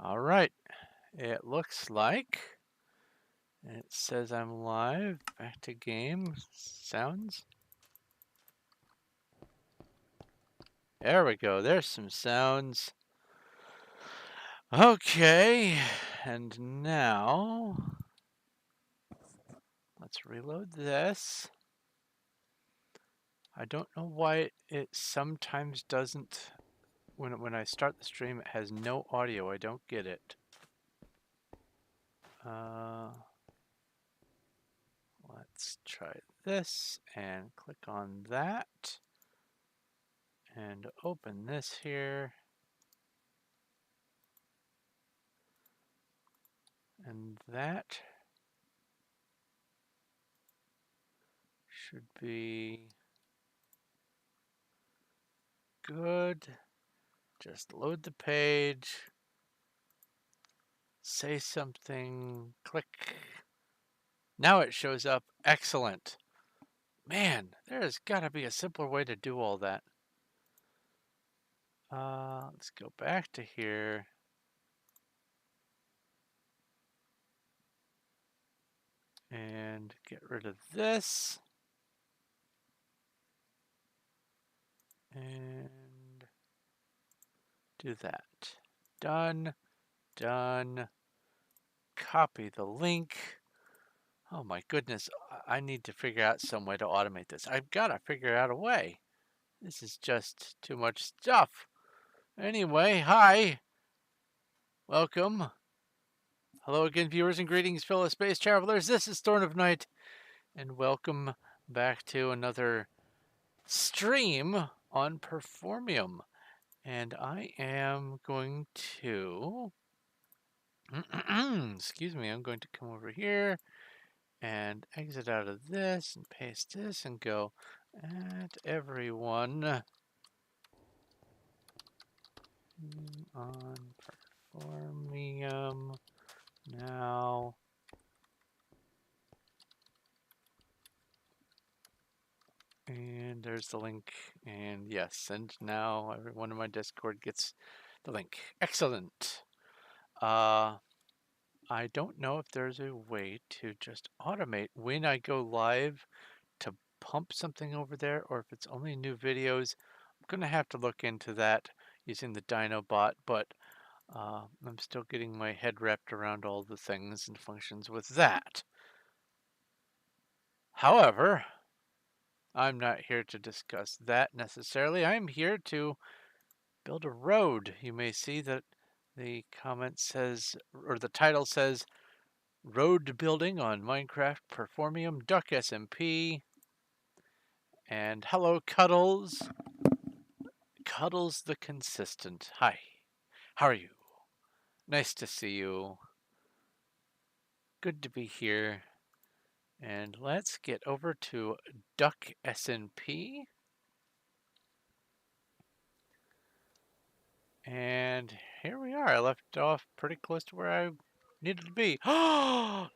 All right, it looks like it says I'm live. Back to game sounds. There we go. There's some sounds. Okay, and now let's reload this. I don't know why it sometimes doesn't. When I start the stream, it has no audio. I don't get it. Let's try this and click on that and open this here. And that should be good. Just load the page, say something, click. Now it shows up. Excellent. Man, there's got to be a simpler way to do all that. Let's go back to here. And get rid of this. And do that. Done. Done. Copy the link. Oh my goodness, I need to figure out some way to automate this. I've got to figure out a way. This is just too much stuff. Anyway, hi. Welcome. Hello again, viewers, and greetings, fellow space travelers. This is Thorn of Night, and welcome back to another stream on Performium. And I am going to... excuse me, I'm going to come over here and exit out of this and paste this and go at everyone on Performium now. And there's the link. And yes, and now everyone in my Discord gets the link. Excellent. I don't know if there's a way to just automate when I go live to pump something over there, or if it's only new videos. I'm going to have to look into that using the Dinobot, but I'm still getting my head wrapped around all the things and functions with that. However, I'm not here to discuss that necessarily. I'm here to build a road. You may see that the comment says, or the title says, Road Building on Minecraft Performium Duck SMP. And hello, Cuddles. Cuddles the Consistent. Hi. How are you? Nice to see you. Good to be here. And let's get over to Duck SMP. And here we are. I left off pretty close to where I needed to be.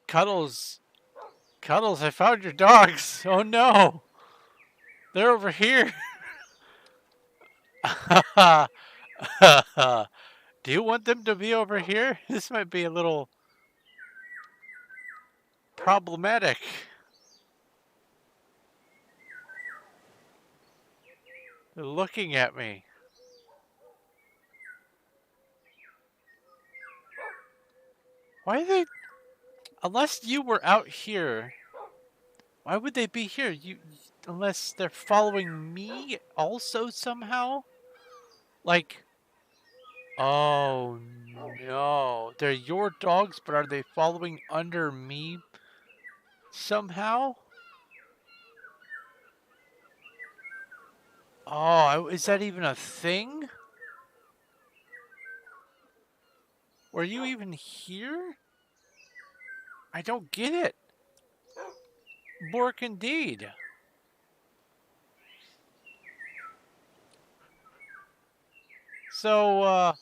Cuddles! Cuddles, I found your dogs! Oh no! They're over here! Do you want them to be over here? This might be a little problematic. They're looking at me. Why are they... Unless you were out here, why would they be here? Unless they're following me also somehow? Like... Oh no. They're your dogs, but are they following under me somehow? Oh, is that even a thing? Were you even here? I don't get it. Bork indeed. So,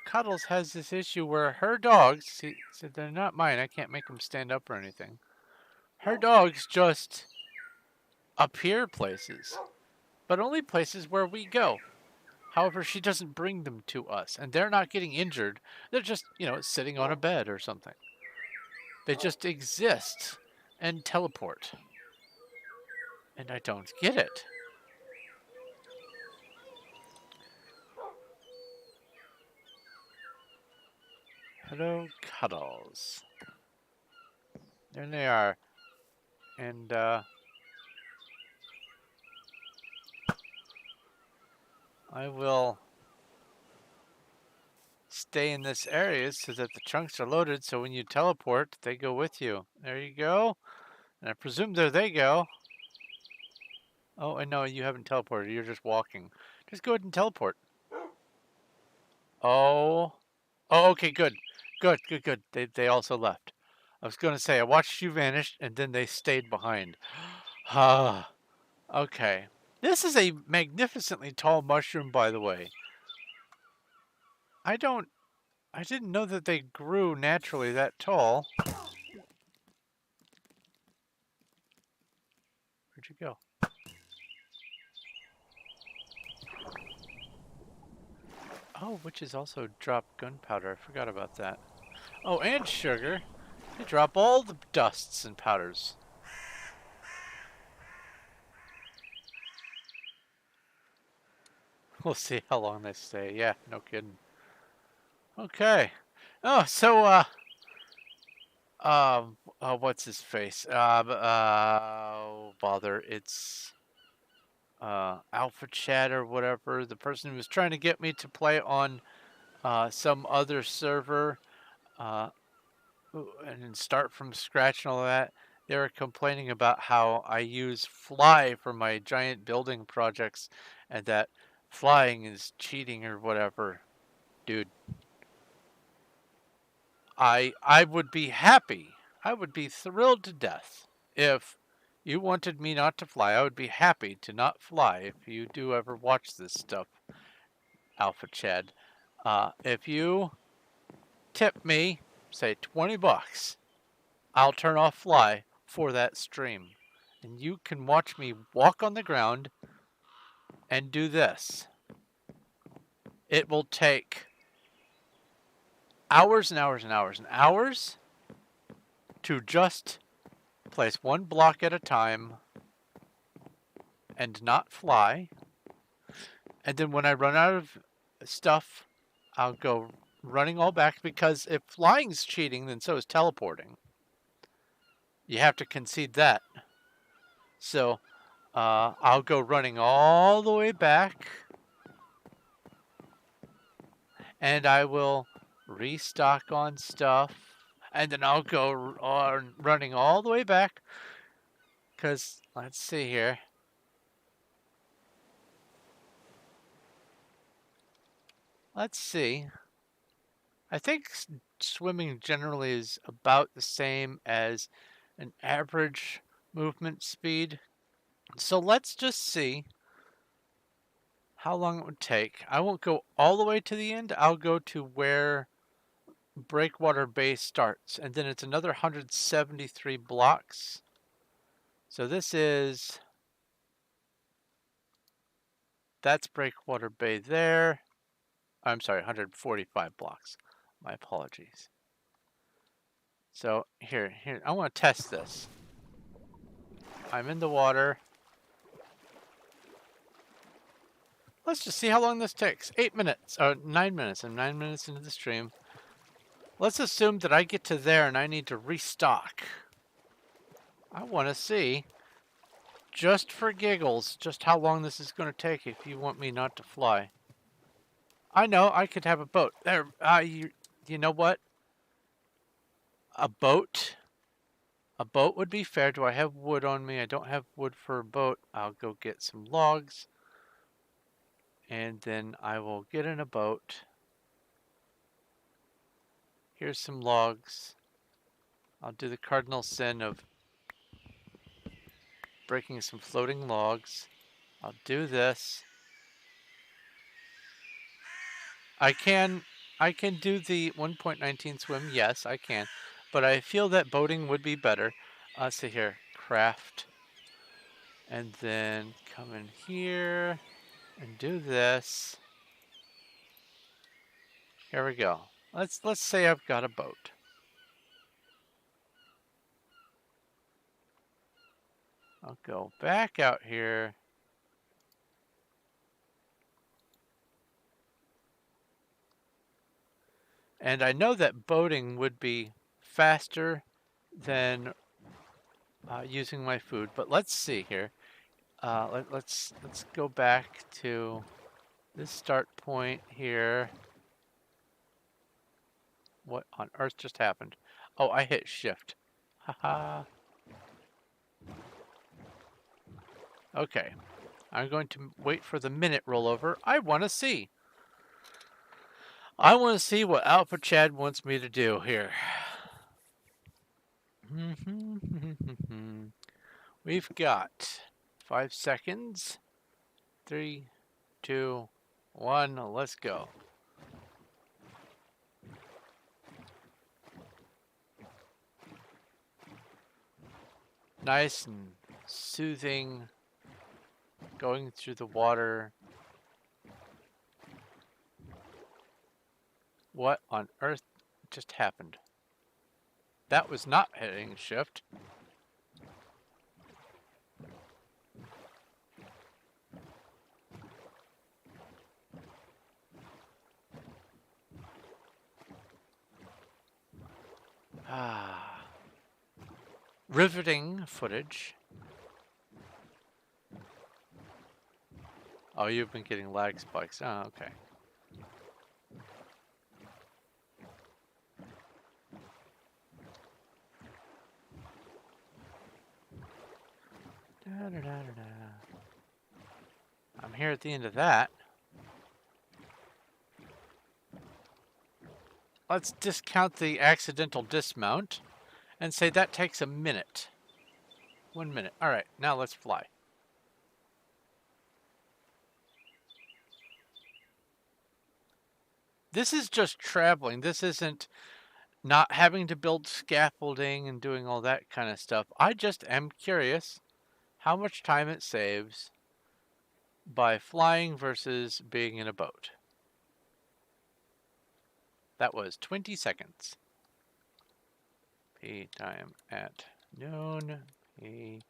Cuddles has this issue where her dogs, see, so they're not mine, I can't make them stand up or anything. Her dogs just appear places, but only places where we go. However, she doesn't bring them to us, and they're not getting injured. They're just, sitting on a bed or something. They just exist and teleport. And I don't get it. Hello, Cuddles. There they are. And, I will stay in this area so that the chunks are loaded, so when you teleport, they go with you. There you go. And I presume there they go. Oh, and no, you haven't teleported. You're just walking. Just go ahead and teleport. Oh. Oh, okay, good. Good, good, good. They also left. I was going to say, I watched you vanish, and then they stayed behind. Ah, okay. This is a magnificently tall mushroom, by the way. I didn't know that they grew naturally that tall. Where'd you go? Oh, witches also drop gunpowder. I forgot about that. Oh, and sugar. They drop all the dusts and powders. We'll see how long they stay. Yeah, no kidding. Okay. Oh, so, what's his face? Oh, bother. It's, Alpha Chat or whatever. The person who was trying to get me to play on, some other server, uh, and then start from scratch and all that. They were complaining about how I use fly for my giant building projects and that flying is cheating or whatever. Dude, I would be happy. I would be thrilled to death if you wanted me not to fly. I would be happy to not fly if you do ever watch this stuff, Alpha Chad. If you tip me, say $20, I'll turn off fly for that stream. And you can watch me walk on the ground and do this. It will take hours and hours and hours and hours to just place one block at a time and not fly. And then when I run out of stuff, I'll go running all back, because if flying's cheating, then so is teleporting. You have to concede that. So I'll go running all the way back, and I will restock on stuff, and then I'll go on running all the way back, because let's see here. Let's see. I think swimming generally is about the same as an average movement speed. So let's just see how long it would take. I won't go all the way to the end. I'll go to where Breakwater Bay starts, and then it's another 173 blocks. So that's Breakwater Bay there. I'm sorry, 145 blocks. My apologies. So here, I want to test this. I'm in the water. Let's just see how long this takes. 8 minutes, or 9 minutes. I'm 9 minutes into the stream. Let's assume that I get to there and I need to restock. I want to see, just for giggles, just how long this is going to take if you want me not to fly. I know, I could have a boat. There, you know what? A boat? A boat would be fair. Do I have wood on me? I don't have wood for a boat. I'll go get some logs. And then I will get in a boat. Here's some logs. I'll do the cardinal sin of breaking some floating logs. I'll do this. I can do the 1.19 swim. Yes, I can. But I feel that boating would be better. Let's see here. Craft. And then come in here and do this. Here we go. Let's say I've got a boat. I'll go back out here. And I know that boating would be faster than using my food, but let's see here. Let's go back to this start point here. What on earth just happened? Oh, I hit shift. Haha. Okay. I'm going to wait for the minute rollover. I want to see. I want to see what Alpha Chad wants me to do here. We've got 5 seconds. 3, 2, 1. Let's go. Nice and soothing. Going through the water. What on earth just happened? That was not hitting shift. Ah. Riveting footage. Oh, you've been getting lag spikes. Oh, okay. Da, da, da, da, da. I'm here at the end of that. Let's discount the accidental dismount and say that takes a minute. 1 minute. All right, now let's fly. This is just traveling. This isn't not having to build scaffolding and doing all that kind of stuff. I just am curious how much time it saves by flying versus being in a boat. That was 20 seconds. P time at noon. P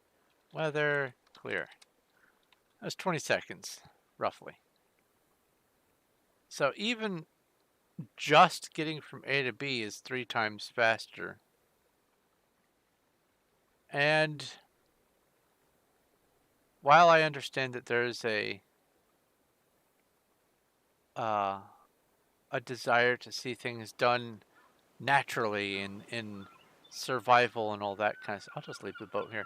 weather clear. That's 20 seconds, roughly. So even just getting from A to B is 3 times faster. And while I understand that there's a desire to see things done naturally in survival and all that kind of stuff. I'll just leave the boat here.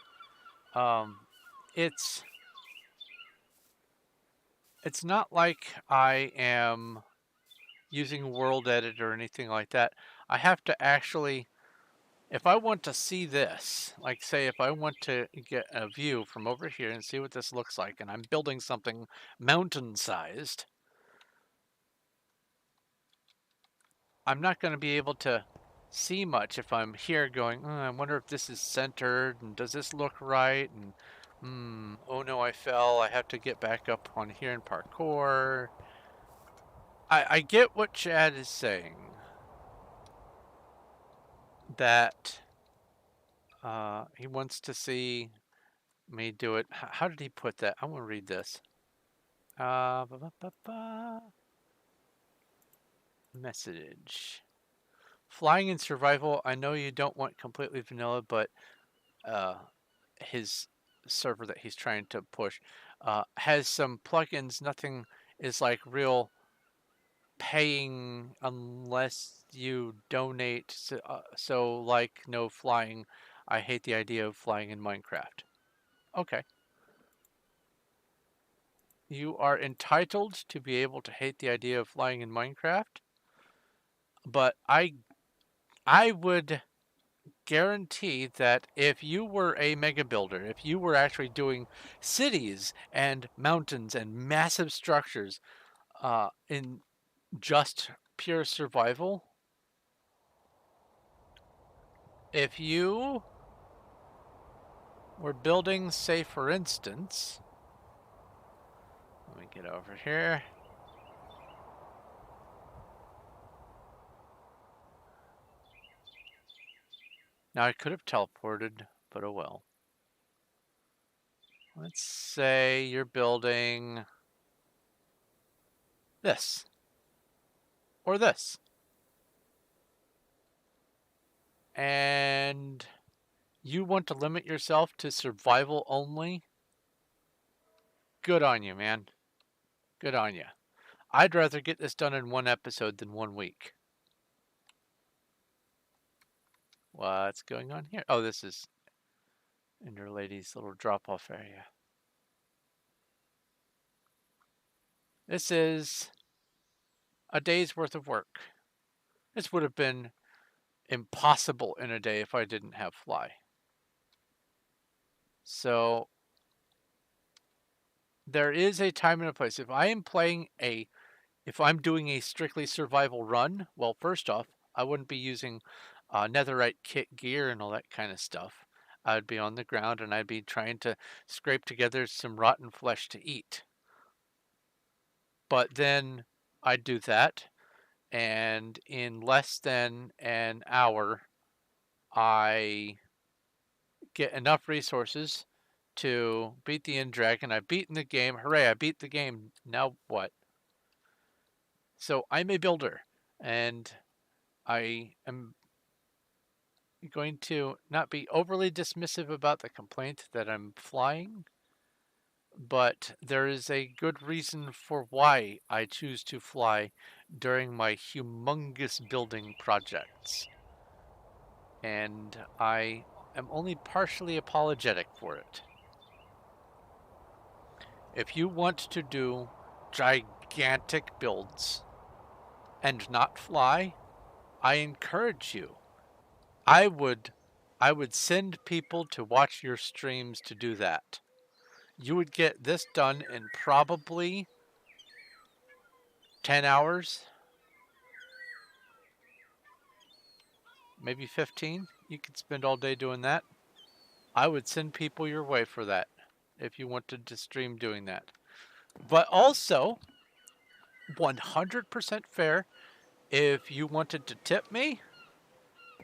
It's not like I am using World Edit or anything like that. I have to actually, if I want to see this, like say if I want to get a view from over here and see what this looks like, and I'm building something mountain-sized, I'm not going to be able to see much if I'm here going, I wonder if this is centered, and does this look right, and oh no, I fell, I have to get back up on here in parkour. I get what Chad is saying, that he wants to see me do it. How did he put that? I want to read this. Message. Flying in survival, I know you don't want completely vanilla, but his server that he's trying to push has some plugins. Nothing is like real paying unless you donate. So like no flying. I hate the idea of flying in Minecraft. Okay. You are entitled to be able to hate the idea of flying in Minecraft, but I would guarantee that if you were a mega builder, if you were actually doing cities and mountains and massive structures in just pure survival, if you were building, say for instance, let me get over here. Now I could have teleported, but oh well. Let's say you're building this or this. And you want to limit yourself to survival only? Good on you, man. Good on you. I'd rather get this done in one episode than 1 week. What's going on here? Oh, this is in your lady's little drop-off area. This is a day's worth of work. This would have been impossible in a day if I didn't have fly. So there is a time and a place. If I'm doing a strictly survival run, well, first off, I wouldn't be using netherite kit gear and all that kind of stuff. I'd be on the ground and I'd be trying to scrape together some rotten flesh to eat. But then I'd do that, and in less than an hour, I get enough resources to beat the end dragon. I've beaten the game. Hooray, I beat the game. Now what? So I'm a builder, and I am going to not be overly dismissive about the complaint that I'm flying, but there is a good reason for why I choose to fly during my humongous building projects. And I am only partially apologetic for it. If you want to do gigantic builds and not fly, I encourage you. I would send people to watch your streams to do that. You would get this done in probably 10 hours, maybe 15. You could spend all day doing that. I would send people your way for that if you wanted to stream doing that. But also, 100% fair, if you wanted to tip me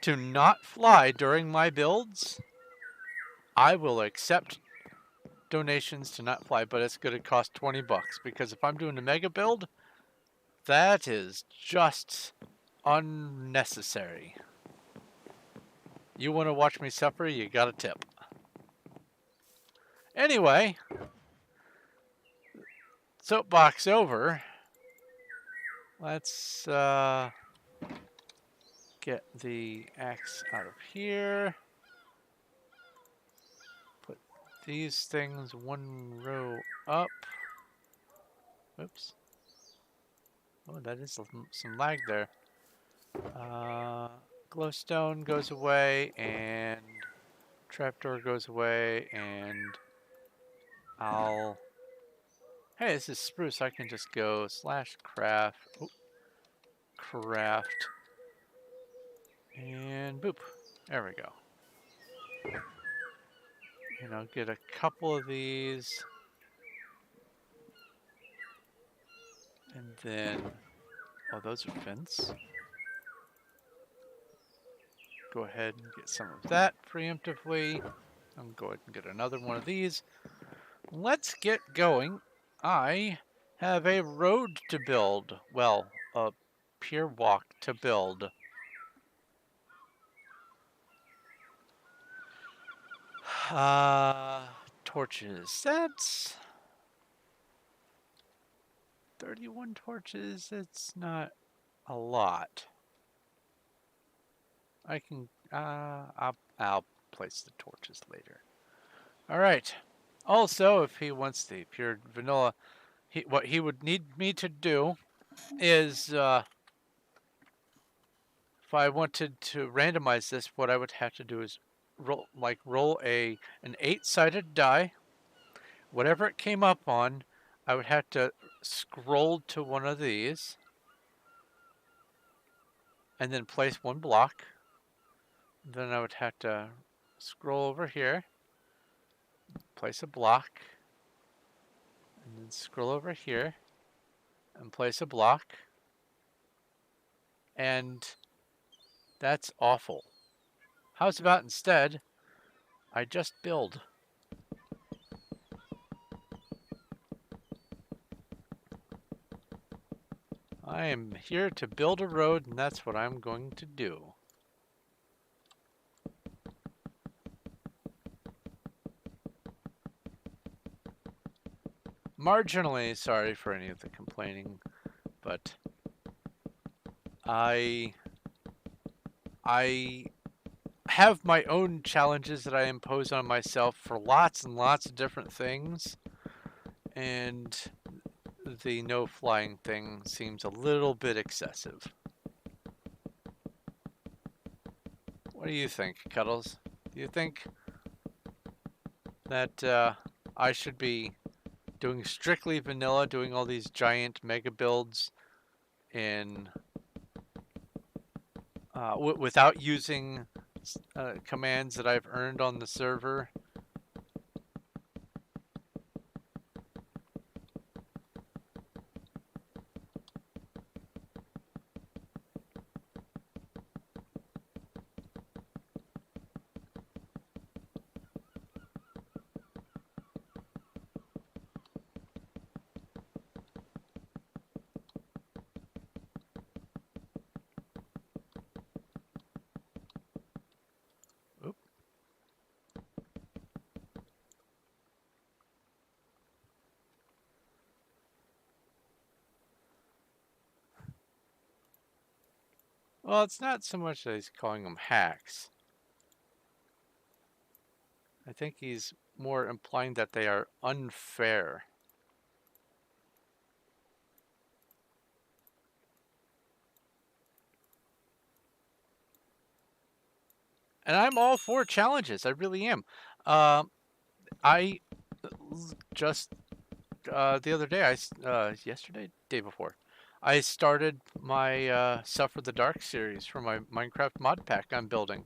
to not fly during my builds, I will accept donations to not fly, but it's going to cost 20 bucks because if I'm doing a mega build, that is just unnecessary. You want to watch me suffer, you got a tip. Anyway, soapbox over. Let's get the axe out of here. Put these things one row up. Oops. Oh, that is some lag there. Glowstone goes away, and trapdoor goes away, and I'll... Hey, this is spruce. I can just go /craft. Oh, craft. And boop. There we go. And I'll get a couple of these. And then... Oh, those are fence. Go ahead and get some of that preemptively. I'll go ahead and get another one of these. Let's get going. I have a road to build. Well, a pier walk to build. Torches. That's 31 torches. It's not a lot. I can, I'll place the torches later. All right. Also, if he wants the pure vanilla, what he would need me to do is, if I wanted to randomize this, what I would have to do is roll an 8-sided die. Whatever it came up on, I would have to scroll to one of these and then place one block. Then I would have to scroll over here, place a block, and then scroll over here and place a block. And that's awful. How's about instead, I just build? I am here to build a road, and that's what I'm going to do. Marginally sorry for any of the complaining, but I have my own challenges that I impose on myself for lots and lots of different things, and the no flying thing seems a little bit excessive. What do you think, Cuddles? Do you think that I should be doing strictly vanilla, doing all these giant mega builds in without using commands that I've earned on the server? Oop. Well, it's not so much that he's calling them hacks. I think he's more implying that they are unfair. And I'm all for challenges. I really am. I just the other day, yesterday, day before, I started my Suffer the Dark series for my Minecraft mod pack I'm building,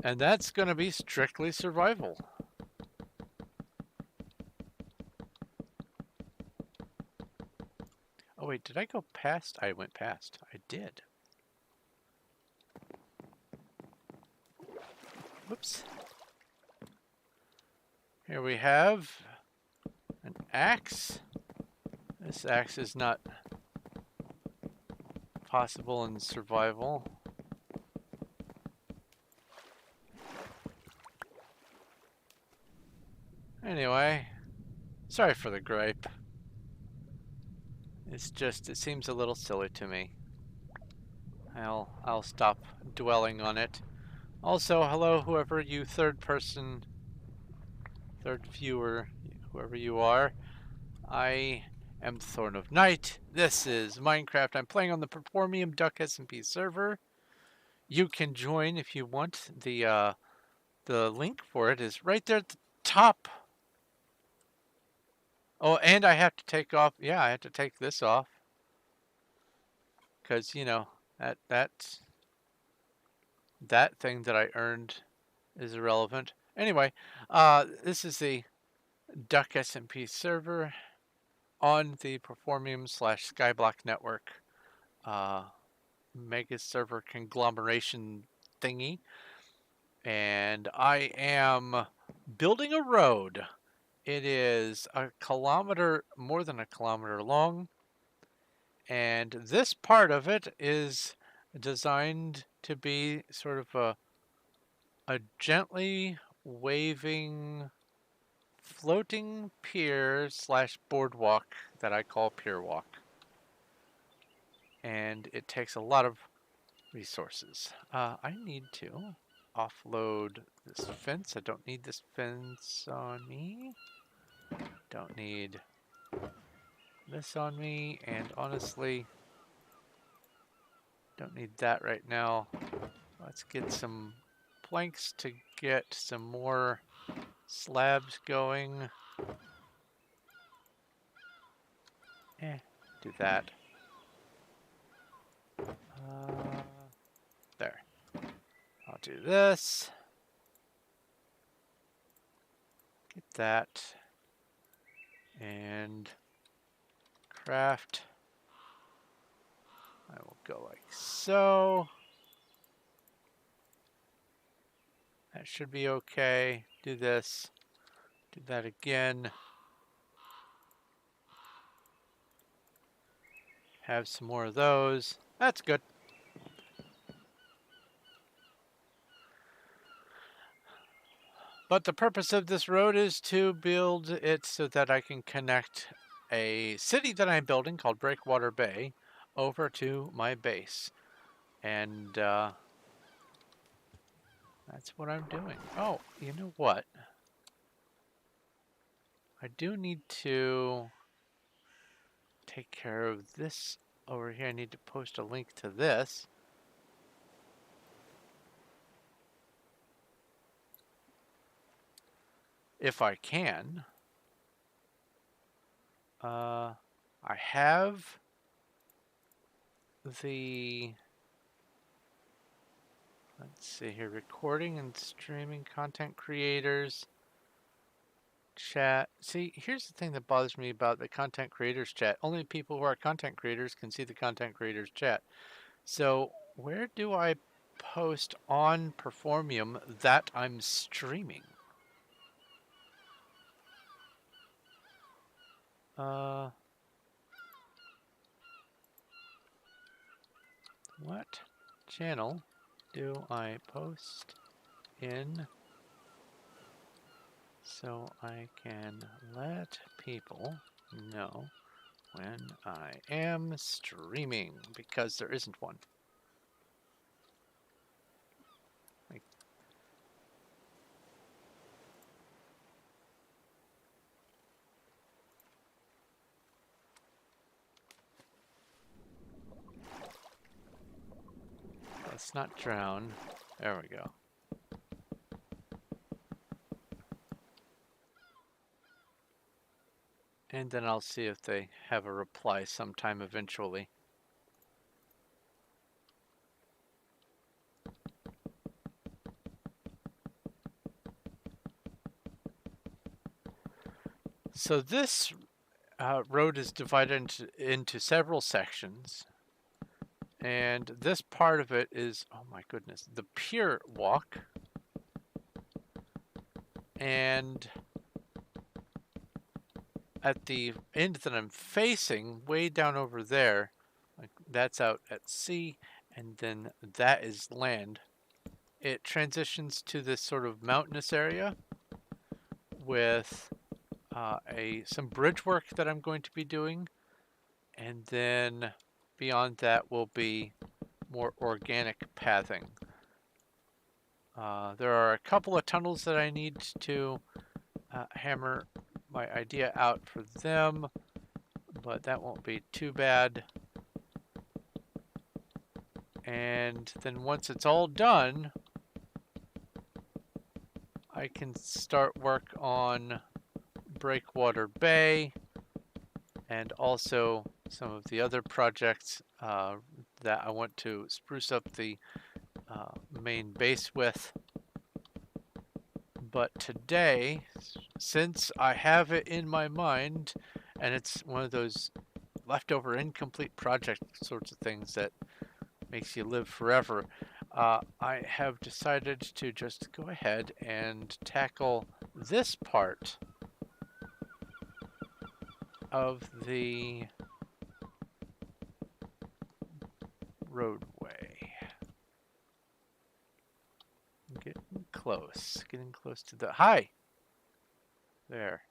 and that's going to be strictly survival. Oh wait, did I go past? I went past. I did. Whoops. Here we have an axe. This axe is not possible in survival. Anyway, sorry for the gripe. It's just, it seems a little silly to me. I'll stop dwelling on it. Also, hello, whoever you third viewer, whoever you are. I am Thorn of Night. This is Minecraft. I'm playing on the Performium Duck SMP server. You can join if you want. The link for it is right there at the top. Oh, and I have to take off. Yeah, I have to take this off because you know that thing that I earned is irrelevant. Anyway, this is the Duck SMP server on the Performium / Skyblock network mega server conglomeration thingy, and I am building a road. It is a kilometer, more than a kilometer long, and this part of it is designed to be sort of a gently waving floating pier / boardwalk that I call pier walk. And it takes a lot of resources. I need to offload this fence. I don't need this fence on me. Don't need this on me. And honestly, don't need that right now. Let's get some planks to get some more slabs going. Do that. There. I'll do this. Get that. And craft. I will go like so. That should be okay. Do this. Do that again. Have some more of those. That's good. But the purpose of this road is to build it so that I can connect a city that I'm building called Breakwater Bay over to my base. And that's what I'm doing. Oh, you know what? I do need to take care of this over here. I need to post a link to this. If I can. I have the, let's see here, recording and streaming content creators chat. See, here's the thing that bothers me about the content creators chat. Only people who are content creators can see the content creators chat. So where do I post on Performium that I'm streaming? What channel do I post in so I can let people know when I am streaming? Because there isn't one. Let's not drown. There we go. And then I'll see if they have a reply sometime eventually. So this road is divided into several sections. And this part of it is, oh my goodness, the pier walk. And at the end that I'm facing, way down over there, like that's out at sea, and then that is land. It transitions to this sort of mountainous area with some bridge work that I'm going to be doing, and then beyond that will be more organic pathing. There are a couple of tunnels that I need to hammer my idea out for them, but that won't be too bad. And then once it's all done, I can start work on Breakwater Bay and also some of the other projects that I want to spruce up the main base with. But today, since I have it in my mind, and it's one of those leftover incomplete project sorts of things that makes you live forever, I have decided to just go ahead and tackle this part of the roadway. Getting close to the, hi! There.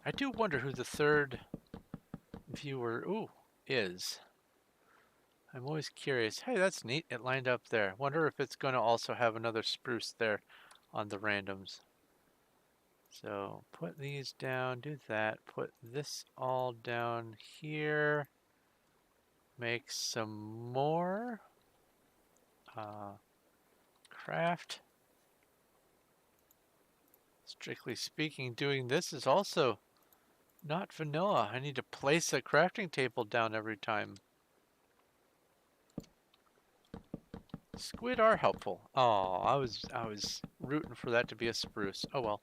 I do wonder who the third viewer, is. I'm always curious. Hey, that's neat. It lined up there. Wonder if it's going to also have another spruce there on the randoms. So put these down, do that. Put this all down here. Make some more. Craft. Strictly speaking, doing this is also not vanilla. I need to place a crafting table down every time. Squid are helpful. Oh, I was rooting for that to be a spruce. Oh well.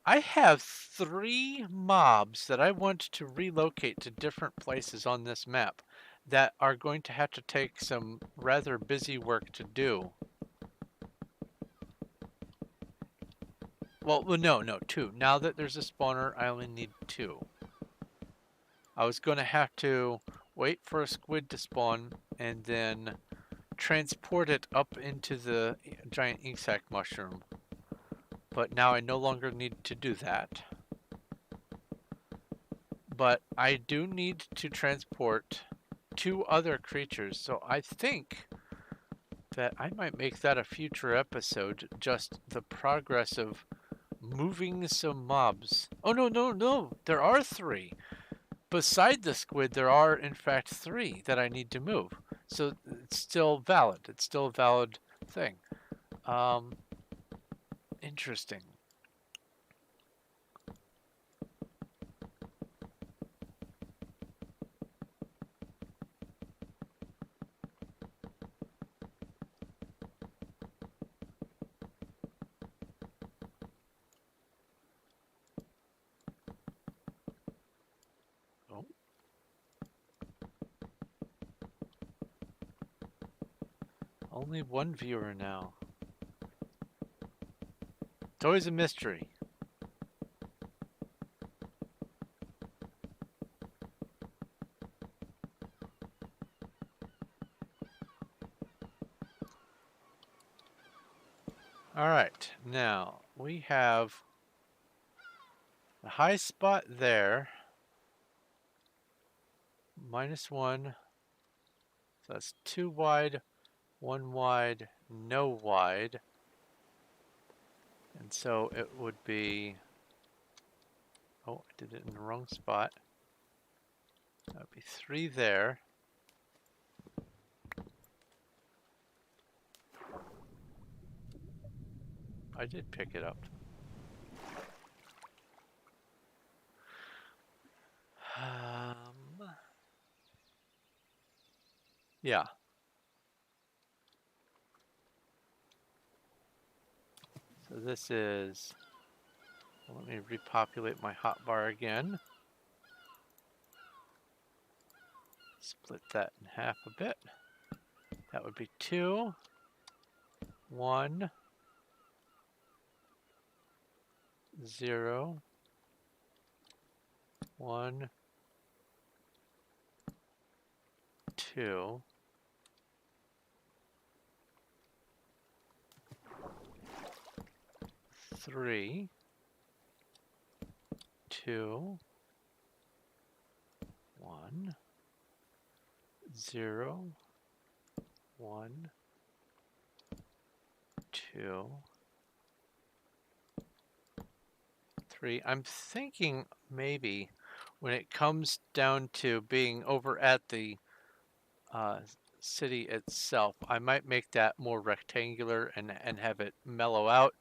I have 3 mobs that I want to relocate to different places on this map that are going to have to take some rather busy work to do. Well, no, 2. Now that there's a spawner, I only need 2. I was going to have to wait for a squid to spawn and then transport it up into the giant ink sac mushroom. But now I no longer need to do that. But I do need to transport 2 other creatures, so I think that I might make that a future episode, just the progress of moving some mobs. Oh, no, there are 3. Beside the squid, there are in fact 3 that I need to move. So it's still valid. It's still a valid thing. Interesting. Oh. Only 1 viewer now. It's always a mystery. Alright, now we have a high spot there. -1. So that's 2 wide, 1 wide, no wide. And so it would be... Oh, I did it in the wrong spot. That would be 3 there. I did pick it up. Yeah. So this is... Let me repopulate my hotbar again. Split that in half a bit. That would be 2, 1, 0, 1, 2. 3, 2, 1, 0, 1, 2, 3. I'm thinking maybe when it comes down to being over at the city itself, I might make that more rectangular and have it mellow out.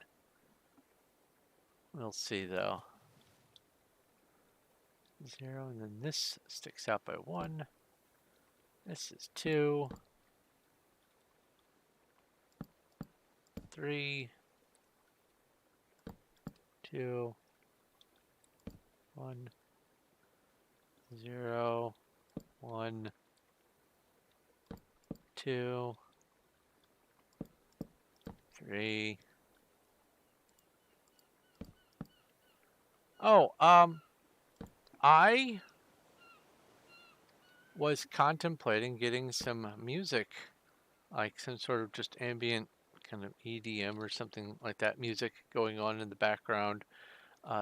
We'll see though. 0, and then this sticks out by 1. This is 2, 3, 2, 1, 0, 1, 2, 3. Oh, I was contemplating getting some music, like some sort of just ambient kind of EDM or something like that music going on in the background.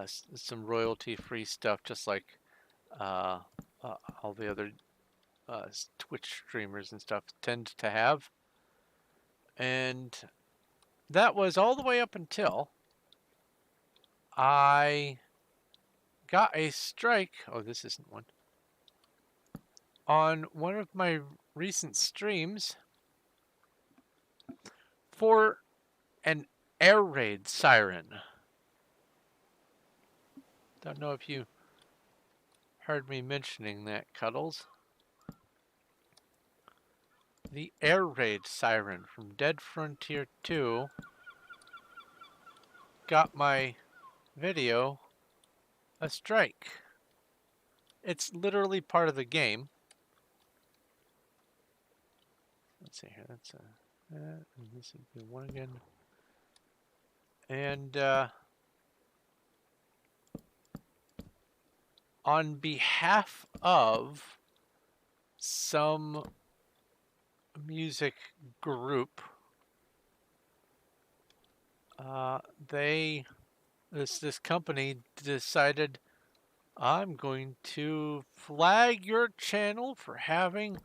Some royalty-free stuff, just like all the other Twitch streamers and stuff tend to have. And that was all the way up until I got a strike. Oh, this isn't one. On one of my recent streams for an air raid siren. Don't know if you heard me mentioning that, Cuddles. The air raid siren from Dead Frontier 2 got my video a strike. It's literally part of the game. Let's see here. That's and this would be one again. And on behalf of some music group, this company decided, I'm going to flag your channel for having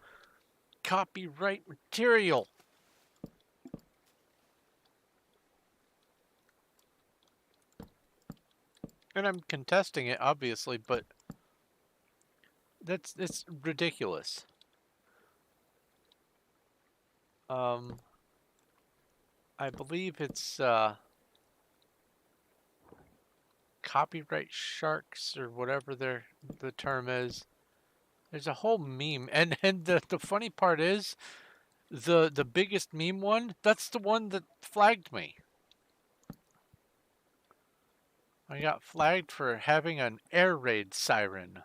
copyright material. And I'm contesting it, obviously, but it's ridiculous. I believe it's copyright sharks or whatever the term is. There's a whole meme, and the funny part is, the biggest meme one, that's the one that flagged me. I got flagged for having an air raid siren.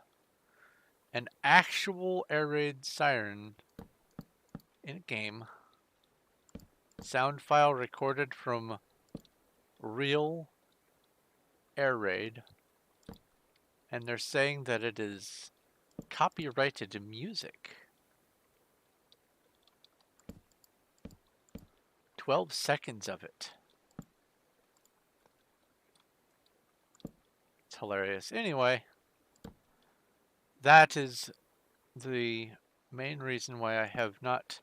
An actual air raid siren in a game. Sound file recorded from real air raid. And they're saying that it is copyrighted music. 12 seconds of it. It's hilarious. Anyway, that is the main reason why I have not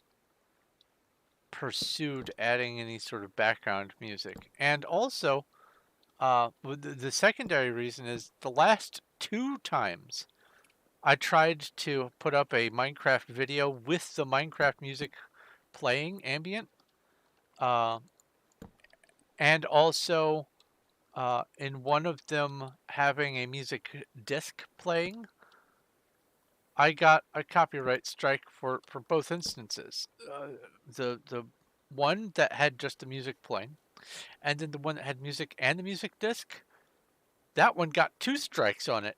pursued adding any sort of background music. And also, the secondary reason is the last 2 times I tried to put up a Minecraft video with the Minecraft music playing ambient, and also in one of them having a music disc playing, I got a copyright strike for both instances. The one that had just the music playing, and then the one that had music and the music disc, that one got 2 strikes on it,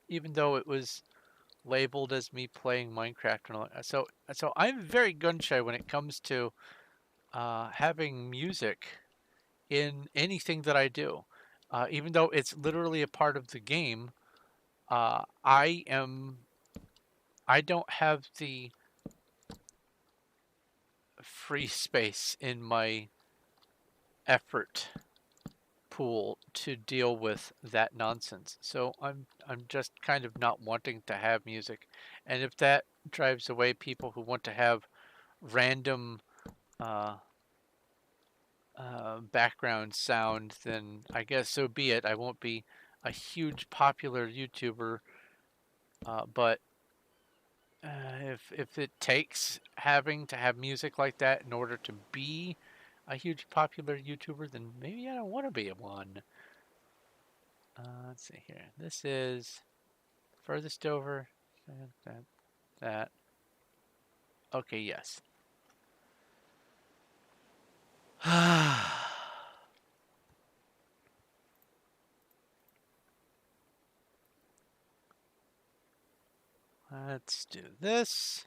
even though it was labeled as me playing Minecraft and all that. So I'm very gun shy when it comes to having music in anything that I do. Even though it's literally a part of the game, I don't have the free space in my effort pool to deal with that nonsense. So I'm just kind of not wanting to have music. And if that drives away people who want to have random background sound, then I guess so be it. I won't be a huge popular YouTuber, but if it takes having to have music like that in order to be a huge popular YouTuber, then maybe I don't want to be one. Let's see here. This is furthest over. That. Okay, yes. Let's do this.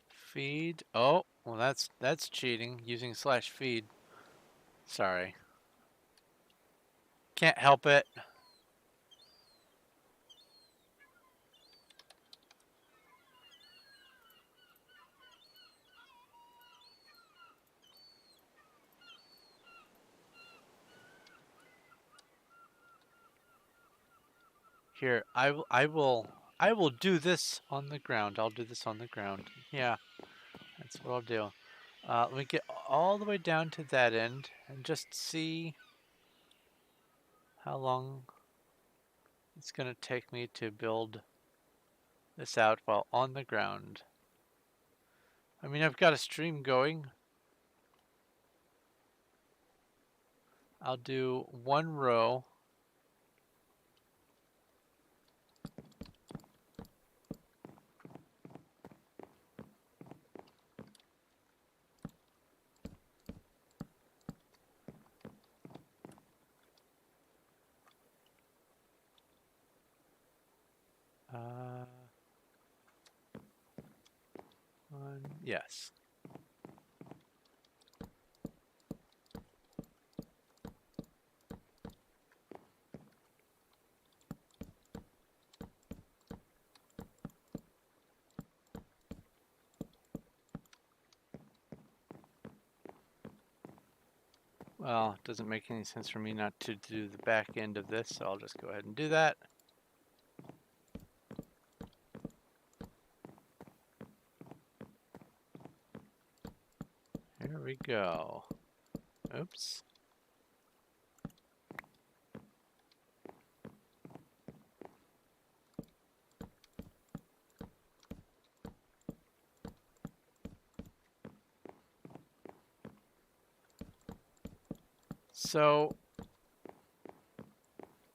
Feed. Oh, well that's cheating using /feed. Sorry. Can't help it. Here, I will do this on the ground. I'll do this on the ground. Yeah, that's what I'll do. Let me get all the way down to that end and just see how long it's going to take me to build this out while on the ground. I mean, I've got a stream going. I'll do 1 row Yes. Well, it doesn't make any sense for me not to do the back end of this, so I'll just go ahead and do that. Here we go. Oops. So,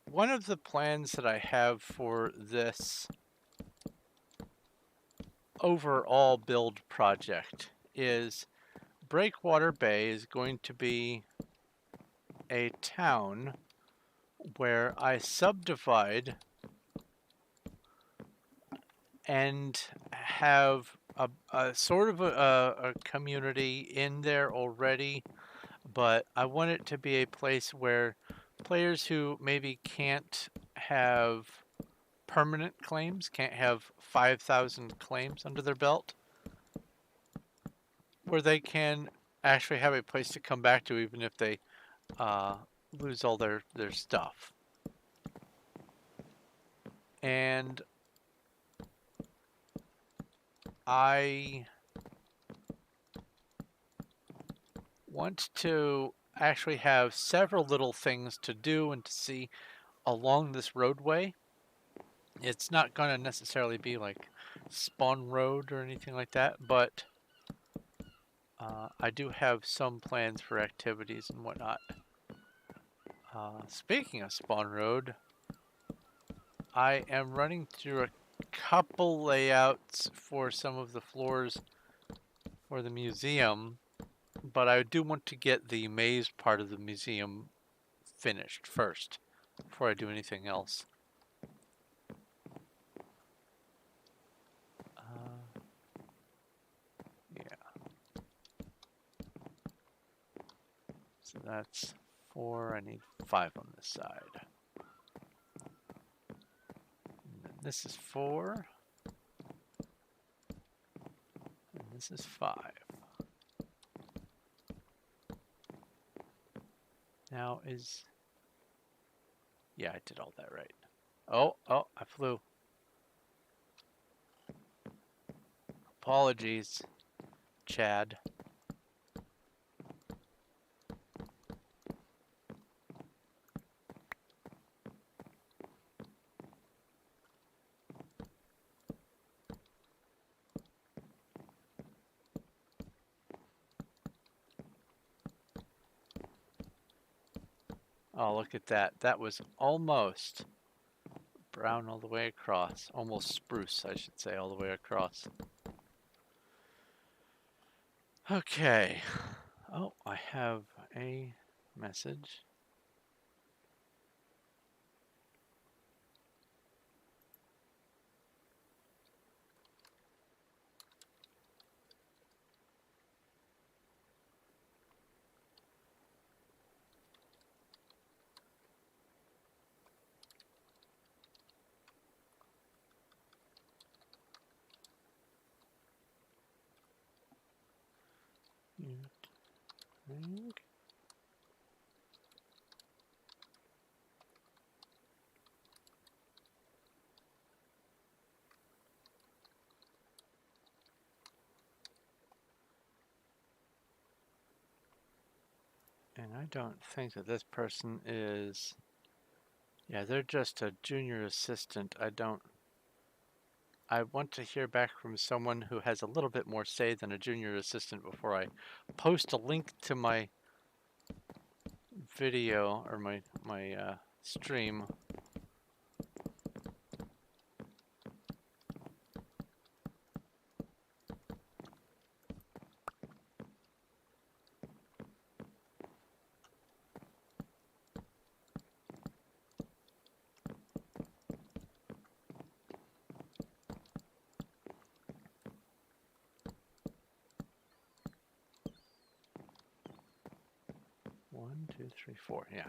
one of the plans that I have for this overall build project is Breakwater Bay is going to be a town where I subdivide and have a sort of a community in there already, but I want it to be a place where players who maybe can't have permanent claims, can't have 5,000 claims under their belt, where they can actually have a place to come back to even if they lose all their stuff. And I want to actually have several little things to do and to see along this roadway. It's not going to necessarily be like Spawn Road or anything like that, but I do have some plans for activities and whatnot. Speaking of Spawn Road, I am running through a couple layouts for some of the floors for the museum, but I do want to get the maze part of the museum finished first before I do anything else. Yeah. So that's 4. I need 5 on this side. And then this is 4. And this is 5. Now is... Yeah, I did all that right. Oh, I flew. Apologies, Chad. Oh, look at that. That was almost brown all the way across. Almost spruce, I should say, all the way across. Okay. Oh, I have a message. And I don't think that this person is... Yeah, they're just a junior assistant. I want to hear back from someone who has a little bit more say than a junior assistant before I post a link to my video or my stream. 1, 2, 3, 4. Yeah.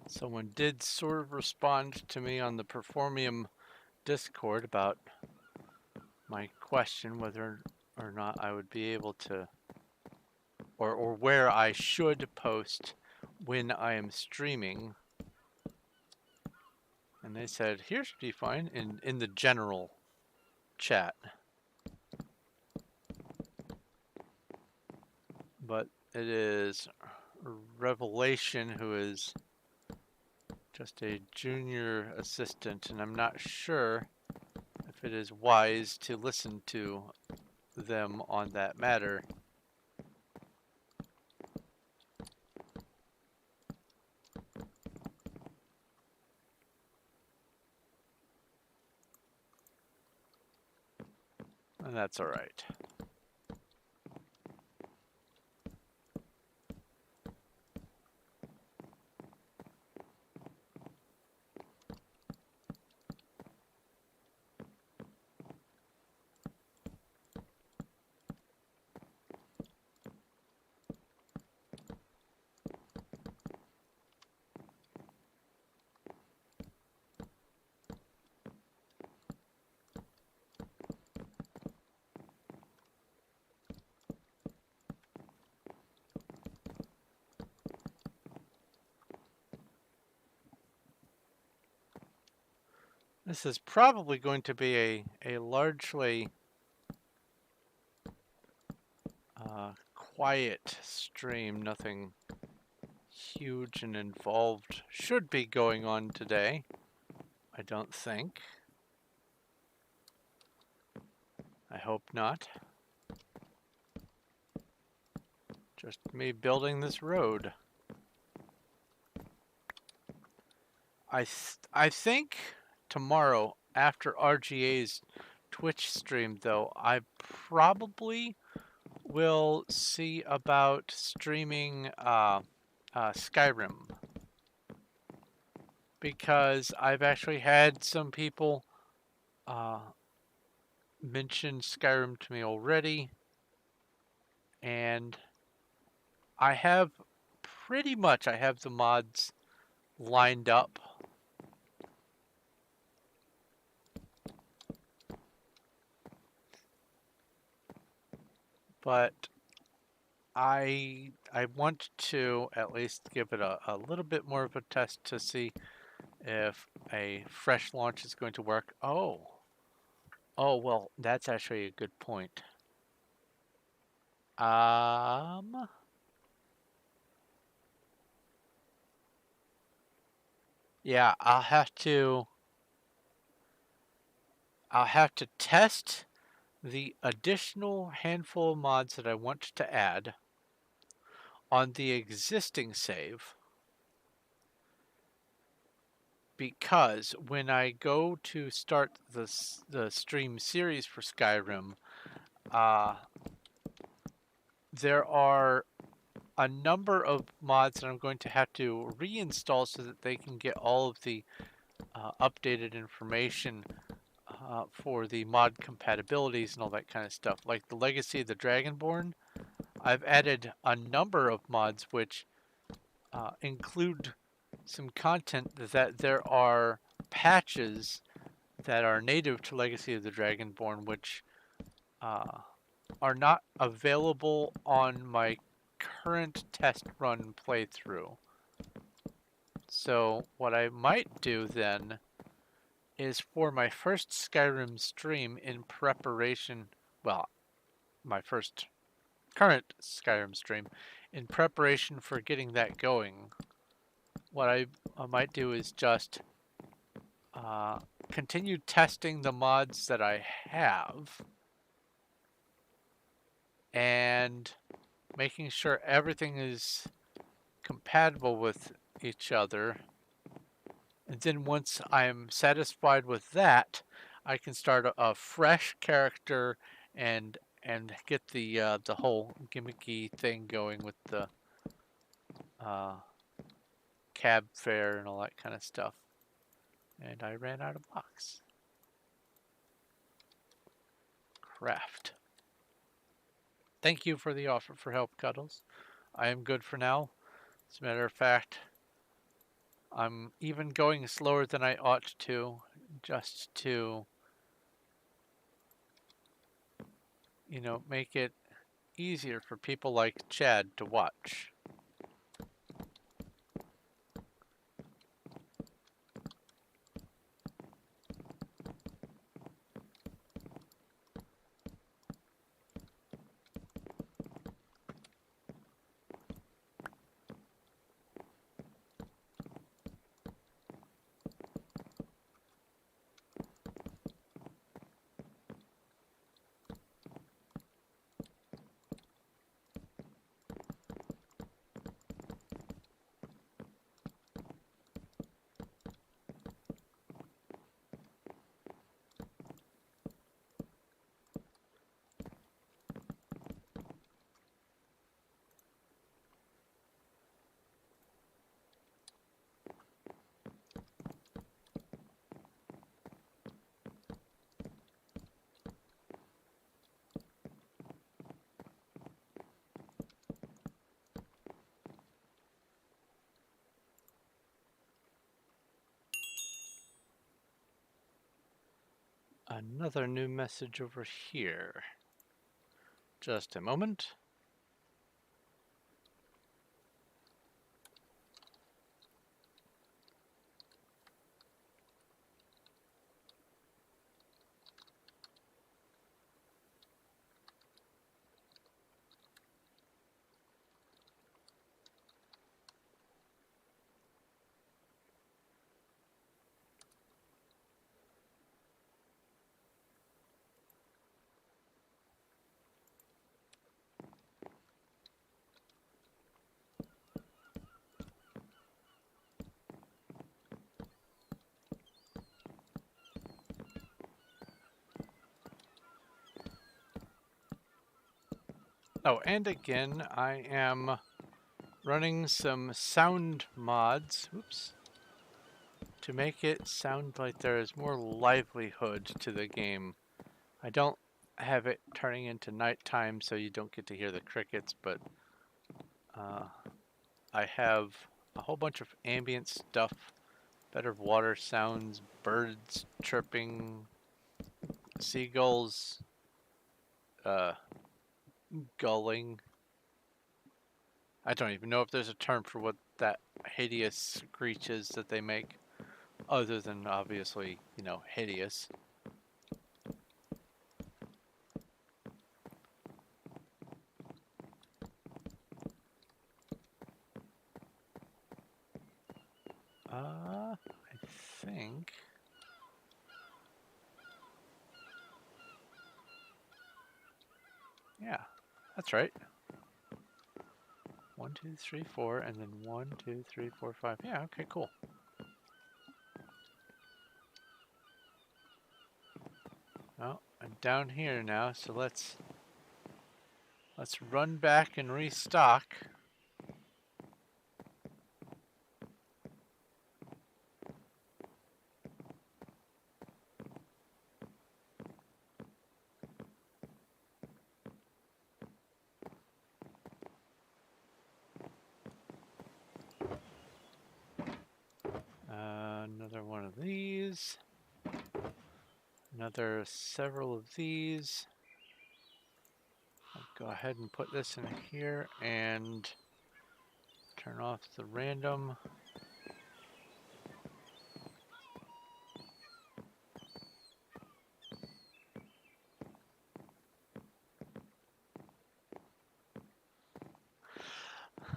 Someone did sort of respond to me on the Performium Discord about my question whether or not I would be able to, or where I should post when I am streaming. And they said, here should be fine in the general chat. But it is Revelation who is just a junior assistant, and I'm not sure if it is wise to listen to them on that matter. And that's all right. This is probably going to be a largely quiet stream. Nothing huge and involved should be going on today, I don't think. I hope not. Just me building this road. I think tomorrow after RGA's Twitch stream, though, I probably will see about streaming Skyrim, because I've actually had some people mention Skyrim to me already, and I have pretty much the mods lined up. But I want to at least give it a little bit more of a test to see if a fresh launch is going to work. Oh, well, that's actually a good point. Yeah, I'll have to test the additional handful of mods that I want to add on the existing save, because when I go to start the stream series for Skyrim, there are a number of mods that I'm going to have to reinstall so that they can get all of the updated information for the mod compatibilities and all that kind of stuff. Like the Legacy of the Dragonborn, I've added a number of mods which include some content that there are patches that are native to Legacy of the Dragonborn which are not available on my current test run playthrough. So what I might do then is, for my first Skyrim stream in preparation, well, my first current Skyrim stream, in preparation for getting that going, what I might do is just continue testing the mods that I have and making sure everything is compatible with each other. And then once I'm satisfied with that, I can start a fresh character and get the whole gimmicky thing going with the cab fare and all that kind of stuff. And I ran out of blocks. Craft. Thank you for the offer for help, Cuddles. I am good for now. As a matter of fact, I'm even going slower than I ought to, just to, make it easier for people like Chad to watch. Another new message over here. Just a moment. Oh, and again, I am running some sound mods, to make it sound like there is more livelihood to the game. I don't have it turning into nighttime so you don't get to hear the crickets, but I have a whole bunch of ambient stuff, better water sounds, birds chirping, seagulls gulling. I don't even know if there's a term for what that hideous screech is that they make, other than obviously, hideous. I think. Yeah, that's right. 1, 2, 3, 4, and then 1, 2, 3, 4, 5. Yeah, okay, cool. Oh, I'm down here now, so let's run back and restock. Another one of these. Another several of these. I'll go ahead and put this in here and turn off the random.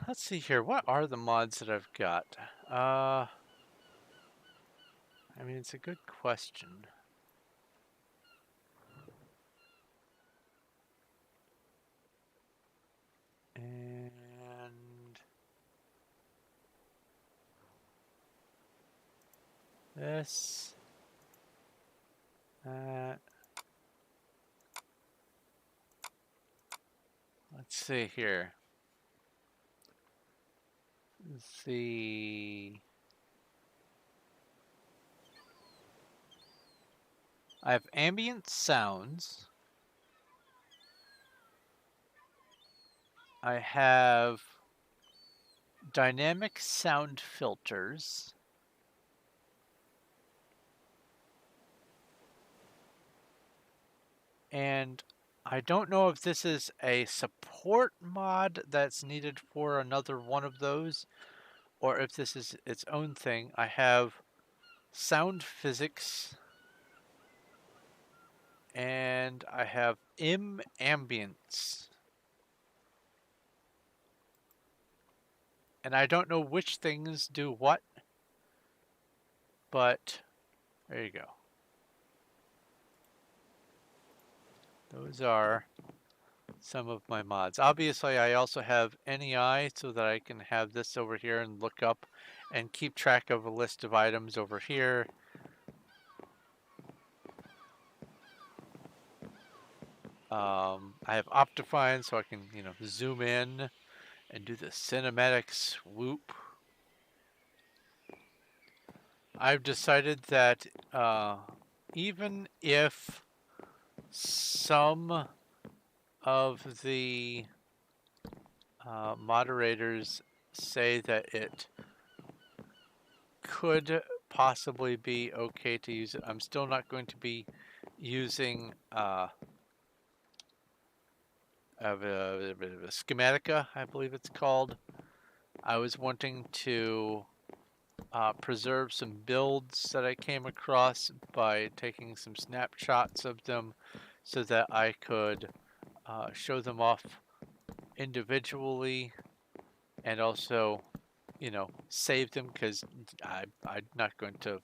Let's see here. What are the mods that I've got? I mean, it's a good question. And this, that. Let's see here. the... I have ambient sounds. I have dynamic sound filters. And I don't know if this is a support mod that's needed for another one of those, or if this is its own thing. I have sound physics, and I have ambience. And I don't know which things do what, but there you go. Those are some of my mods. Obviously, I also have NEI so that I can have this over here and look up and keep track of a list of items over here. I have Optifine so I can, zoom in and do the cinematic swoop. I've decided that even if some of the moderators say that it could possibly be okay to use it, I'm still not going to be using a schematica, I believe it's called. I was wanting to preserve some builds that I came across by taking some snapshots of them so that I could show them off individually and also, save them because I'm not going to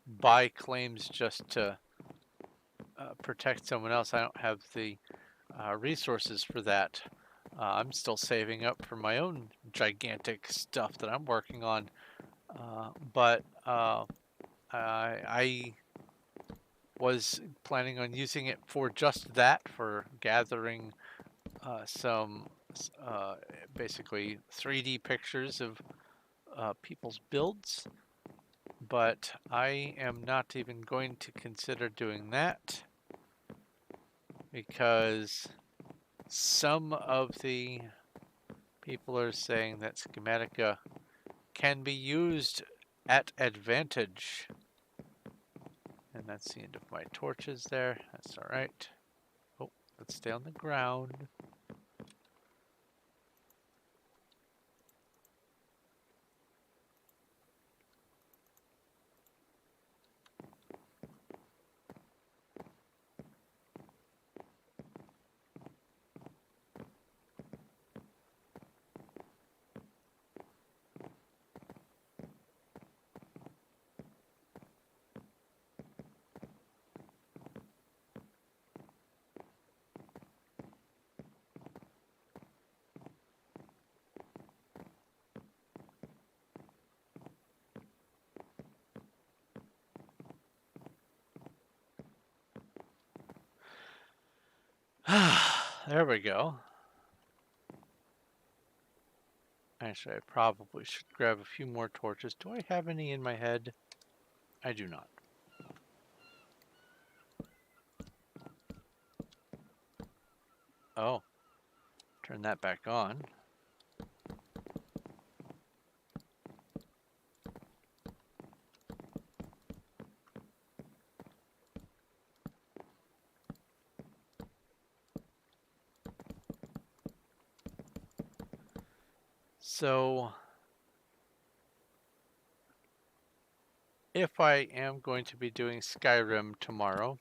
buy claims just to protect someone else. I don't have the resources for that. I'm still saving up for my own gigantic stuff that I'm working on. But I was planning on using it for just that, for gathering some basically 3D pictures of people's builds. But I am not even going to consider doing that because some of the people are saying that Schematica can be used at advantage. And that's the end of my torches there. That's alright. Oh, let's stay on the ground. There we go. Actually, I probably should grab a few more torches. Do I have any in my head? I do not. Oh, turn that back on. So, if I am going to be doing Skyrim tomorrow,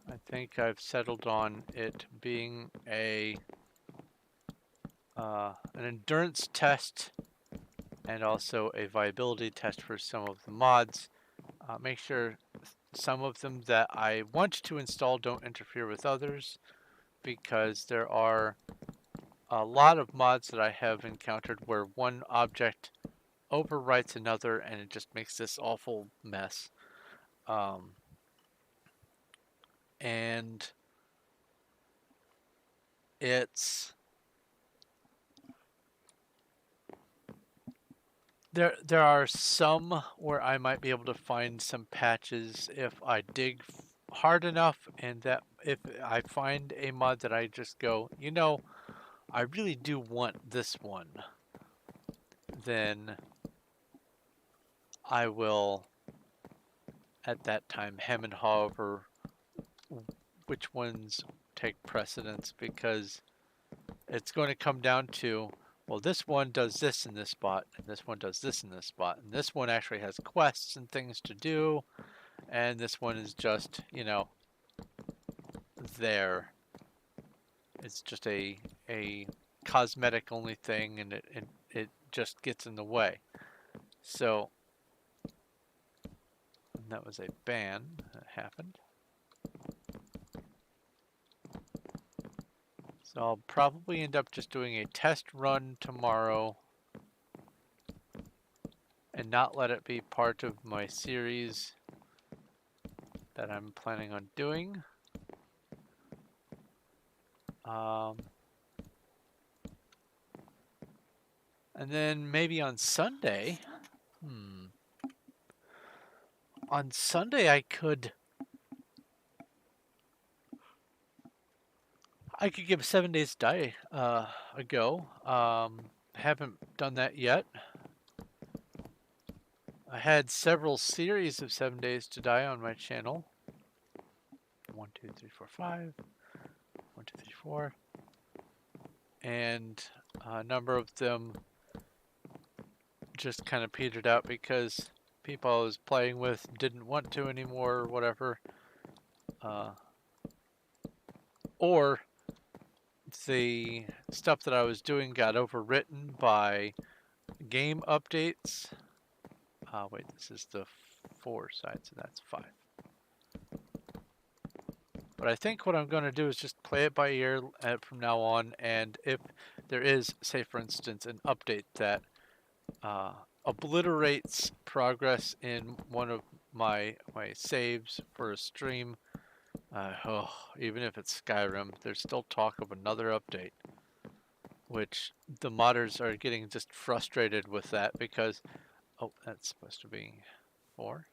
I think I've settled on it being an endurance test and also a viability test for some of the mods. Make sure some of them that I want to install don't interfere with others, because there are a lot of mods that I have encountered where one object overwrites another and it just makes this awful mess. And it's there are some where I might be able to find some patches if I dig hard enough, and that if I find a mod that I just go, you know, I really do want this one, then I will at that time hem and haw over which ones take precedence, because it's going to come down to, well, this one does this in this spot, and this one does this in this spot, and this one actually has quests and things to do, and this one is just, you know, there. It's just a cosmetic only thing, and it just gets in the way. So that was a ban that happened. So I'll probably end up just doing a test run tomorrow and not let it be part of my series that I'm planning on doing. And then maybe on Sunday, on Sunday I could give 7 Days to Die a go. Haven't done that yet. I had several series of 7 Days to Die on my channel. 1, 2, 3, 4, 5. 1, 2, 3, 4. And a number of them just kind of petered out because people I was playing with didn't want to anymore or whatever. Or the stuff that I was doing got overwritten by game updates. Wait, this is the 4 side, so that's 5. But I think what I'm going to do is just play it by ear from now on, and if there is, say for instance, an update that obliterates progress in one of my saves for a stream, even if it's Skyrim, there's still talk of another update, which the modders are getting just frustrated with that because, oh, that's supposed to be 4.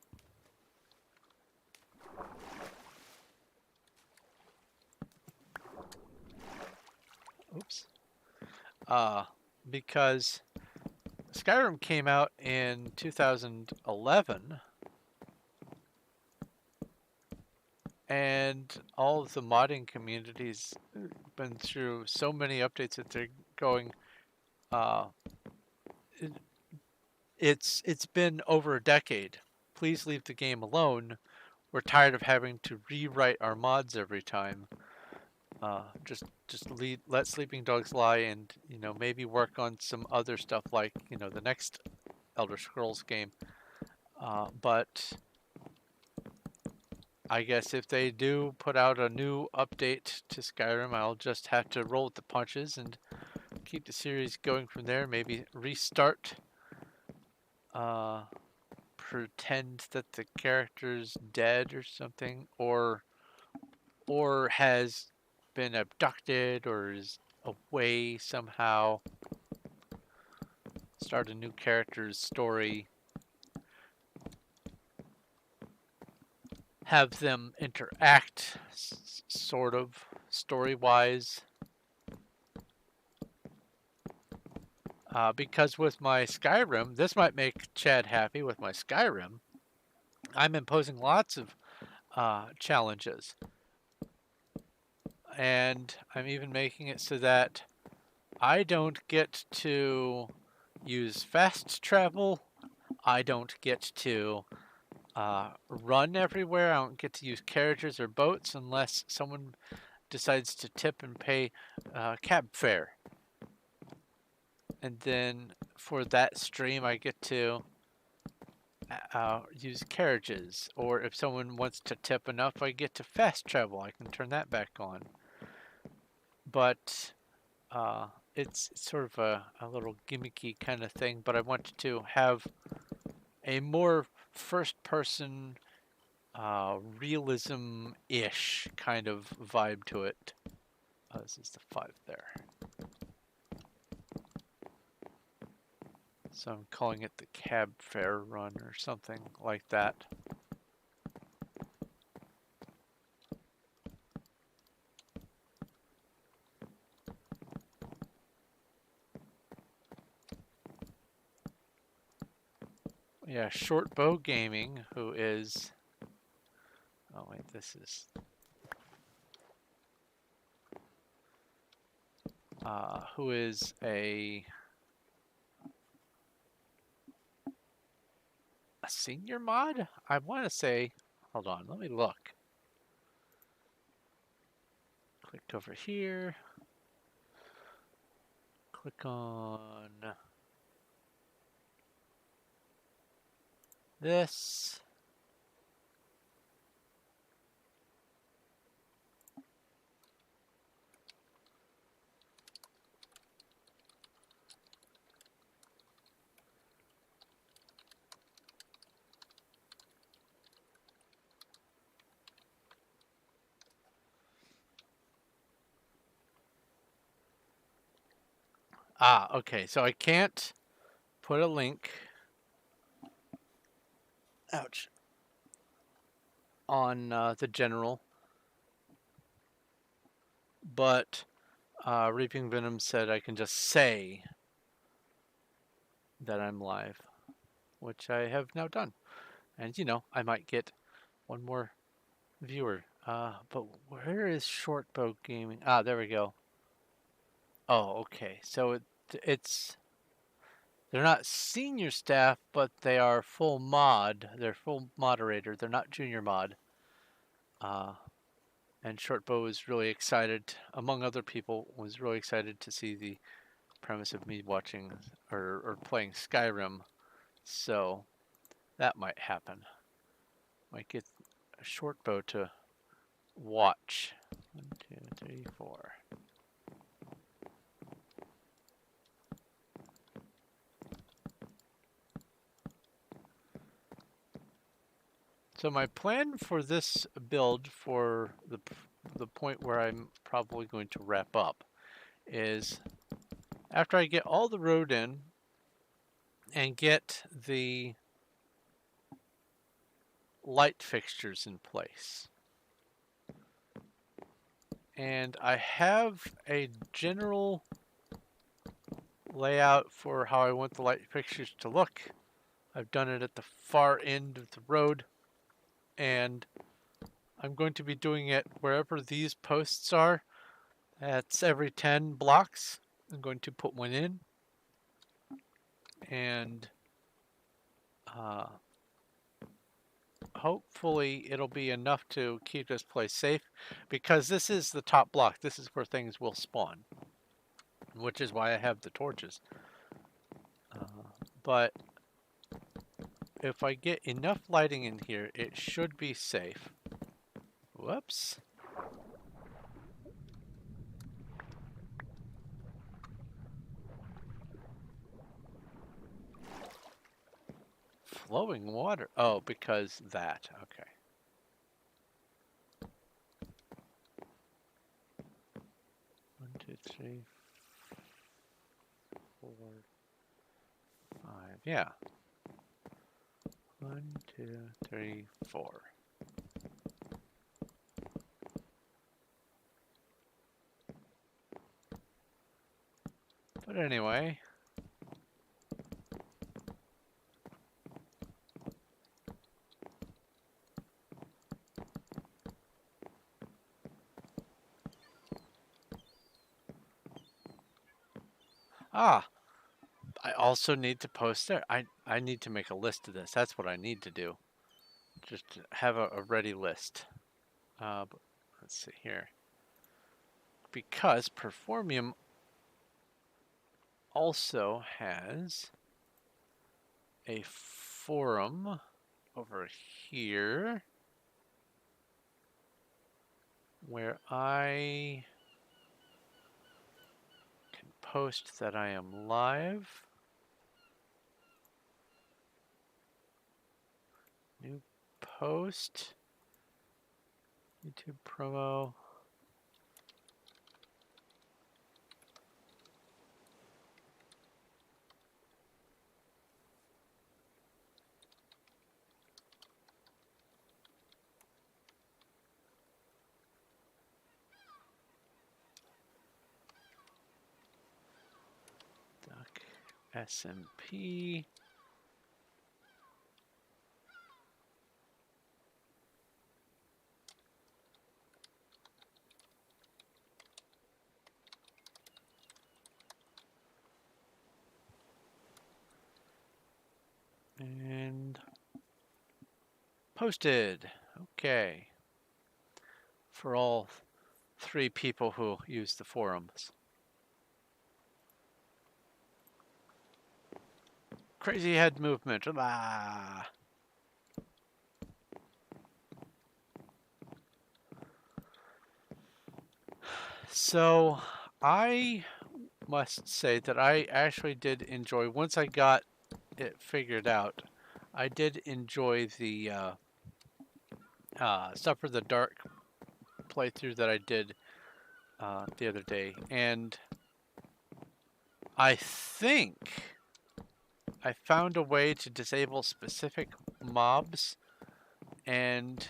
Oops. Because Skyrim came out in 2011, and all of the modding communities been through so many updates that they're going, it's been over a decade. Please leave the game alone. We're tired of having to rewrite our mods every time. Just let sleeping dogs lie, and you know, maybe work on some other stuff like, you know, the next Elder Scrolls game. But I guess if they do put out a new update to Skyrim, I'll just have to roll with the punches and keep the series going from there. Maybe restart, pretend that the character's dead or something, or has been abducted or is away somehow. Start a new character's story. Have them interact, sort of, story-wise. Because with my Skyrim, this might make Chad happy with my Skyrim, I'm imposing lots of challenges. And I'm even making it so that I don't get to use fast travel. I don't get to run everywhere. I don't get to use carriages or boats unless someone decides to tip and pay cab fare. And then for that stream, I get to use carriages. Or if someone wants to tip enough, I get to fast travel. I can turn that back on. But it's sort of a little gimmicky kind of thing. But I wanted to have a more first-person realism-ish kind of vibe to it. Oh, this is the 5 there. So I'm calling it the cab fare run or something like that. Yeah, Short Bow Gaming, who is... Oh wait, this is... who is a senior mod? I want to say... Hold on, let me look. Click over here. Click on this. Okay, so I can't put a link, ouch, on the general, but Reaping Venom said I can just say that I'm live, which I have now done. And you know, I might get one more viewer. But where is Shortbow Gaming? There we go. Oh, okay. So it's they're not senior staff, but they are full mod. They're full moderator. They're not junior mod. And Shortbow is really excited, among other people, was really excited to see the premise of me watching or playing Skyrim. So that might happen. Might get a Shortbow to watch. 1, 2, 3, 4. So my plan for this build, for the point where I'm probably going to wrap up, is after I get all the road in and get the light fixtures in place, and I have a general layout for how I want the light fixtures to look. I've done it at the far end of the road, and I'm going to be doing it wherever these posts are. That's every 10 blocks. I'm going to put one in, and hopefully it'll be enough to keep this place safe, because this is the top block. This is where things will spawn, which is why I have the torches. But if I get enough lighting in here, it should be safe. Whoops. Flowing water. Oh, because that. Okay. 1, 2, 3, 4, 5. Yeah. 1, 2, 3, 4. But anyway. I also need to post there. I need to make a list of this. That's what I need to do. Just to have a ready list. But let's see here. Because Performium also has a forum over here where I can post that I am live. New post. YouTube promo. SMP. And posted. Okay. For all 3 people who use the forums. Crazy head movement. Ah. So I must say that I actually did enjoy, once I got it figured out, I did enjoy the Suffer the Dark playthrough that I did the other day. And I think I found a way to disable specific mobs, and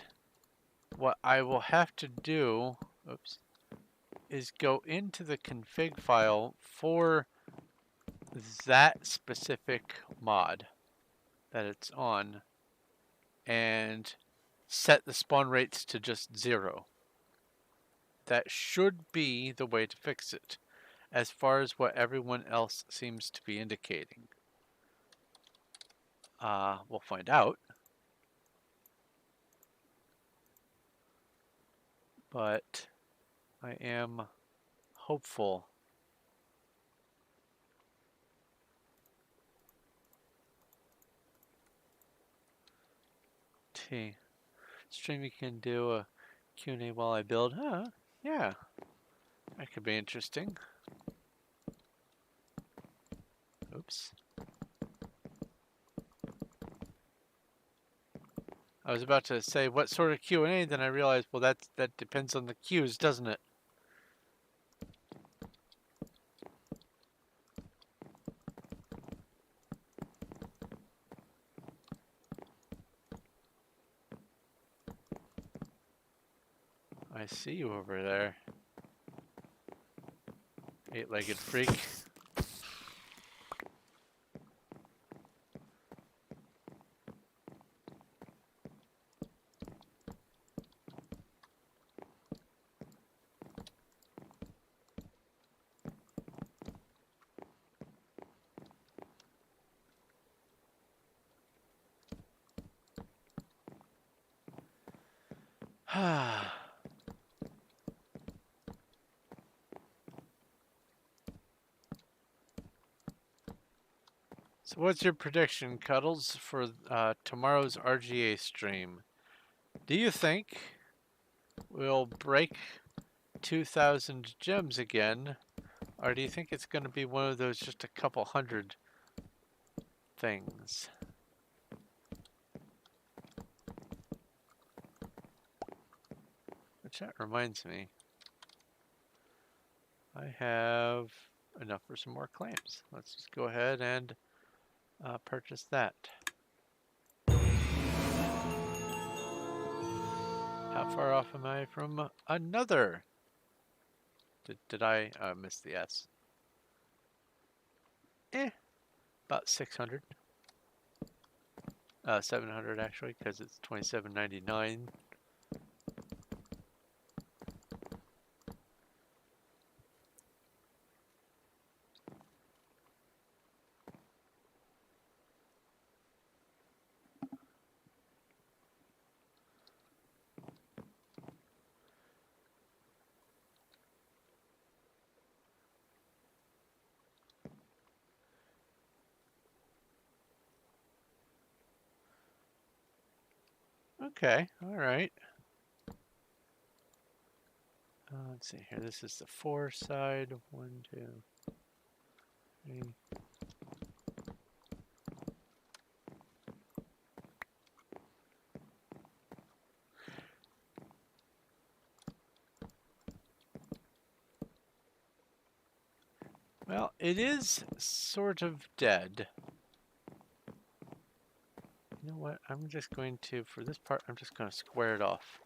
what I will have to do, oops, is go into the config file for that specific mod that it's on and set the spawn rates to just 0. That should be the way to fix it, as far as what everyone else seems to be indicating. We'll find out. But I am hopeful. T. Stream, you can do a Q&A while I build. Huh? Yeah. That could be interesting. Oops. I was about to say what sort of Q&A, then I realized, well, that depends on the queues, doesn't it? I see you over there. 8-legged freak. So what's your prediction, Cuddles, for tomorrow's RGA stream? Do you think we'll break 2,000 gems again, or do you think it's going to be one of those just a couple hundred things? Which that reminds me, I have enough for some more claims. Let's just go ahead and purchase that. How far off am I from another? Did I miss the S? About 600. 700 actually, because it's 27.99. Okay, all right. Let's see here. This is the 4 side. 1, 2, 3. Well, it is sort of dead. You know what? I'm just going to, for this part, I'm just going to square it off.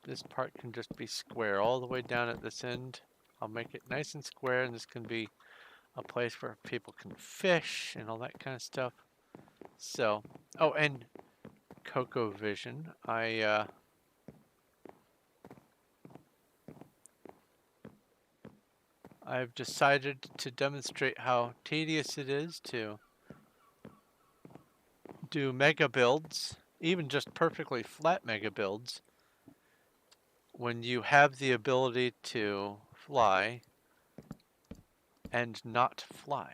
This part can just be square all the way down at this end. I'll make it nice and square, and this can be a place where people can fish and all that kind of stuff. So, oh, and Cocoa Vision. I've decided to demonstrate how tedious it is to do mega builds, even just perfectly flat mega builds, when you have the ability to fly and not fly.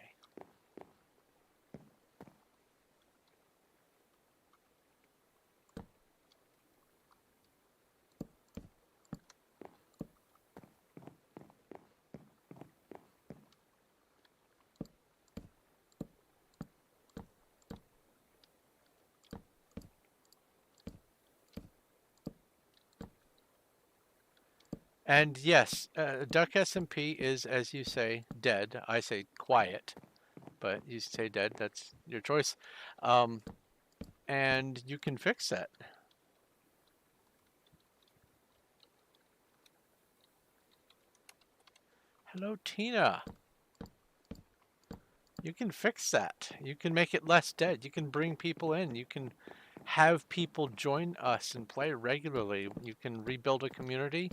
And yes, Duck SMP is, as you say, dead. I say quiet, but you say dead. That's your choice. And you can fix that. Hello, Tina. You can fix that. You can make it less dead. You can bring people in. You can have people join us and play regularly. You can rebuild a community.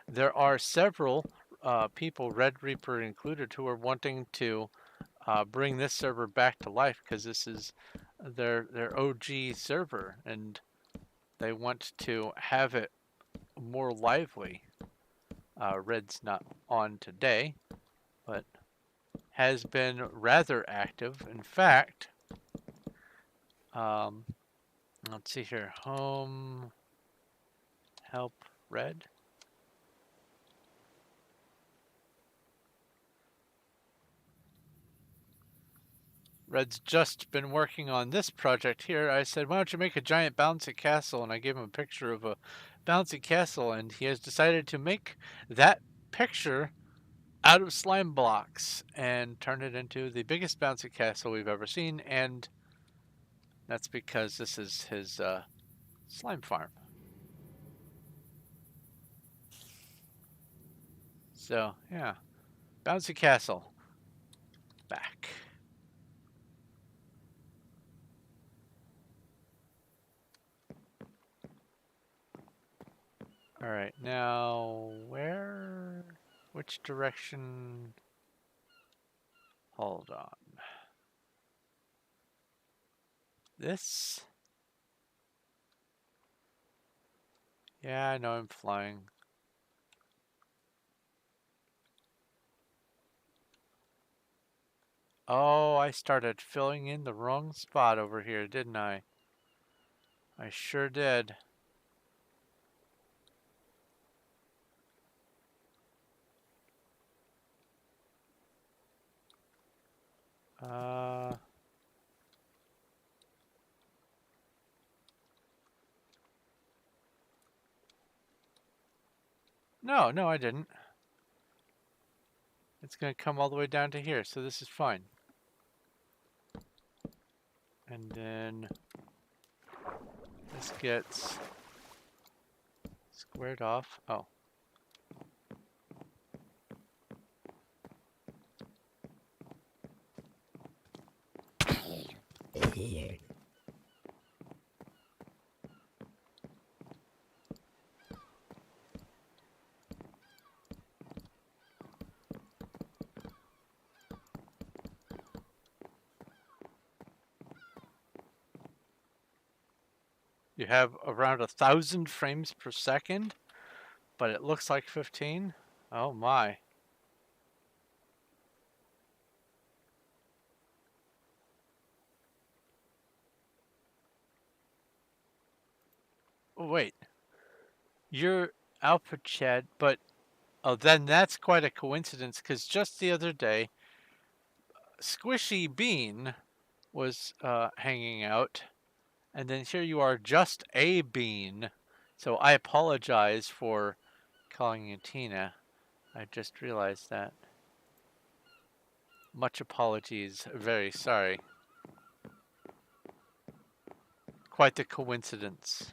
There are several people, Red Reaper included, who are wanting to bring this server back to life because this is their OG server and they want to have it more lively. Red's not on today, but has been rather active. In fact, let's see here. Home help Red. Red's just been working on this project here. I said, why don't you make a giant bouncy castle? And I gave him a picture of a bouncy castle, and he has decided to make that picture out of slime blocks and turn it into the biggest bouncy castle we've ever seen. And that's because this is his slime farm. So, yeah. Bouncy castle. Back. Alright, now where? Which direction? Hold on. This? Yeah, I know I'm flying. Oh, I started filling in the wrong spot over here, didn't I? I sure did. No, I didn't. It's going to come all the way down to here, so this is fine. And then this gets squared off. Oh. You have around 1,000 frames per second, but it looks like 15. Oh my. Oh, wait. You're Alpha Chad, but oh, then that's quite a coincidence because just the other day, Squishy Bean was hanging out, and then here you are, just a bean. So I apologize for calling you Tina. I just realized that. Much apologies. Very sorry. Quite the coincidence.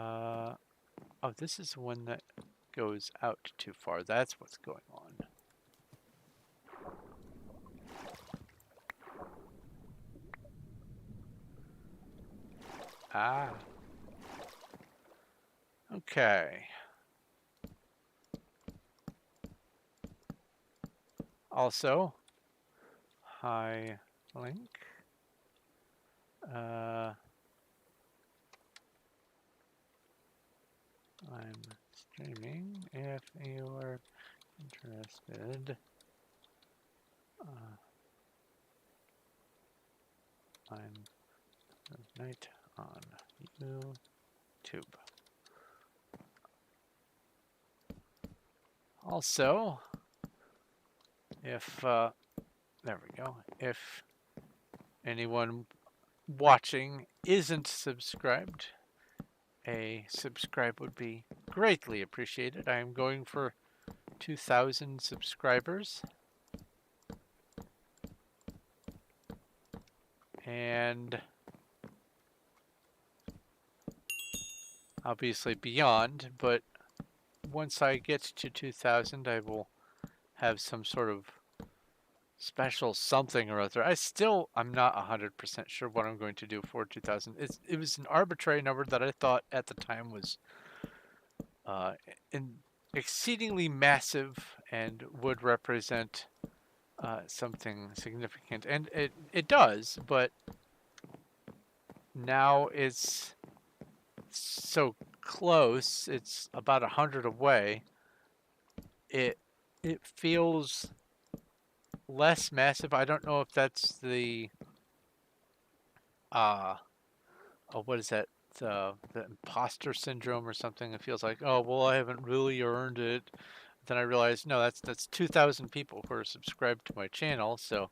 Oh, this is the one that goes out too far. That's what's going on. Ah. Okay. Also, hi link. I'm streaming if you are interested. I'm tonight on YouTube. Also, if there we go. If anyone watching isn't subscribed, a subscribe would be greatly appreciated. I am going for 2,000 subscribers. And obviously beyond, but once I get to 2,000, I will have some sort of special something or other. I'm not 100% sure what I'm going to do for 2,000. It was an arbitrary number that I thought at the time was uh, exceedingly massive and would represent something significant. And it does, but now it's so close. It's about 100 away. It feels less massive. I don't know if that's the what is that? The imposter syndrome or something. It feels like, oh well, I haven't really earned it. Then I realized, no, that's 2,000 people who are subscribed to my channel. So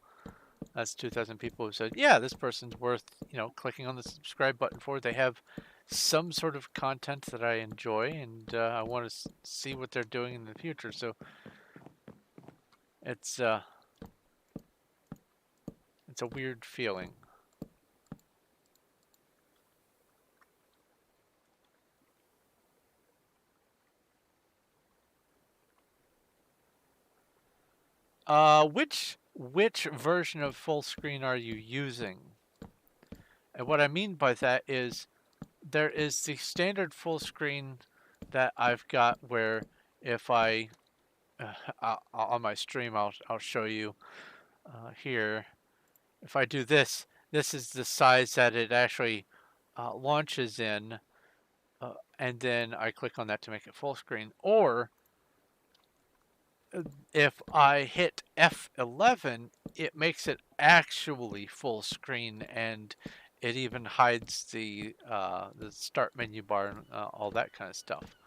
that's 2,000 people who said, yeah, this person's worth, clicking on the subscribe button for. They have some sort of content that I enjoy, and I want to see what they're doing in the future. So it's a weird feeling. Which version of full screen are you using? And what I mean by that is there is the standard full screen that I've got where if on my stream I'll show you here. If I do this, this is the size that it actually launches in, and then I click on that to make it full screen. Or if I hit F11, it makes it actually full screen, and it even hides the start menu bar and all that kind of stuff.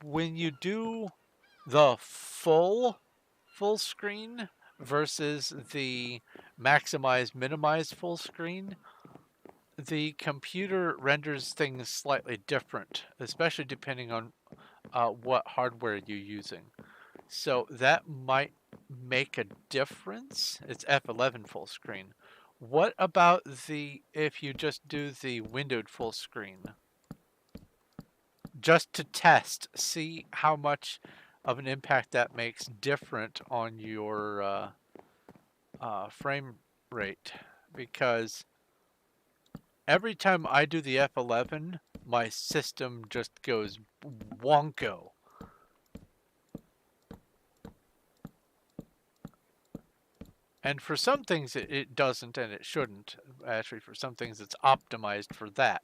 When you do the full screen versus the maximize minimize full screen, the computer renders things slightly different, especially depending on what hardware you're using. So that might make a difference. It's F11 full screen. What about if you just do the windowed full screen? Just to test, see how much of an impact that makes different on your frame rate. Because every time I do the F11, my system just goes wonko. And for some things it doesn't, and it shouldn't. Actually, for some things it's optimized for that.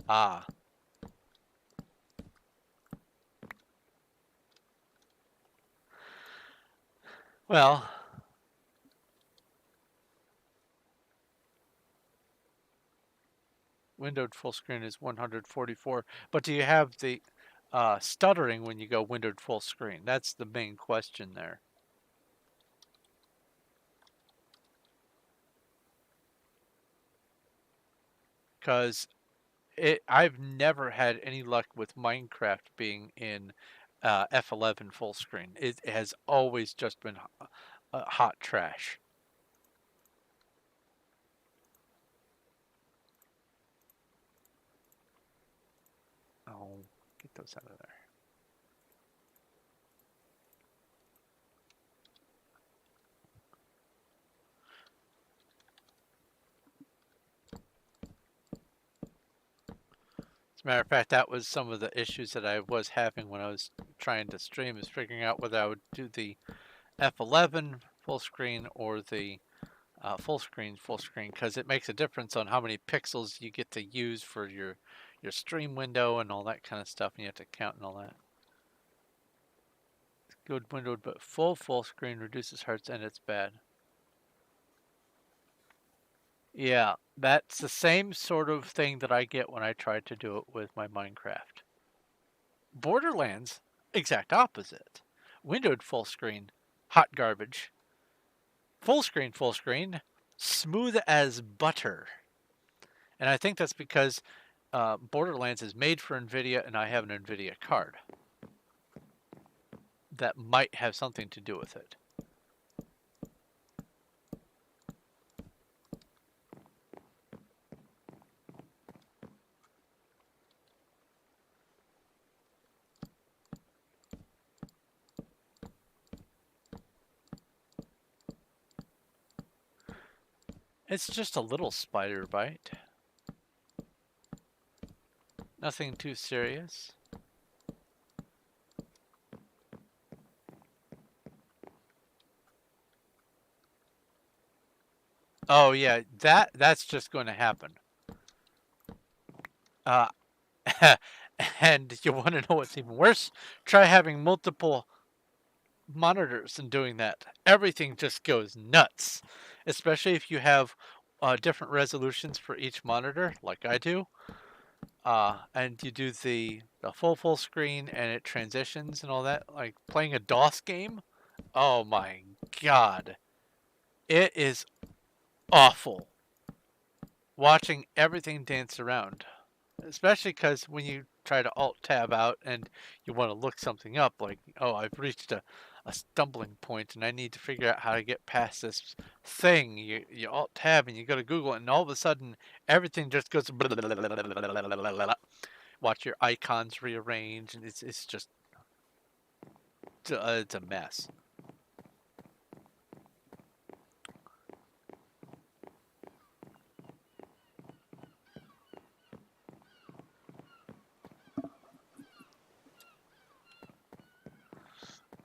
Ah. Well, windowed full screen is 144. But do you have the stuttering when you go windowed full screen? That's the main question there. Because I've never had any luck with Minecraft being in F11 full screen. It has always just been hot trash. Oh, get those out of there. As a matter of fact, that was some of the issues that I was having when I was trying to stream, is figuring out whether I would do the F11 full screen or the full screen, because it makes a difference on how many pixels you get to use for your stream window and all that kind of stuff, and you have to count and all that. It's good windowed, but full screen reduces hertz and it's bad. Yeah, that's the same sort of thing that I get when I try to do it with my Minecraft. Borderlands, exact opposite. Windowed full screen, hot garbage. Full screen, smooth as butter. And I think that's because Borderlands is made for NVIDIA and I have an NVIDIA card. That might have something to do with it. It's just a little spider bite. Nothing too serious. Oh yeah, that's just going to happen. Uh, and you want to know what's even worse? Try having multiple monitors and doing that. Everything just goes nuts, especially if you have different resolutions for each monitor, like I do. And you do the full screen and it transitions and all that, like playing a DOS game. Oh my god, it is awful watching everything dance around. Especially because when you try to alt tab out and you want to look something up, like, oh, I've reached a stumbling point and I need to figure out how to get past this thing. You alt tab and you go to Google and all of a sudden everything just goes. Watch your icons rearrange and it's just it's a mess.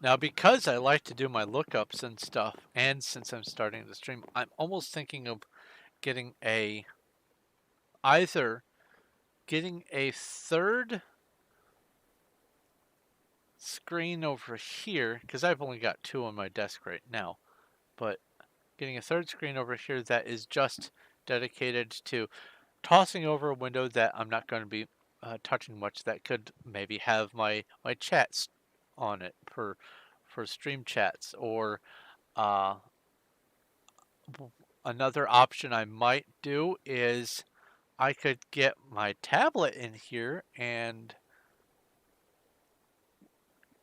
Now, because I like to do my lookups and stuff, and since I'm starting to stream, I'm almost thinking of getting either getting a third screen over here, because I've only got two on my desk right now, but getting a third screen over here that is just dedicated to tossing over a window that I'm not going to be touching much, that could maybe have my chats on it for stream chats, or uh, another option I might do is I could get my tablet in here and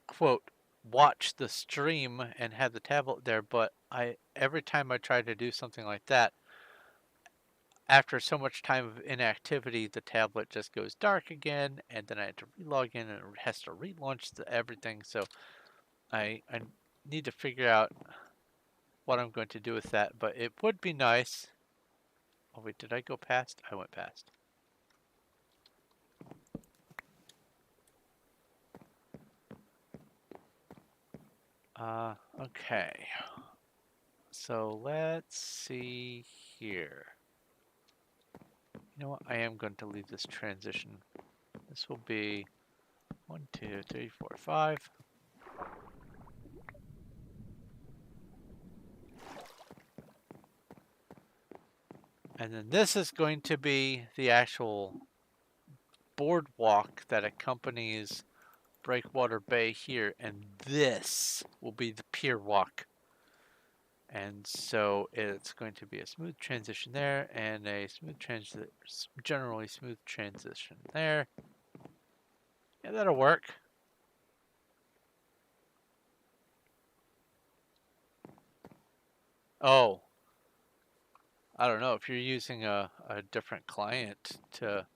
quote watch the stream and have the tablet there, but I every time I try to do something like that, after so much time of inactivity, the tablet just goes dark again, and then I have to relog in and it has to relaunch everything. So I need to figure out what I'm going to do with that, but it would be nice. Oh wait, did I go past? I went past. Okay. So let's see here. You know what? I am going to leave this transition. This will be 1, 2, 3, 4, 5. And then this is going to be the actual boardwalk that accompanies Breakwater Bay here, and this will be the pier walk. And so it's going to be a smooth transition there and a smooth transition, generally smooth transition there. Yeah, that'll work. Oh, I don't know if you're using a different client to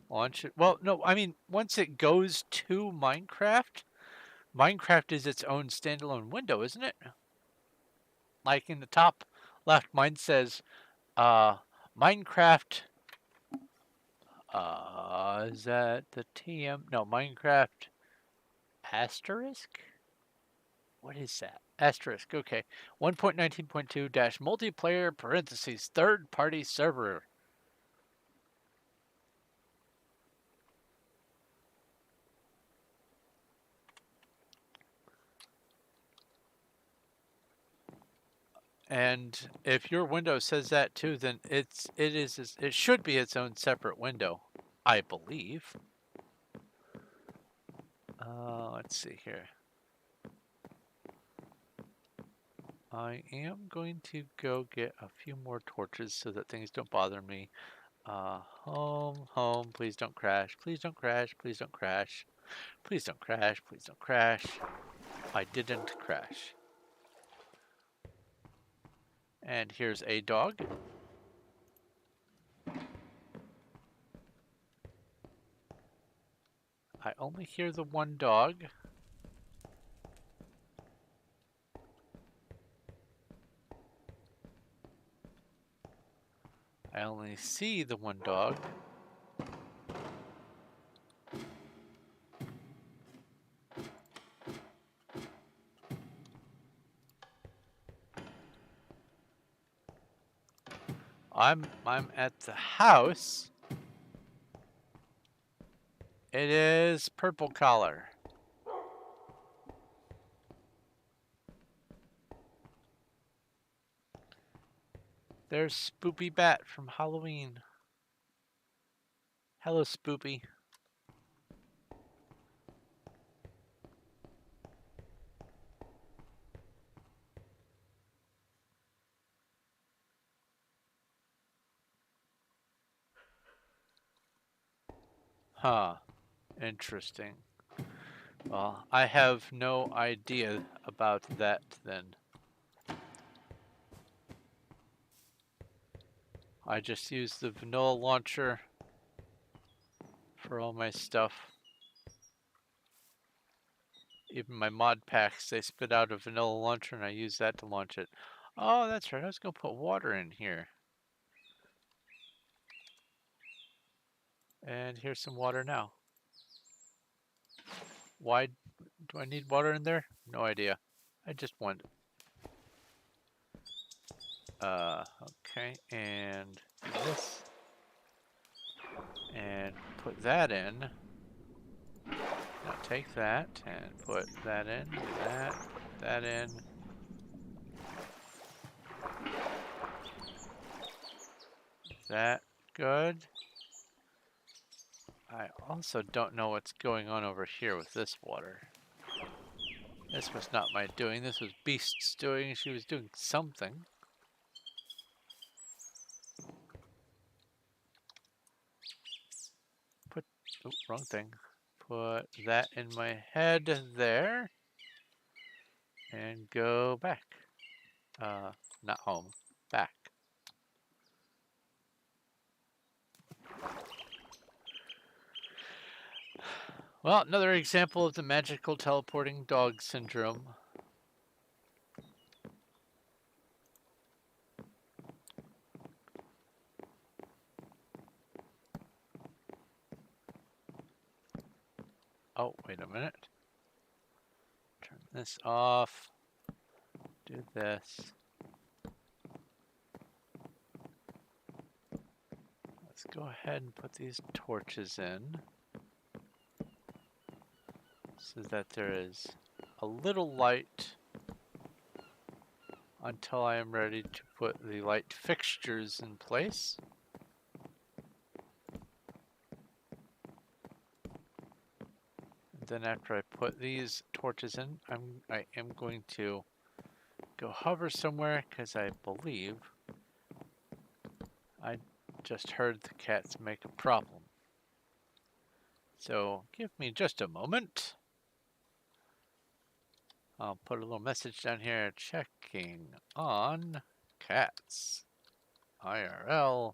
Launch it. Well, no, I mean, once it goes to Minecraft, Minecraft is its own standalone window, isn't it? Like in the top left, mine says, Minecraft, is that the TM? No, Minecraft asterisk? What is that? Asterisk, okay. 1.19.2 dash multiplayer parentheses third party server. And if your window says that too, then it should be its own separate window, I believe. Let's see here. I am going to go get a few more torches so that things don't bother me. Home, please don't crash, please don't crash, please don't crash, please don't crash, please don't crash. I didn't crash. And here's a dog. I only hear the one dog. I only see the one dog. I'm at the house. It is purple collar. There's Spoopy Bat from Halloween. Hello, Spoopy. Huh. Interesting. Well, I have no idea about that then. I just use the vanilla launcher for all my stuff. Even my mod packs, they spit out a vanilla launcher and I use that to launch it. Oh, that's right. I was going to put water in here. And here's some water now. Why do I need water in there? No idea. I just want. Okay, and do this. And put that in. Now take that and put that in, put that in. That good. I also don't know what's going on over here with this water. This was not my doing, this was Beast's doing. She was doing something. Oh, wrong thing. Put that in my head there. And go back. Not home. Back. Well, another example of the magical teleporting dog syndrome. Oh, wait a minute. Turn this off. Do this. Let's go ahead and put these torches in so that there is a little light until I am ready to put the light fixtures in place. And then after I put these torches in, I am going to go hover somewhere because I believe I just heard the cats make a problem. So give me just a moment. I'll put a little message down here, checking on cats. IRL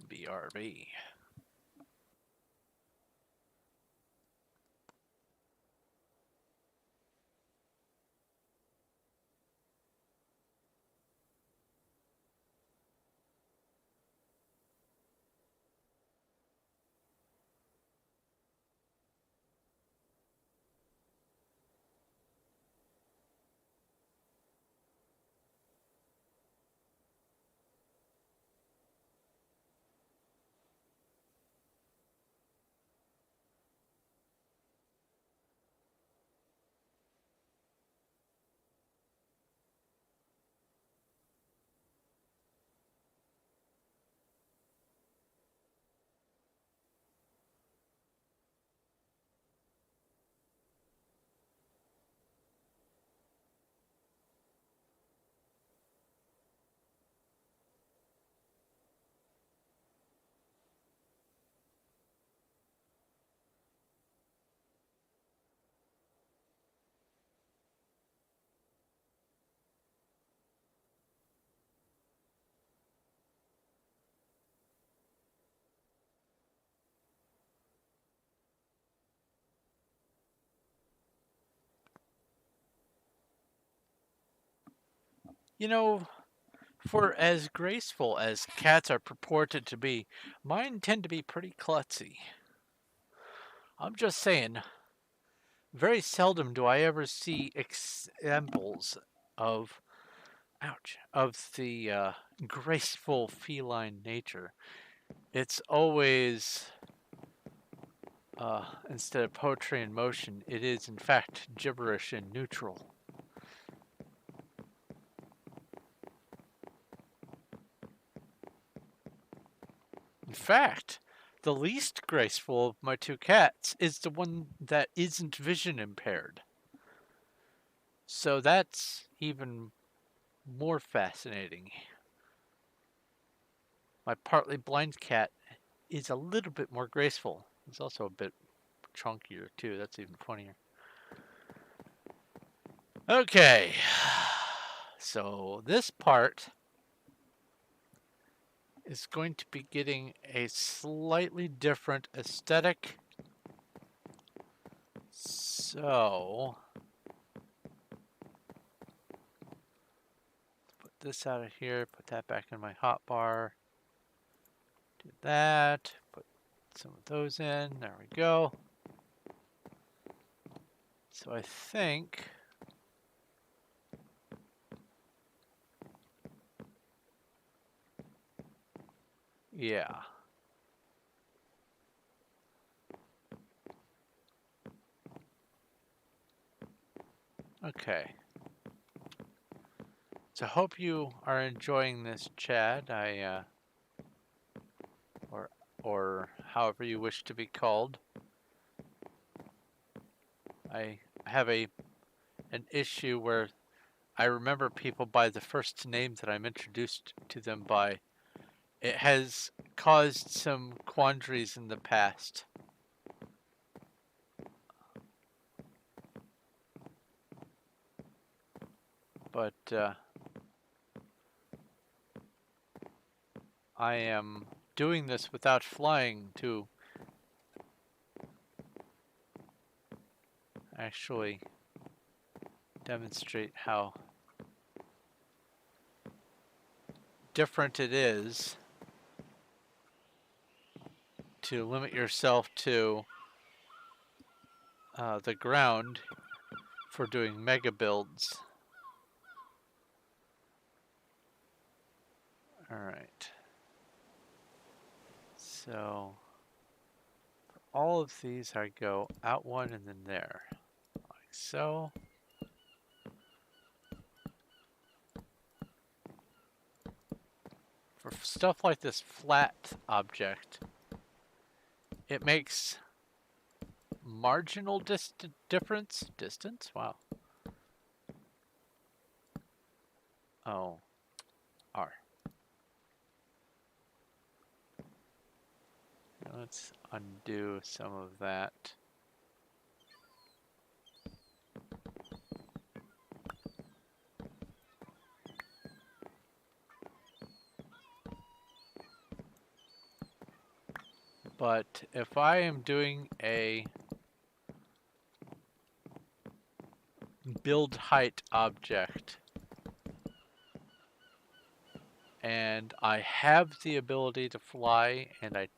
BRB. You know, for as graceful as cats are purported to be, mine tend to be pretty klutzy. I'm just saying, very seldom do I ever see examples of, ouch, of the graceful feline nature. It's always, instead of poetry in motion, it is in fact gibberish in neutral. In fact, the least graceful of my two cats is the one that isn't vision impaired. So that's even more fascinating. My partly blind cat is a little bit more graceful. He's also a bit chunkier too. That's even funnier. Okay. So this part is going to be getting a slightly different aesthetic. So put this out of here, put that back in my hotbar. Do that, put some of those in. There we go. So I think, yeah. Okay. So hope you are enjoying this, Chad. Or or however you wish to be called. I have an issue where I remember people by the first name that I'm introduced to them by. It has caused some quandaries in the past. But I am doing this without flying to actually demonstrate how different it is to limit yourself to the ground for doing mega builds. Alright. So for all of these I go out one and then there. Like so. For stuff like this flat object, it makes marginal difference. Distance? Wow. Oh. R. Let's undo some of that. But if I am doing a build height object and I have the ability to fly and I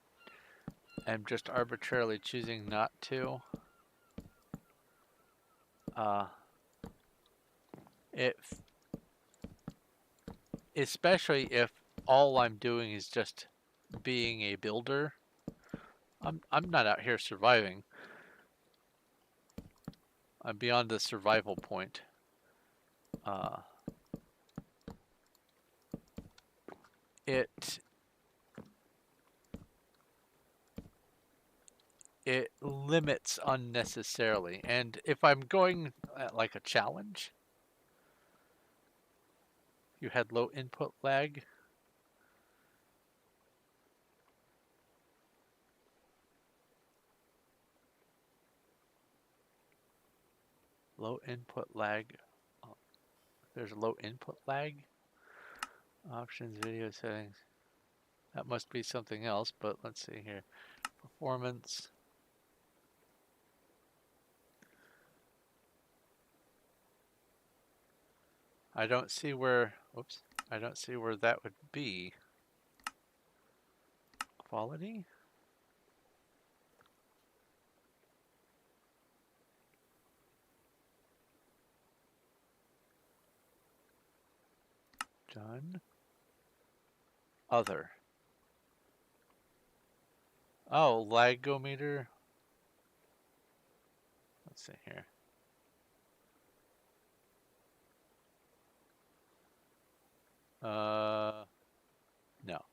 am just arbitrarily choosing not to, if especially if all I'm doing is just being a builder, I'm not out here surviving. I'm beyond the survival point. It limits unnecessarily, and if I'm going like a challenge, you had low input lag. Low input lag. Oh, there's low input lag. Options, video settings. That must be something else, but let's see here. Performance. I don't see where, oops, I don't see where that would be. Quality? Done. Other. Oh, lagometer. Let's see here. No.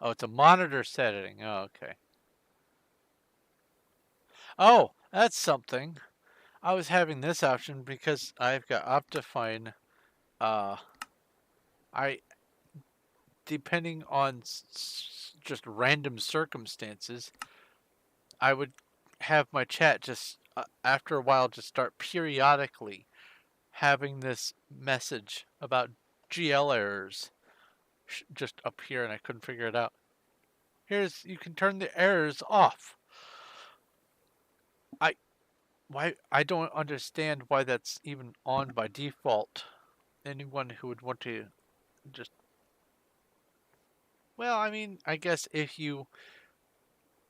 Oh, it's a monitor setting. Oh, okay. Oh, that's something. I was having this option because I've got Optifine. Uh, I depending on just random circumstances, I would have my chat just after a while just start periodically having this message about GL errors just appear, and I couldn't figure it out. Here's you can turn the errors off. I why I don't understand why that's even on by default. Anyone who would want to just well, I mean, I guess if you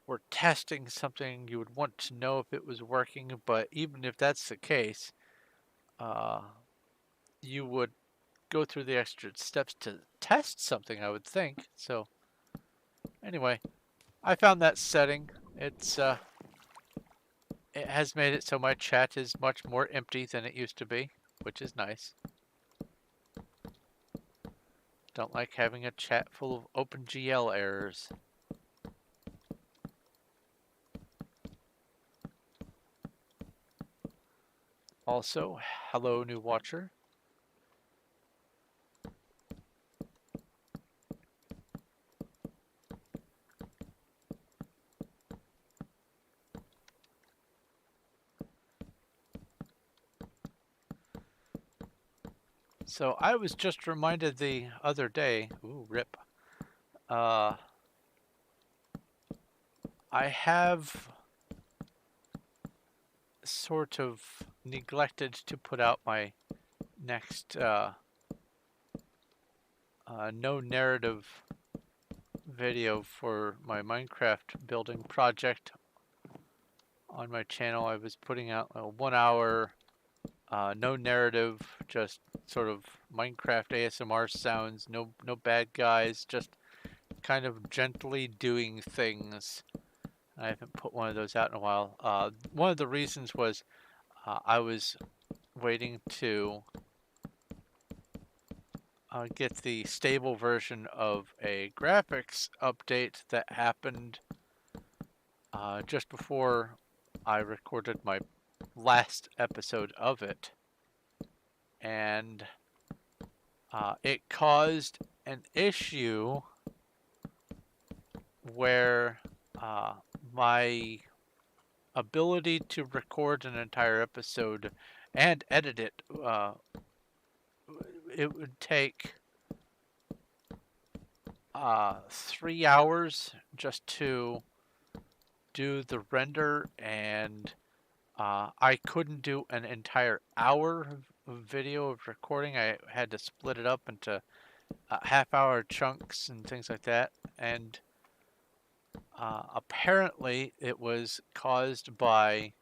were testing something, you would want to know if it was working, but even if that's the case, uh, you would go through the extra steps to test something, I would think. So anyway, I found that setting. It has made it so my chat is much more empty than it used to be, which is nice. Don't like having a chat full of OpenGL errors. Also, hello new watcher. So I was just reminded the other day, ooh, rip. I have sort of neglected to put out my next no narrative video for my Minecraft building project on my channel. I was putting out a 1 hour no narrative, just sort of Minecraft ASMR sounds, no bad guys, just kind of gently doing things. I haven't put one of those out in a while. One of the reasons was I was waiting to get the stable version of a graphics update that happened just before I recorded my last episode of it. And it caused an issue where my ability to record an entire episode and edit it, it would take 3 hours just to do the render, and I couldn't do an entire hour of video of recording. I had to split it up into half-hour chunks and things like that, and apparently it was caused by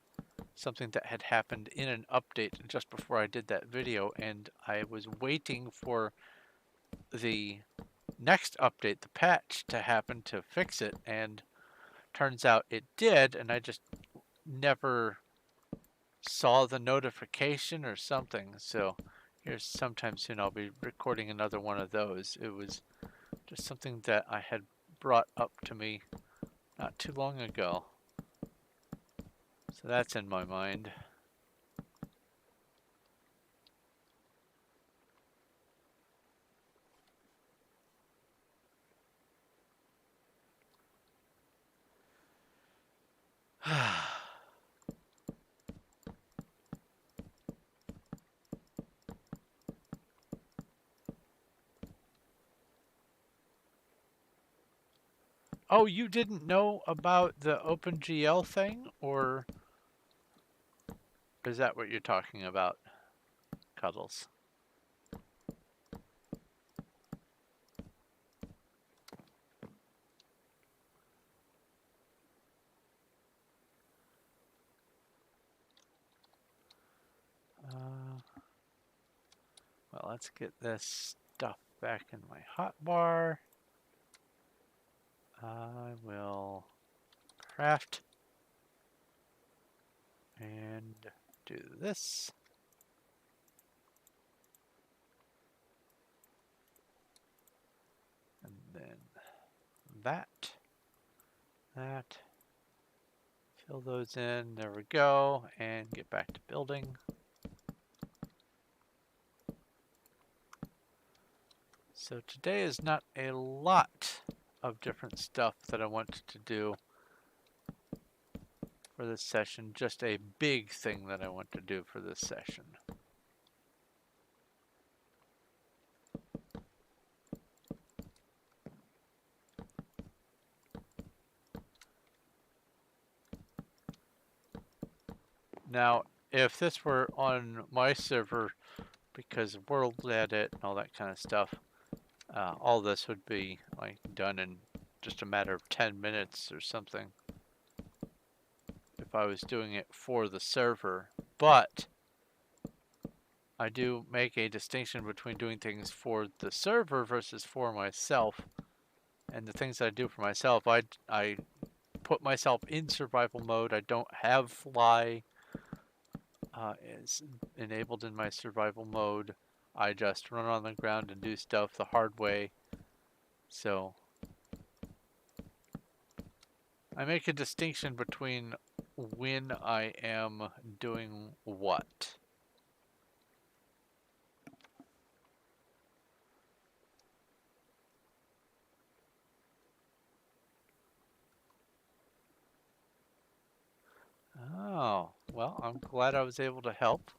something that had happened in an update just before I did that video, and I was waiting for the next update, the patch, to happen to fix it, and turns out it did, and I just never saw the notification or something. So here's sometime soon I'll be recording another one of those. It was just something that I had brought up to me not too long ago. So that's in my mind. Oh, you didn't know about the OpenGL thing, or is that what you're talking about, Cuddles? Well, let's get this stuff back in my hotbar. I will craft and do this. And then that. Fill those in. There we go. And get back to building. So today is not a lot of different stuff that I want to do for this session, just a big thing that I want to do for this session. Now, if this were on my server, because World Edit and all that kind of stuff, all this would be like done in just a matter of 10 minutes or something if I was doing it for the server. But I do make a distinction between doing things for the server versus for myself. And the things that I do for myself, I put myself in survival mode. I don't have fly is enabled in my survival mode. I just run on the ground and do stuff the hard way. So I make a distinction between when I am doing what. Oh, well, I'm glad I was able to help.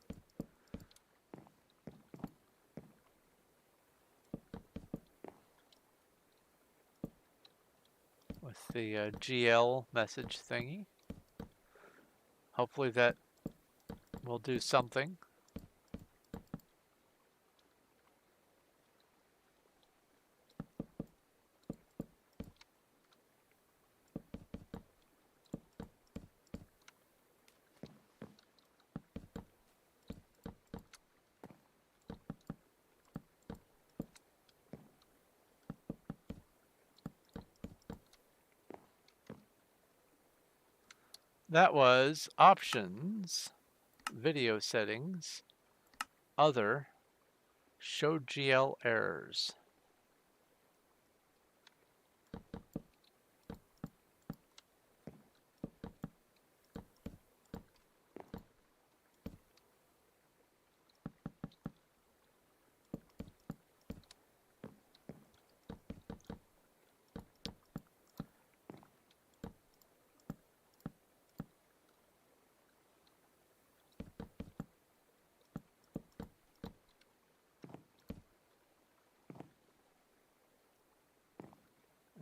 With the GL message thingy. Hopefully that will do something. That was options, video settings, other, show GL errors.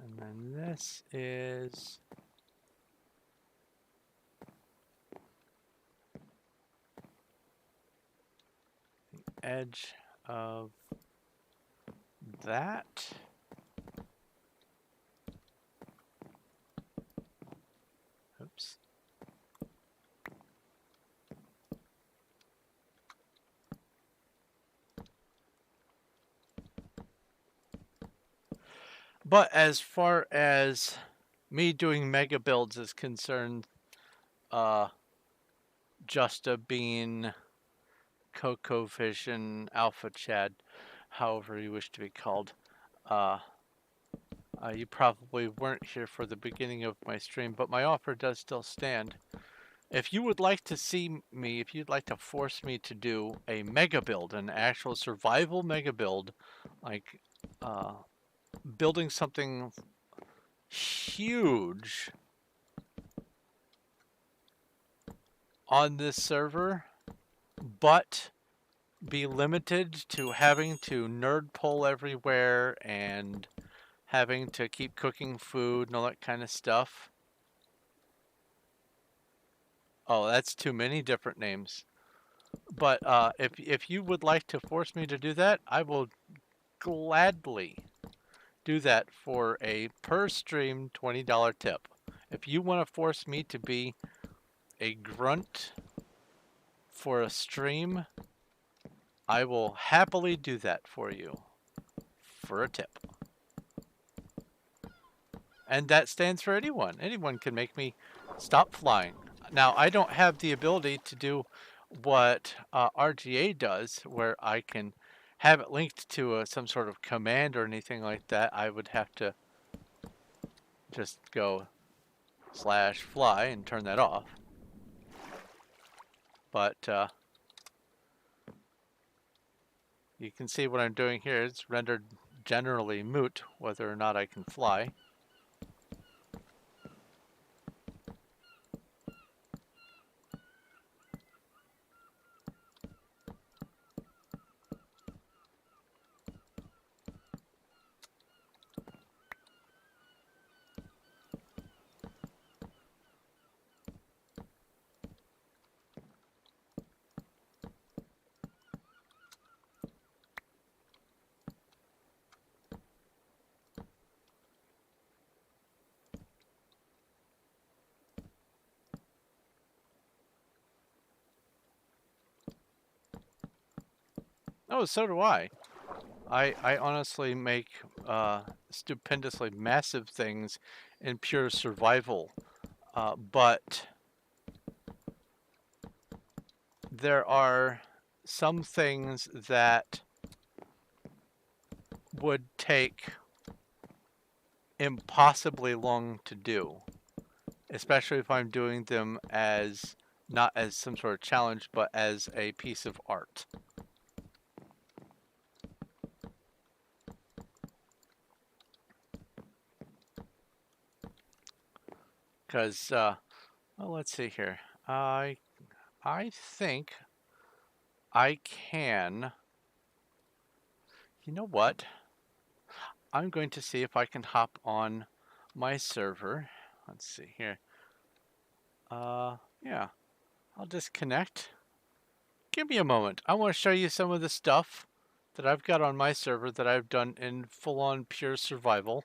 And then this is the edge of that. Oops. But as far as me doing mega builds is concerned, Justa Bean, Coco Vision, Alpha Chad, however you wish to be called, you probably weren't here for the beginning of my stream, but my offer does still stand. If you would like to see me, if you'd like to force me to do a mega build, an actual survival mega build, like building something huge on this server, but be limited to having to nerd pull everywhere and having to keep cooking food and all that kind of stuff. Oh, that's too many different names. But if you would like to force me to do that, I will gladly do that for a per stream $20 tip. If you want to force me to be a grunt for a stream, I will happily do that for you for a tip. And that stands for anyone. Anyone can make me stop flying. Now, I don't have the ability to do what RGA does, where I can have it linked to some sort of command or anything like that. I would have to just go /fly and turn that off. But you can see what I'm doing here. It's rendered generally moot whether or not I can fly. Oh, so do I. I honestly make stupendously massive things in pure survival, but there are some things that would take impossibly long to do, especially if I'm doing them as not as some sort of challenge, but as a piece of art. Because, well, let's see here. I think I can. You know what? I'm going to see if I can hop on my server. Let's see here. Yeah, I'll disconnect. Give me a moment. I want to show you some of the stuff that I've got on my server that I've done in full-on pure survival.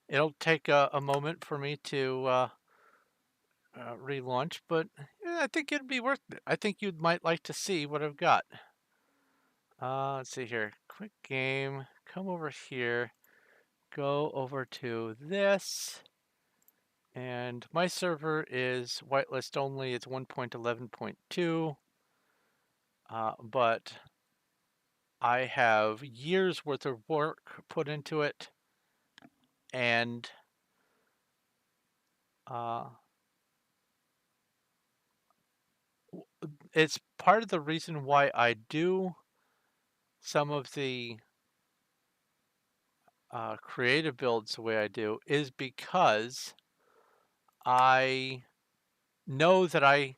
It'll take a moment for me to relaunch, but yeah, I think it'd be worth it. I think you might like to see what I've got. Let's see here. Quick game. Come over here. Go over to this. And my server is whitelist only. It's 1.11.2. But I have years worth of work put into it. And it's part of the reason why I do some of the creative builds the way I do is because I know that I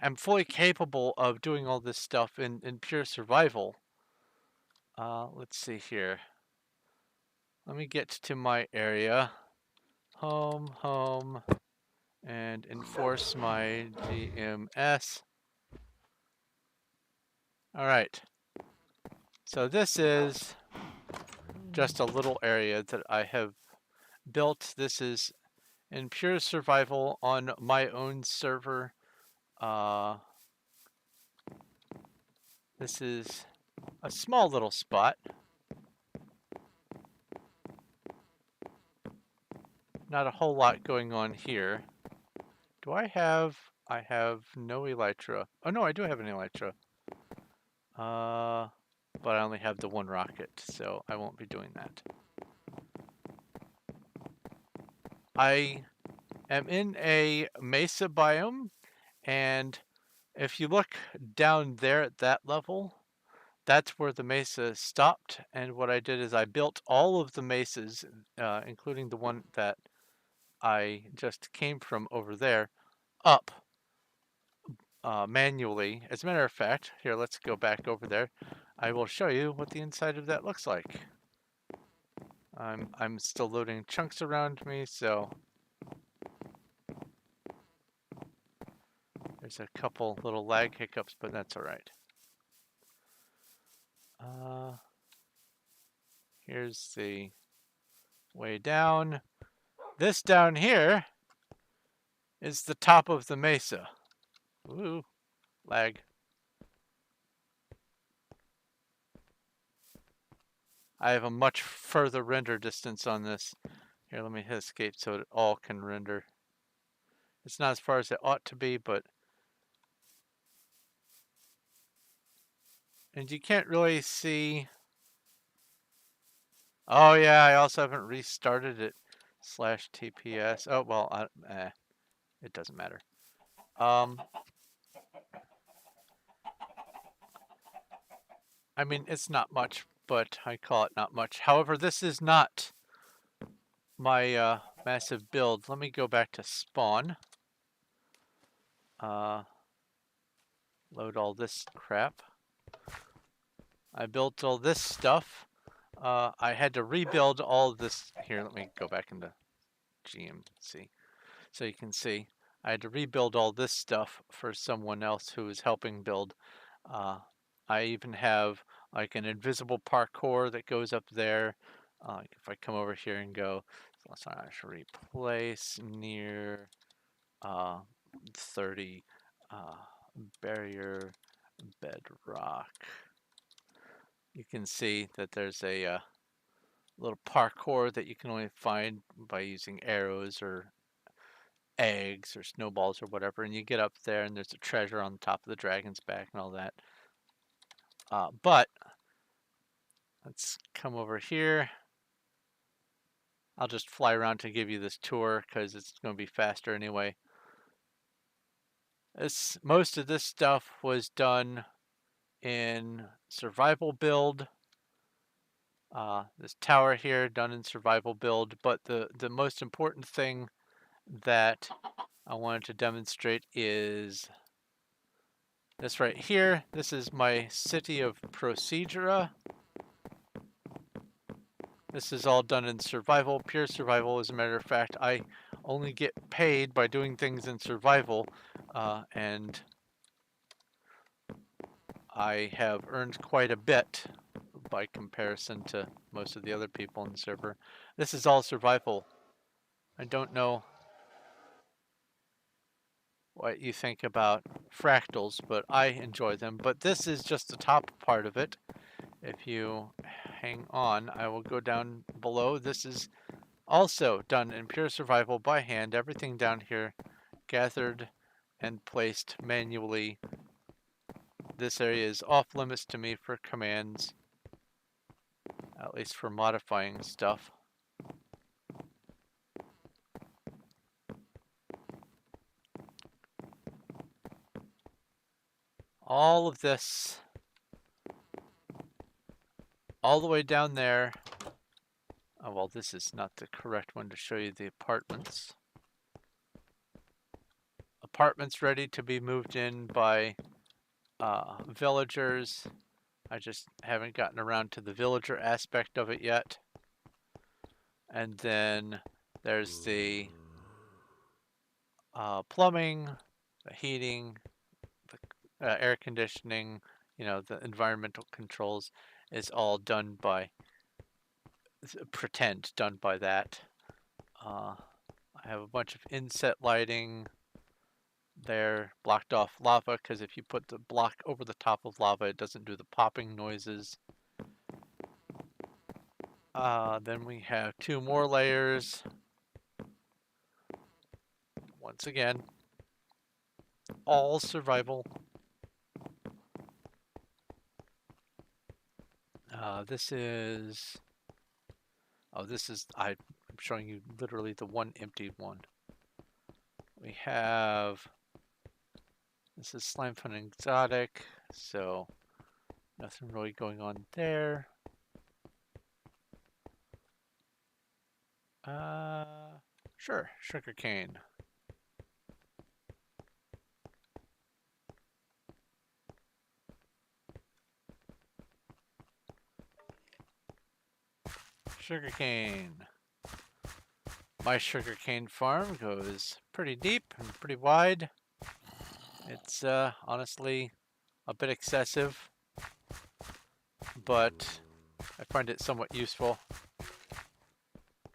am fully capable of doing all this stuff in pure survival. Let's see here. Let me get to my area. Home, and enforce my GMS. All right. So this is just a little area that I have built. This is in pure survival on my own server. This is a small little spot. Not a whole lot going on here. Do I have no elytra. Oh no, I do have an elytra. But I only have the one rocket, so I won't be doing that. I am in a mesa biome, and if you look down there at that level, that's where the mesa stopped. And what I did is I built all of the mesas, including the one that I just came from over there, up manually. As a matter of fact, here, let's go back over there. I will show you what the inside of that looks like. I'm still loading chunks around me, so there's a couple little lag hiccups, but that's all right. Here's the way down. This down here is the top of the mesa. Ooh, lag. I have a much further render distance on this. Here, let me hit escape so it all can render. It's not as far as it ought to be, but... And you can't really see... Oh yeah, I also haven't restarted it. /TPS. Oh, well, it doesn't matter. I mean, it's not much, but I call it not much. However, this is not my massive build. Let me go back to spawn. Load all this crap. I built all this stuff. I had to rebuild all of this. Here, let me go back into GMC so you can see. I had to rebuild all this stuff for someone else who was helping build. I even have like an invisible parkour that goes up there. If I come over here and go, so let's actually replace near 30 barrier bedrock. You can see that there's a little parkour that you can only find by using arrows or eggs or snowballs or whatever, and you get up there and there's a treasure on the top of the dragon's back and all that. But let's come over here. I'll just fly around to give you this tour because it's going to be faster anyway. Most of this stuff was done in survival build. This tower here done in survival build, but the most important thing that I wanted to demonstrate is this right here. This is my city of Procedura. This is all done in survival, pure survival. As a matter of fact, I only get paid by doing things in survival, and I have earned quite a bit by comparison to most of the other people in the server. This is all survival. I don't know what you think about fractals, but I enjoy them. But this is just the top part of it. If you hang on, I will go down below. This is also done in pure survival by hand. Everything down here gathered and placed manually. This area is off limits to me for commands, at least for modifying stuff. All of this, all the way down there. Oh, well, this is not the correct one to show you the apartments. Apartments ready to be moved in by villagers. I just haven't gotten around to the villager aspect of it yet. And then there's the plumbing, the heating, the air conditioning, you know, the environmental controls is all done by, done by that. I have a bunch of inset lighting there, blocked off lava, because if you put the block over the top of lava, it doesn't do the popping noises. Then we have 2 more layers. Once again, all survival. This is... Oh, I'm showing you literally the one empty one. We have... This is Slime Fun Exotic, so nothing really going on there. Sure, sugarcane. Sugarcane. My sugarcane farm goes pretty deep and pretty wide. It's honestly a bit excessive, but I find it somewhat useful.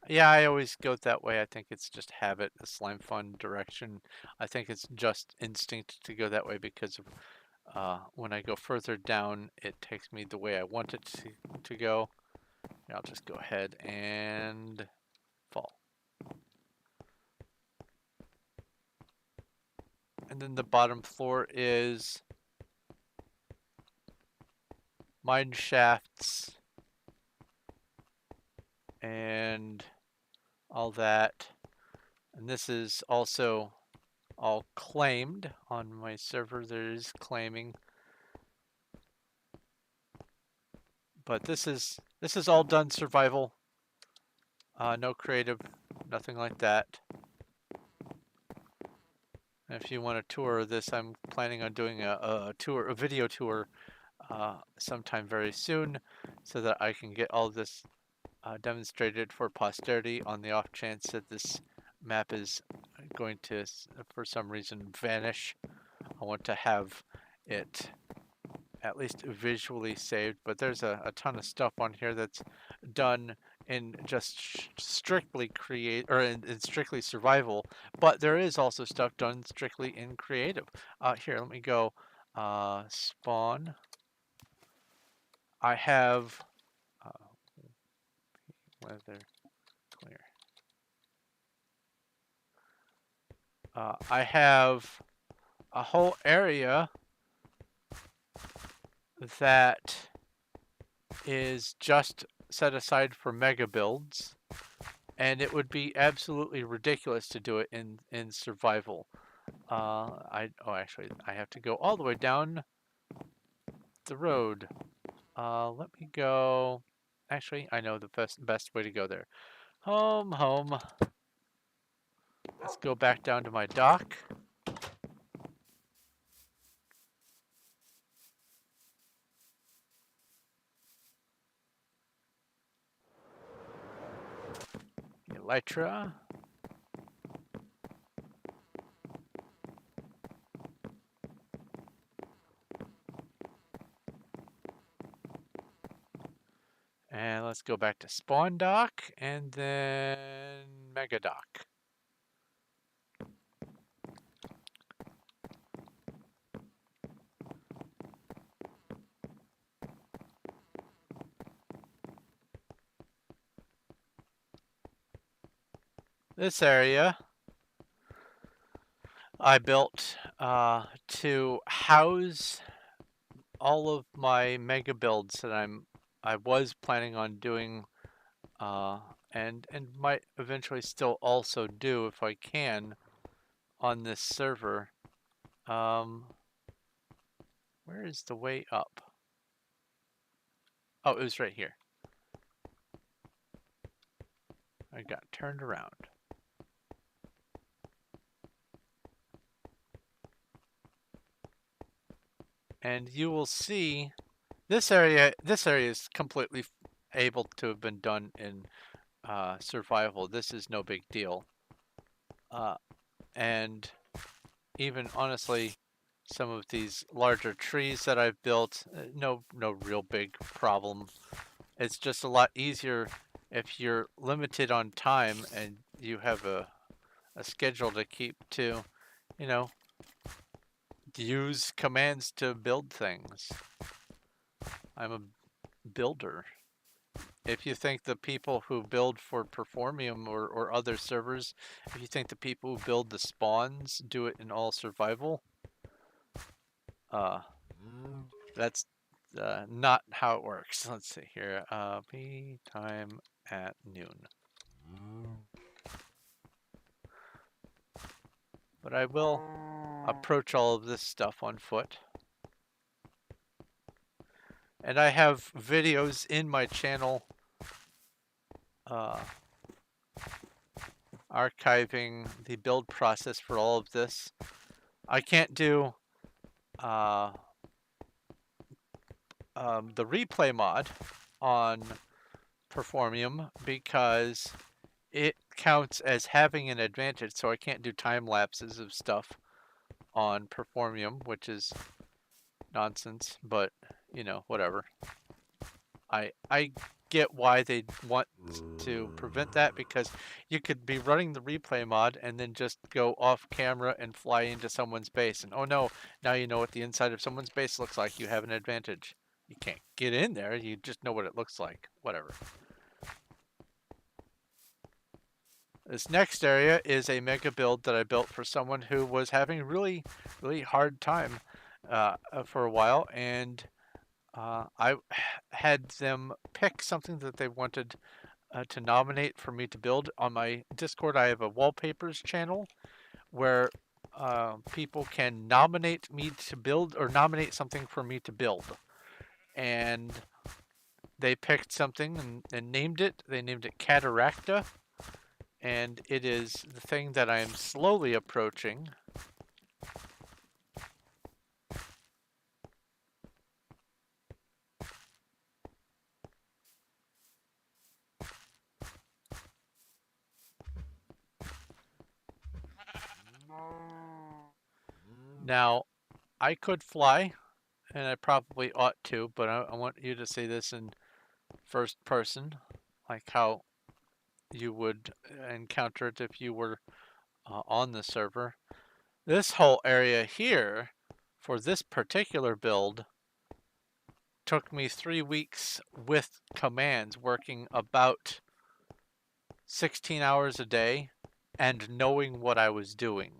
Yeah, I always go that way. I think it's just habit, the slime fun direction. I think it's just instinct to go that way because of when I go further down, it takes me the way I want it to go. I'll just go ahead and fall. And then the bottom floor is mine shafts and all that. And this is also all claimed on my server. There is claiming. But this is all done survival. No creative, nothing like that. If you want a tour of this, I'm planning on doing a video tour sometime very soon, so that I can get all this demonstrated for posterity on the off chance that this map is going to, for some reason, vanish. I want to have it at least visually saved, but there's a ton of stuff on here that's done in just strictly in strictly survival, but there is also stuff done strictly in creative. Here, let me go spawn. I have weather clear. I have a whole area that is just set aside for mega builds, and it would be absolutely ridiculous to do it in survival. Actually, I have to go all the way down the road. Let me go. Actually, I know the best way to go there. Home. Let's go back down to my dock. Elytra. And let's go back to spawn dock and then mega dock. This area I built to house all of my mega builds that I was planning on doing and might eventually still also do if I can on this server. Where is the way up? Oh, it was right here. I got turned around. And you will see this area is completely able to have been done in survival. This is no big deal. And even honestly, some of these larger trees that I've built, no real big problem. It's just a lot easier if you're limited on time and you have a schedule to keep to, you know, use commands to build things. I'm a builder. If you think the people who build for Performium or other servers, if you think the people who build the spawns do it in all survival, that's not how it works. Let's see here. P time at noon. But I will approach all of this stuff on foot. And I have videos in my channel archiving the build process for all of this. I can't do the replay mod on Performium because it counts as having an advantage, so I can't do time lapses of stuff on Performium, which is nonsense, but whatever. I get why they want to prevent that, because you could be running the replay mod and then just go off camera and fly into someone's base, and oh no, now you know what the inside of someone's base looks like. You have an advantage. You can't get in there, you just know what it looks like. Whatever. This next area is a mega build that I built for someone who was having a really, really hard time for a while, and I had them pick something that they wanted to nominate for me to build. On my Discord, I have a wallpapers channel where people can nominate me to build, or nominate something for me to build. And they picked something and named it. They named it Cataracta. And it is the thing that I am slowly approaching. Now, I could fly, and I probably ought to, but I want you to see this in first person, like how you would encounter it if you were on the server. This whole area here, for this particular build, took me 3 weeks with commands, working about 16 hours a day and knowing what I was doing.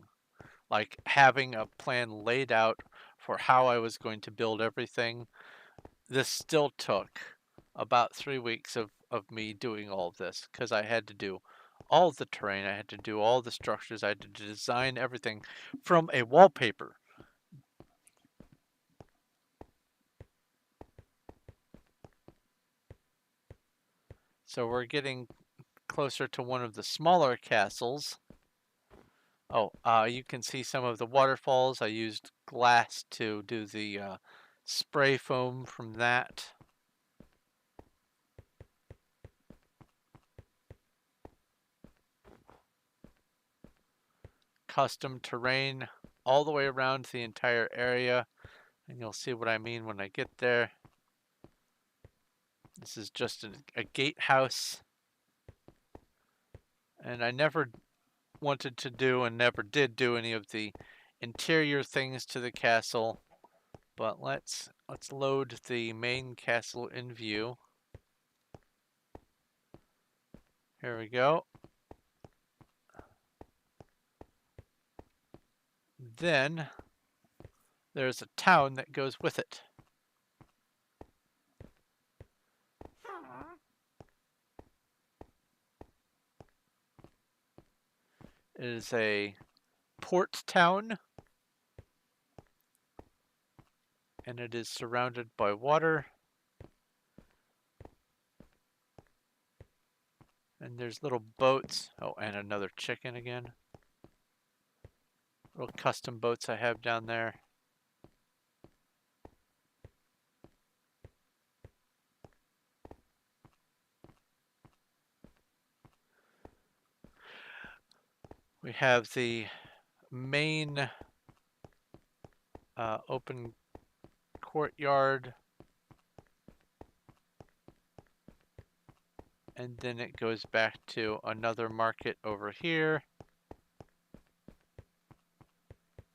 Like having a plan laid out for how I was going to build everything. This still took about 3 weeks of me doing all of this, because I had to do all the terrain, I had to do all the structures, I had to design everything from a wallpaper. So we're getting closer to one of the smaller castles. Oh, you can see some of the waterfalls. I used glass to do the spray foam from that. Custom terrain all the way around the entire area, and you'll see what I mean when I get there. This is just a gatehouse, and I never wanted to do and never did do any of the interior things to the castle, but let's load the main castle in view. Here we go. Then there's a town that goes with it. It is a port town, and it is surrounded by water. And there's little boats. Oh, and another chicken again. Little custom boats I have down there. We have the main open courtyard, and then it goes back to another market over here,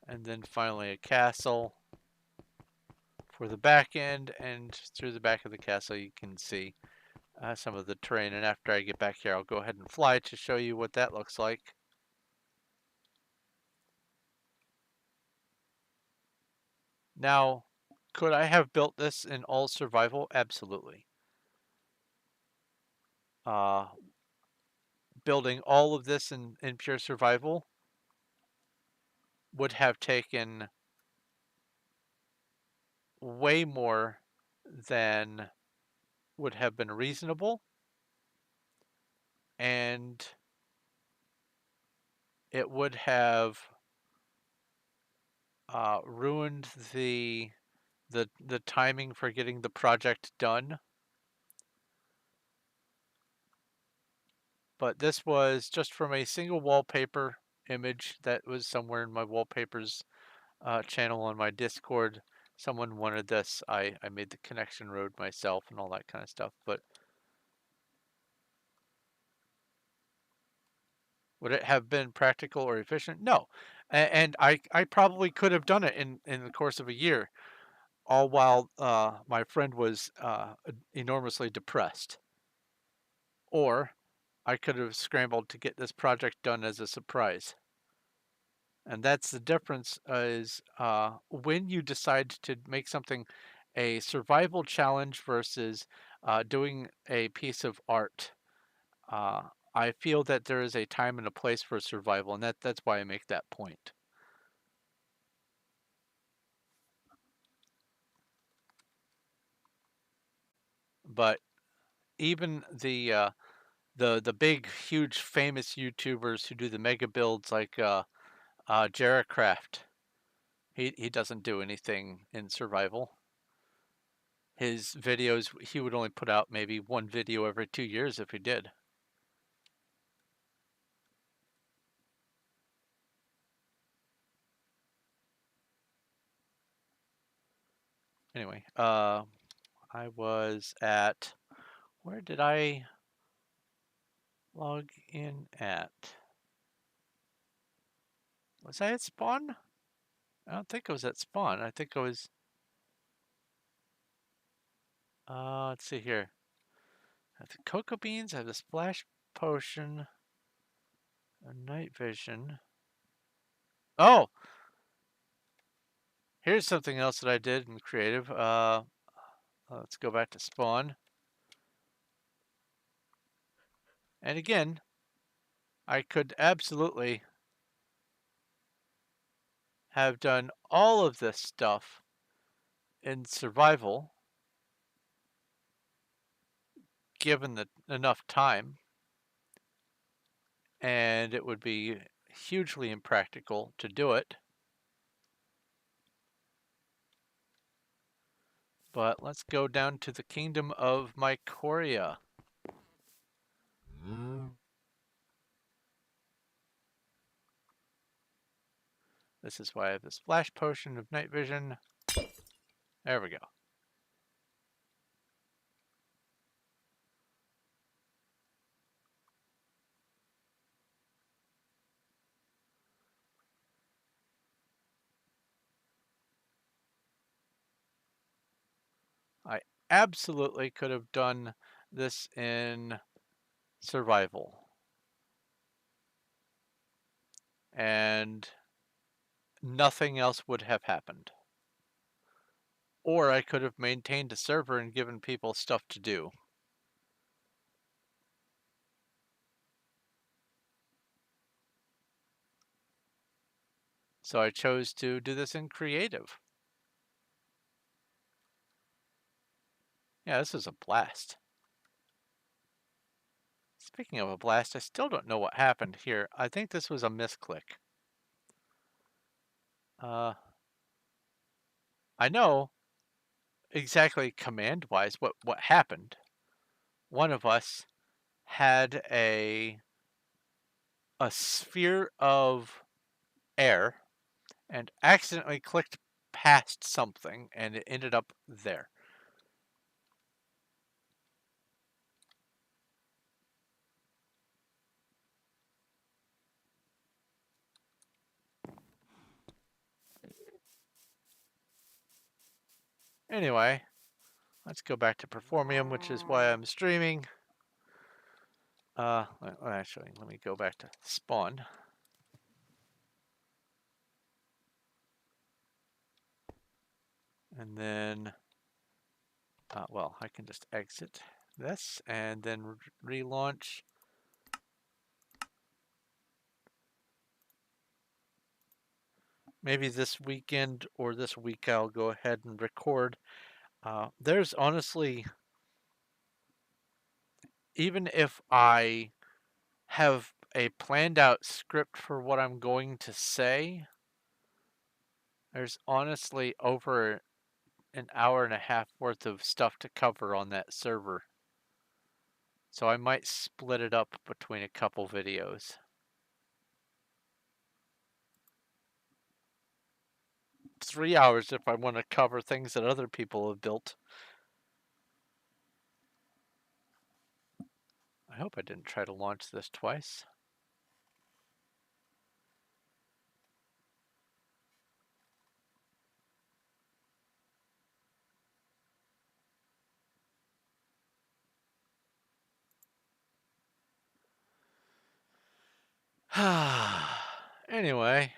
and then finally a castle for the back end. And through the back of the castle you can see some of the terrain, and after I get back here I'll go ahead and fly to show you what that looks like. Now, could I have built this in all survival? Absolutely. Building all of this in pure survival would have taken way more than would have been reasonable, and it would have ruined the timing for getting the project done. but this was just from a single wallpaper image that was somewhere in my wallpapers channel on my Discord. Someone wanted this. I made the connection road myself and all that kind of stuff. But would it have been practical or efficient? No. And I probably could have done it in the course of a year, all while my friend was enormously depressed. Or I could have scrambled to get this project done as a surprise. And that's the difference is when you decide to make something a survival challenge versus doing a piece of art. Uh, I feel that there is a time and a place for survival, and that's why I make that point. But even the big, huge, famous YouTubers who do the mega builds like Jaracraft, he doesn't do anything in survival. His videos, he would only put out maybe one video every 2 years if he did. Anyway, I was at, where did I log in at? Was I at spawn? I don't think I was at spawn. I think I was, let's see here. I have the cocoa beans, I have the splash potion, a night vision. Oh, here's something else that I did in creative. Let's go back to spawn. And again, I could absolutely have done all of this stuff in survival given the enough time, and it would be hugely impractical to do it. But let's go down to the kingdom of Mycoria. This is why I have the splash potion of night vision. There we go. I absolutely could have done this in survival. And nothing else would have happened. Or I could have maintained a server and given people stuff to do. So I chose to do this in creative. Yeah, this is a blast. Speaking of a blast, I still don't know what happened here. I think this was a misclick. I know exactly command-wise what happened. One of us had a sphere of air and accidentally clicked past something and it ended up there. Anyway, let's go back to Performium, which is why I'm streaming. Actually, let me go back to spawn. And then, well, I can just exit this and then relaunch. Maybe this weekend or this week I'll go ahead and record. There's honestly, even if I have a planned out script for what I'm going to say, there's honestly over an hour and a half worth of stuff to cover on that server. So I might split it up between a couple videos. It's 3 hours if I want to cover things that other people have built. I hope I didn't try to launch this twice. Anyway.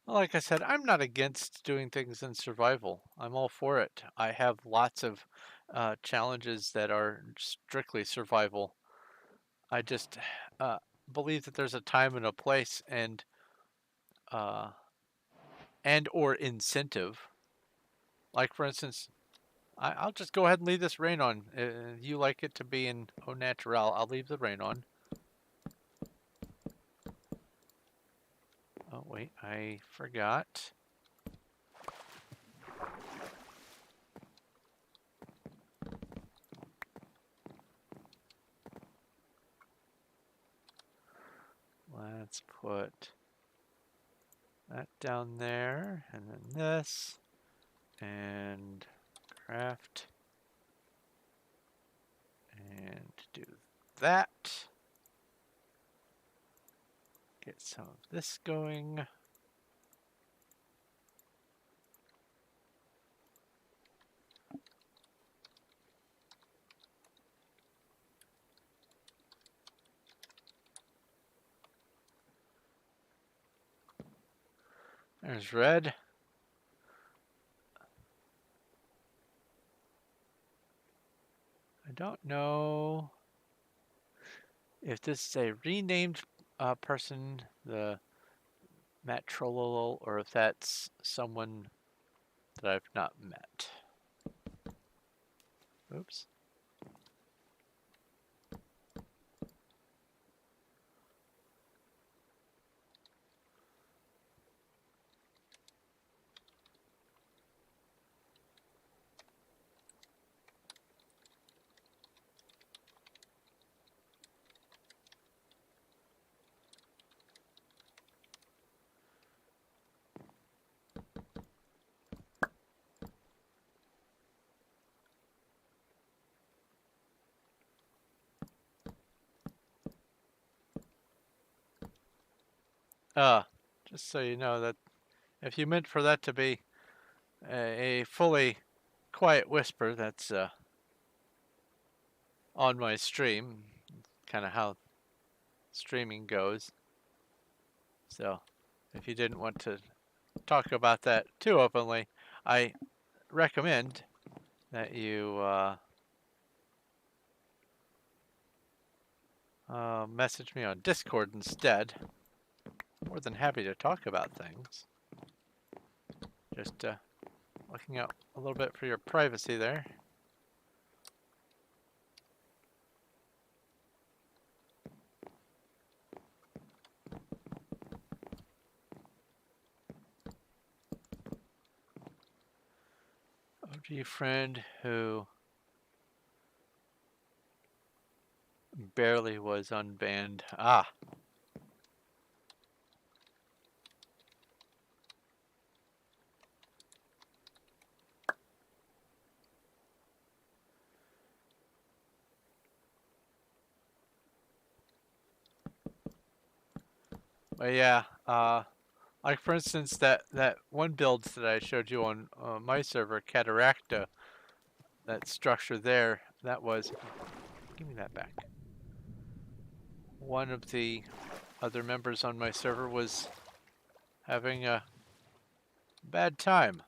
Well, like I said, I'm not against doing things in survival. I'm all for it. I have lots of challenges that are strictly survival. I just uh, believe that there's a time and a place uh, and or incentive. Like for instance, I'll just go ahead and leave this rain on. You like it to be in au naturel, I'll leave the rain on. Oh wait, I forgot. Let's put that down there, and then this, and craft, and do that. Get some of this going. There's red. I don't know if this is a renamed person, the Matt Trollolo, or if that's someone that I've not met. Oops. Just so you know that if you meant for that to be a fully quiet whisper, that's on my stream, kind of how streaming goes. So if you didn't want to talk about that too openly, I recommend that you message me on Discord instead. More than happy to talk about things. Just looking out a little bit for your privacy there. OG friend who barely was unbanned. Ah. But yeah, like for instance, that one build that I showed you on my server, Cataracta, that structure there, that was, give me that back. One of the other members on my server was having a bad time.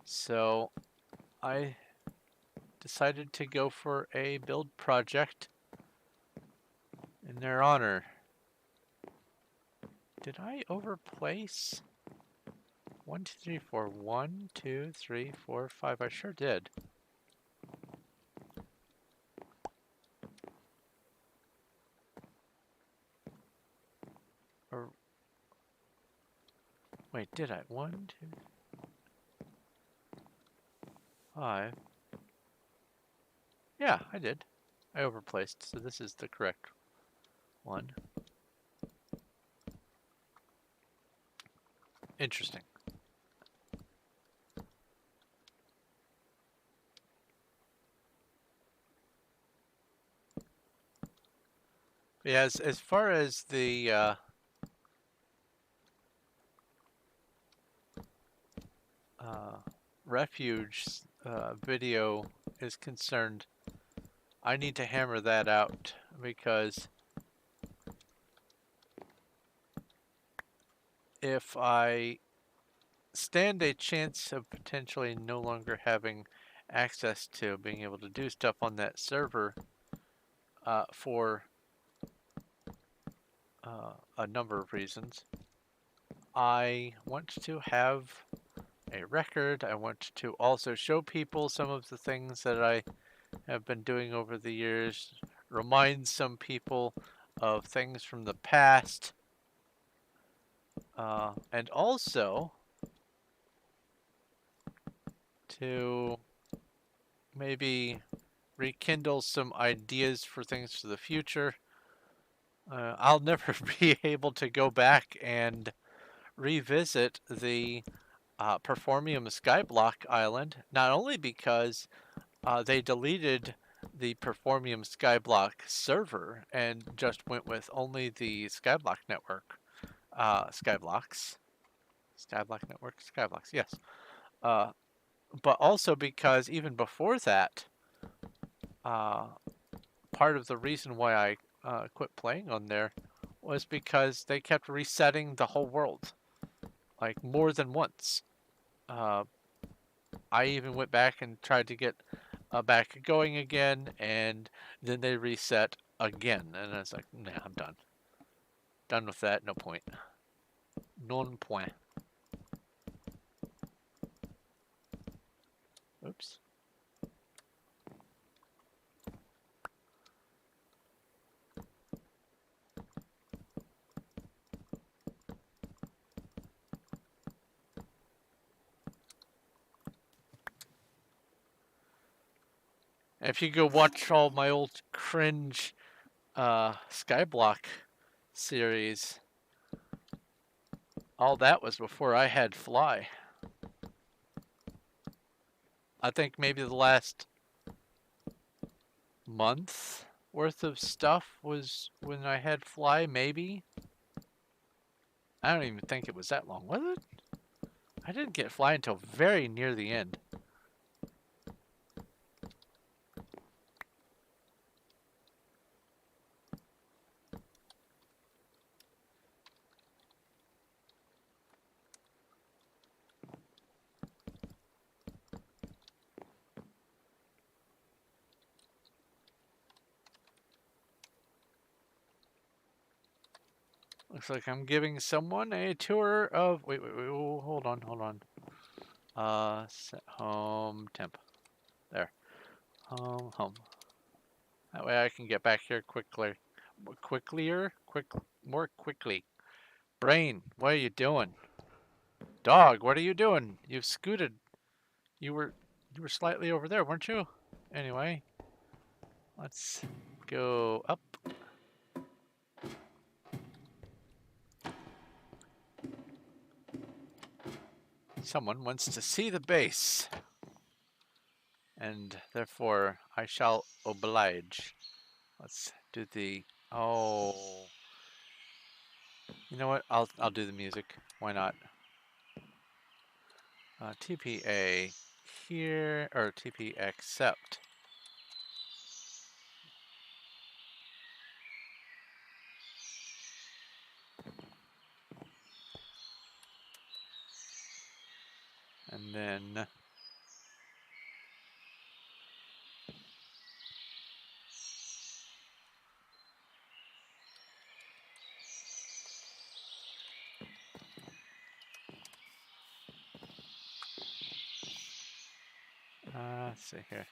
So I decided to go for a build project in their honor. Did I overplace? 1, 2, 3, 4. 1, 2, 3, 4, 5. I sure did. did I? 1, 2, 5. Yeah, I did. I overplaced, so this is the correct one. Interesting. Yeah, as far as the uh, refuge video is concerned, I need to hammer that out because if I stand a chance of potentially no longer having access to being able to do stuff on that server for a number of reasons, I want to have a record. I want to also show people some of the things that I have been doing over the years, remind some people of things from the past, and also to maybe rekindle some ideas for things for the future. I'll never be able to go back and revisit the Performium Skyblock Island, not only because they deleted the Performium Skyblock server and just went with only the Skyblock network, Skyblock network, Skyblocks, yes. Uh, but also because even before that, uh, part of the reason why I quit playing on there was because they kept resetting the whole world, like more than once. Uh, I even went back and tried to get back going again, and then they reset again. And I was like, nah, I'm done. Done with that. No point. Non point. Oops. If you go watch all my old cringe Skyblock series, all that was before I had Fly. I think maybe the last month worth of stuff was when I had Fly, maybe. I don't even think it was that long, was it? I didn't get Fly until very near the end. Looks like I'm giving someone a tour of. Wait, oh, hold on. Set home temp. There. Home. That way I can get back here more quickly. Brain, what are you doing? Dog, what are you doing? You've scooted. You were slightly over there, weren't you? Anyway, let's go up. Someone wants to see the base, and therefore I shall oblige. Let's do the. Oh, you know what? I'll do the music. Why not? TPA here or TP accept. And then let's see here.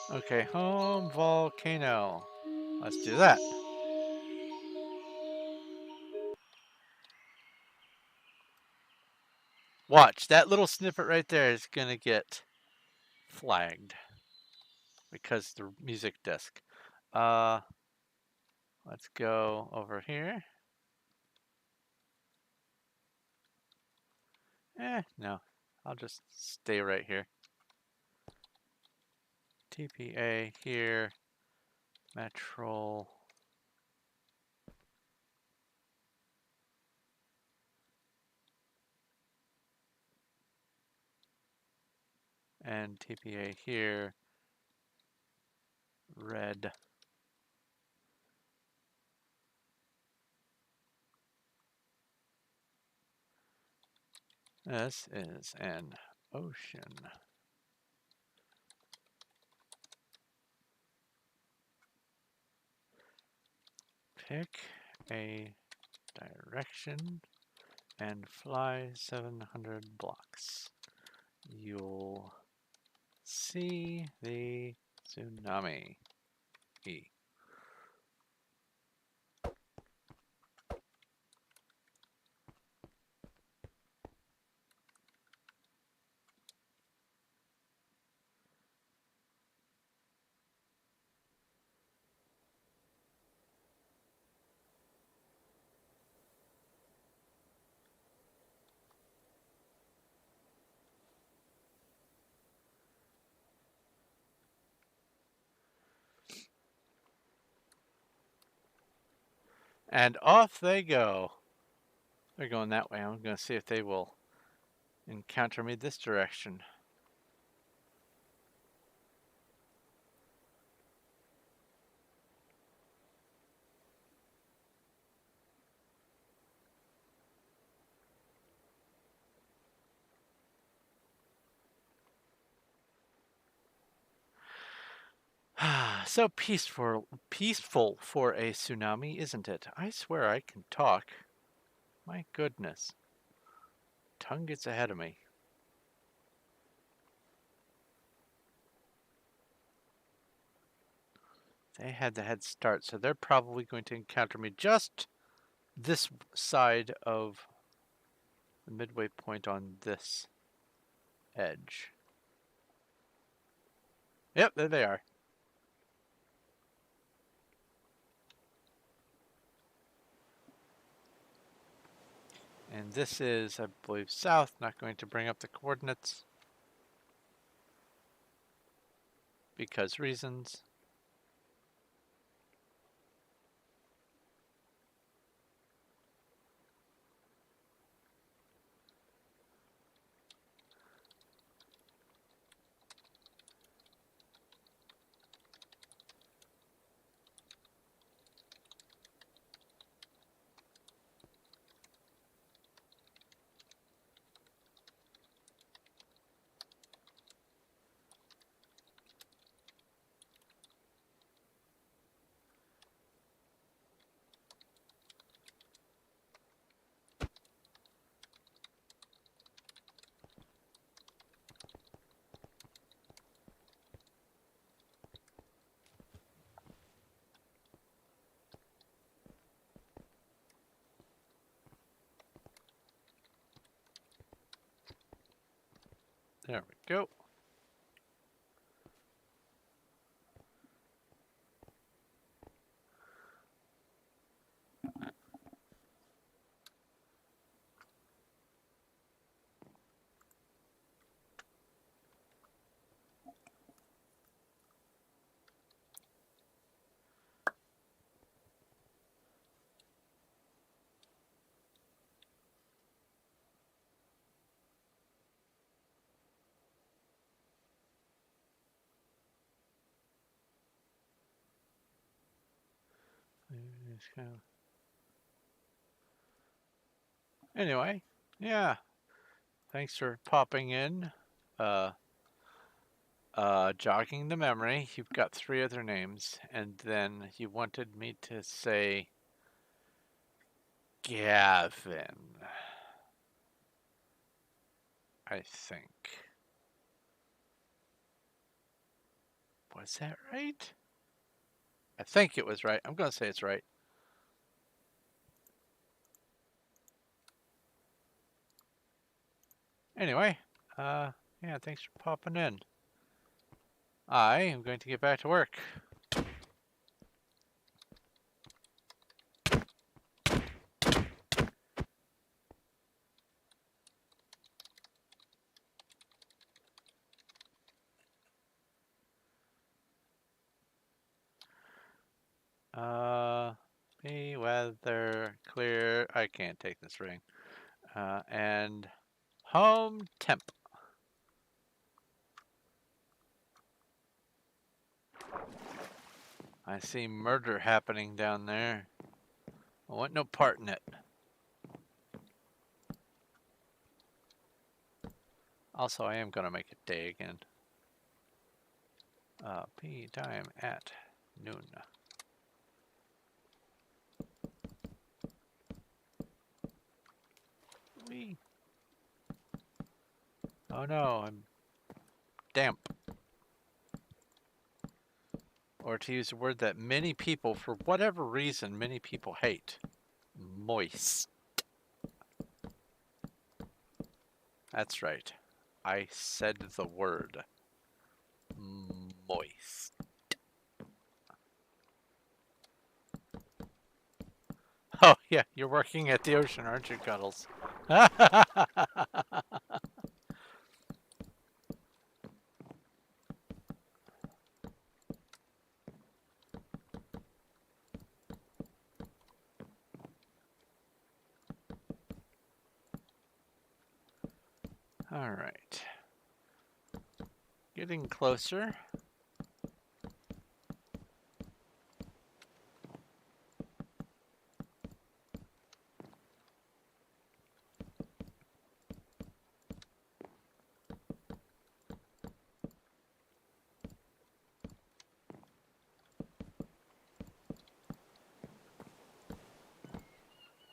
Okay, home volcano. Let's do that. Watch, that little snippet right there is going to get flagged because the music disc. Let's go over here. No. I'll just stay right here. TPA here. Metrol. And TPA here. Red. This is an ocean. Pick a direction and fly 700 blocks. You'll see the tsunami. And off they go. They're going that way. I'm going to see if they will encounter me this direction. So peaceful for a tsunami, isn't it? I swear I can talk. My goodness. Tongue gets ahead of me. They had the head start, so they're probably going to encounter me just this side of the midway point on this edge. Yep, there they are. And this is, I believe, south. Not going to bring up the coordinates because reasons. There we go. Anyway, yeah. Thanks for popping in. Uh, jogging the memory. You've got 3 other names, and then you wanted me to say Gavin, I think. Boy, is that right? I think it was right. I'm going to say it's right. Anyway, yeah, thanks for popping in. I am going to get back to work. Be weather clear. I can't take this ring. And home temp. I see murder happening down there. I want no part in it. Also, I am going to make it day again. P time at noon. Whee. Oh no, I'm damp. Or to use a word that many people, for whatever reason, many people hate. Moist. That's right. I said the word. Moist. Oh, yeah, you're working at the ocean, aren't you, Cuddles? All right. Getting closer.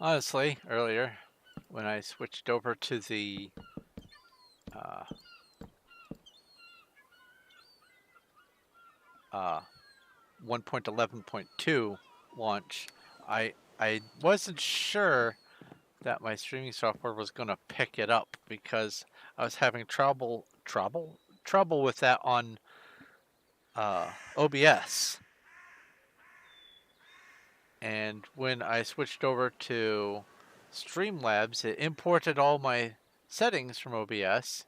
Honestly, earlier, when I switched over to the 1.11.2 launch, I wasn't sure that my streaming software was going to pick it up because I was having trouble with that on OBS. And when I switched over to Streamlabs, it imported all my settings from OBS,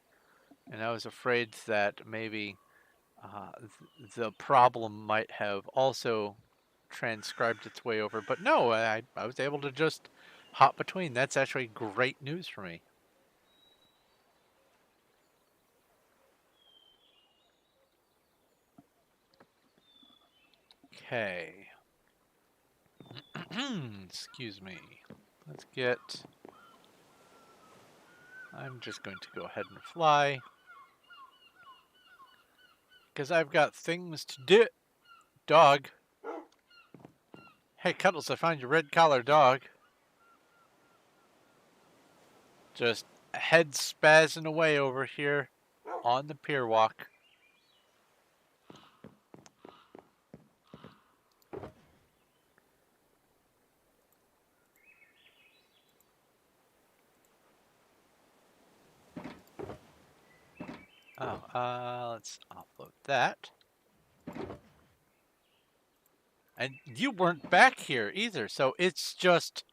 and I was afraid that maybe the problem might have also transcribed its way over. But no, I was able to just hop between. That's actually great news for me. Okay. Excuse me. Let's get... I'm just going to go ahead and fly. Because I've got things to do. Dog. Hey, Cuddles, I found your red collar dog. Just head spazzing away over here on the pier walk. Oh, let's offload that. And you weren't back here either, so it's just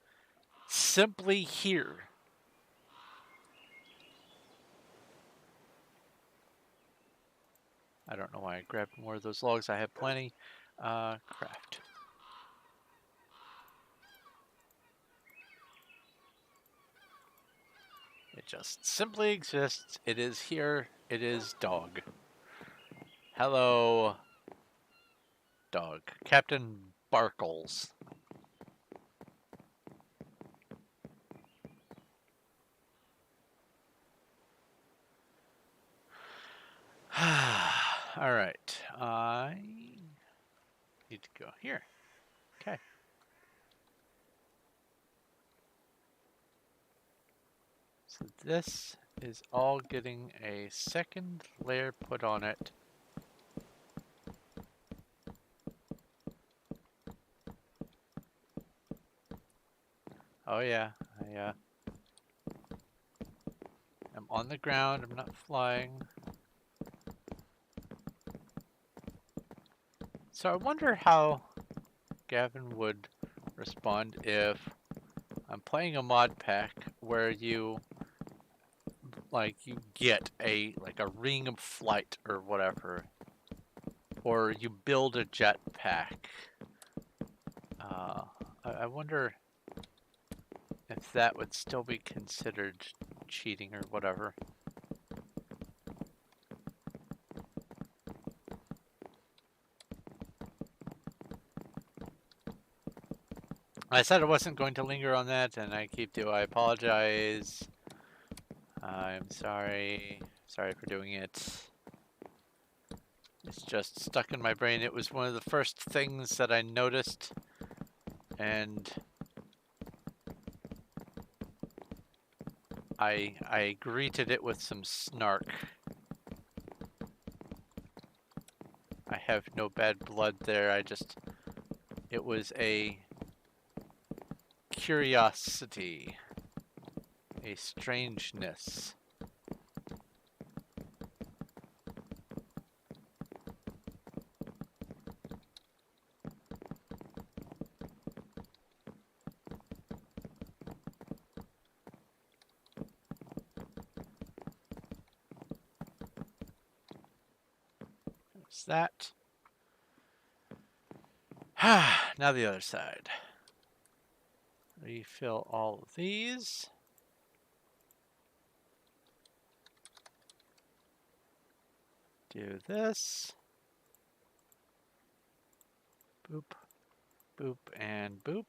simply here. I don't know why I grabbed more of those logs. I have plenty. Craft. It just simply exists. It is here. It is dog. Hello, dog. Captain Barkles. All right. I need to go here. Okay. So this is all getting a second layer put on it. Oh yeah, I'm on the ground, I'm not flying. So I wonder how Gavin would respond if I'm playing a mod pack where you get a ring of flight or whatever, or you build a jetpack. I wonder if that would still be considered cheating or whatever. I said I wasn't going to linger on that, and I keep to. I apologize. I'm sorry. Sorry for doing it. It's just stuck in my brain. It was one of the first things that I noticed, and I greeted it with some snark. I have no bad blood there. It was a curiosity, a strangeness. There's that. Now the other side. Refill all of these. Do this. Boop, boop, and boop.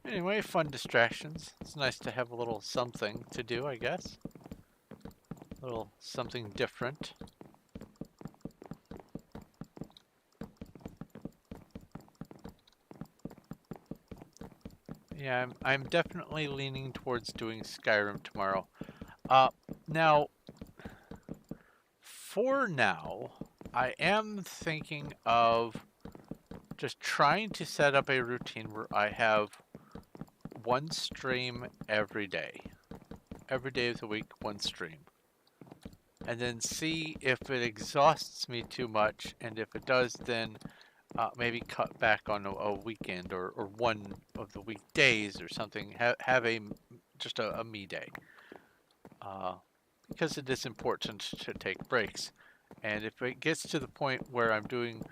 Anyway, fun distractions. It's nice to have a little something to do, I guess. A little something different. Yeah, I'm definitely leaning towards doing Skyrim tomorrow. Now, for now, I am thinking of just trying to set up a routine where I have one stream every day. Every day of the week, one stream. And then see if it exhausts me too much, and if it does, then maybe cut back on a weekend or one of the weekdays or something. Have just a me day, because it is important to take breaks. And if it gets to the point where I'm doing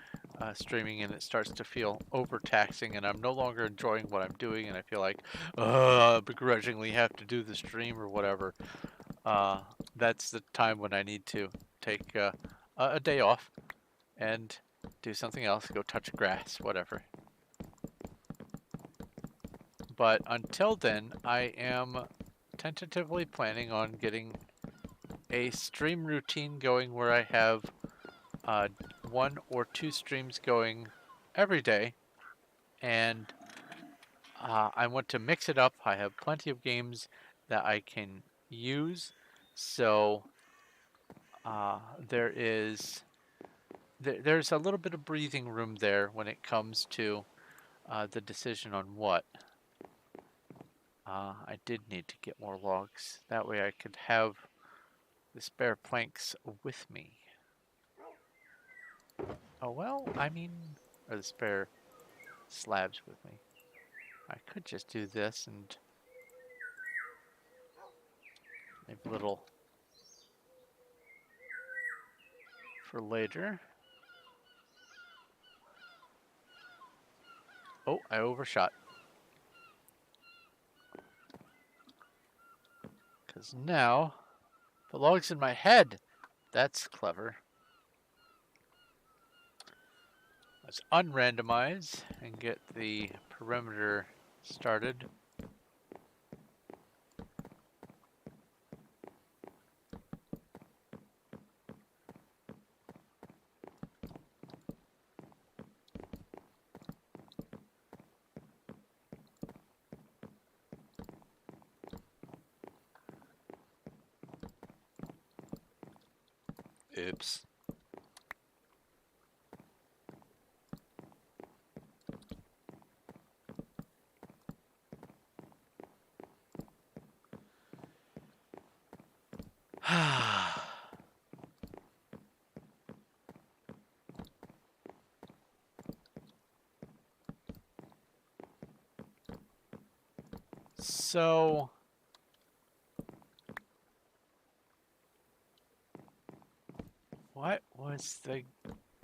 streaming and it starts to feel overtaxing and I'm no longer enjoying what I'm doing and I feel like begrudgingly have to do the stream or whatever, that's the time when I need to take a day off and do something else, go touch grass, whatever. But until then, I am tentatively planning on getting a stream routine going where I have one or two streams going every day, and I want to mix it up. I have plenty of games that I can use, so there's a little bit of breathing room there when it comes to the decision on what. I did need to get more logs. That way I could have the spare planks with me. Oh well, I mean, or the spare slabs with me. I could just do this and maybe a little for later. Oh, I overshot. Because now, the log's in my head. That's clever. Let's unrandomize and get the perimeter started. Oops. So, what was the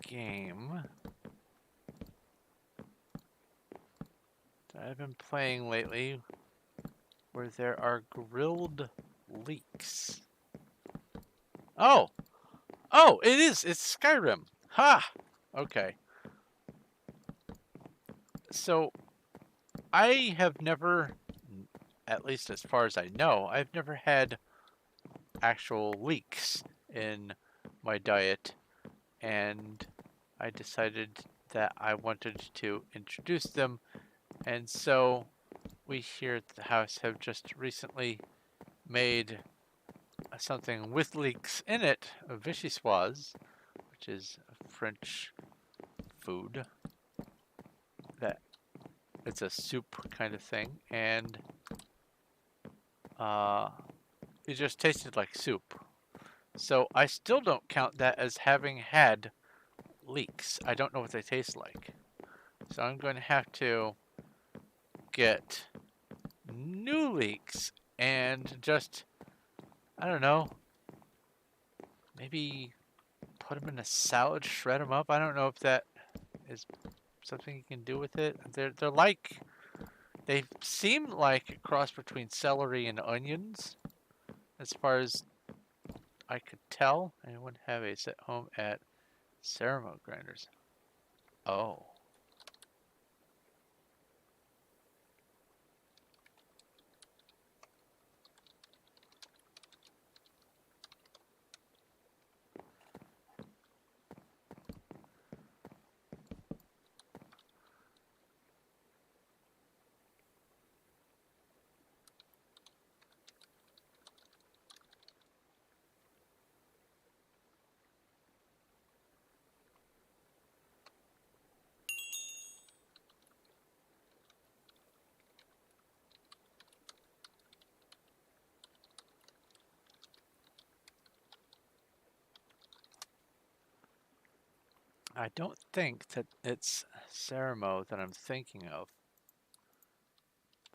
game that I've been playing lately where there are grilled leeks? Oh! Oh, it is! It's Skyrim! Ha! Okay. So, I have never, at least as far as I know, I've never had actual leeks in my diet, and I decided that I wanted to introduce them, and so we here at the house have just recently made something with leeks in it, a vichyssoise, which is a French food that it's a soup kind of thing, and it just tasted like soup. So I still don't count that as having had leeks. I don't know what they taste like. So I'm going to have to get new leeks and just, I don't know, maybe put them in a salad, shred them up. I don't know if that is something you can do with it. They're like, they seem like a cross between celery and onions, as far as I could tell. Anyone have a set home at Ceramo grinders? Oh. I don't think that it's Ceramo that I'm thinking of,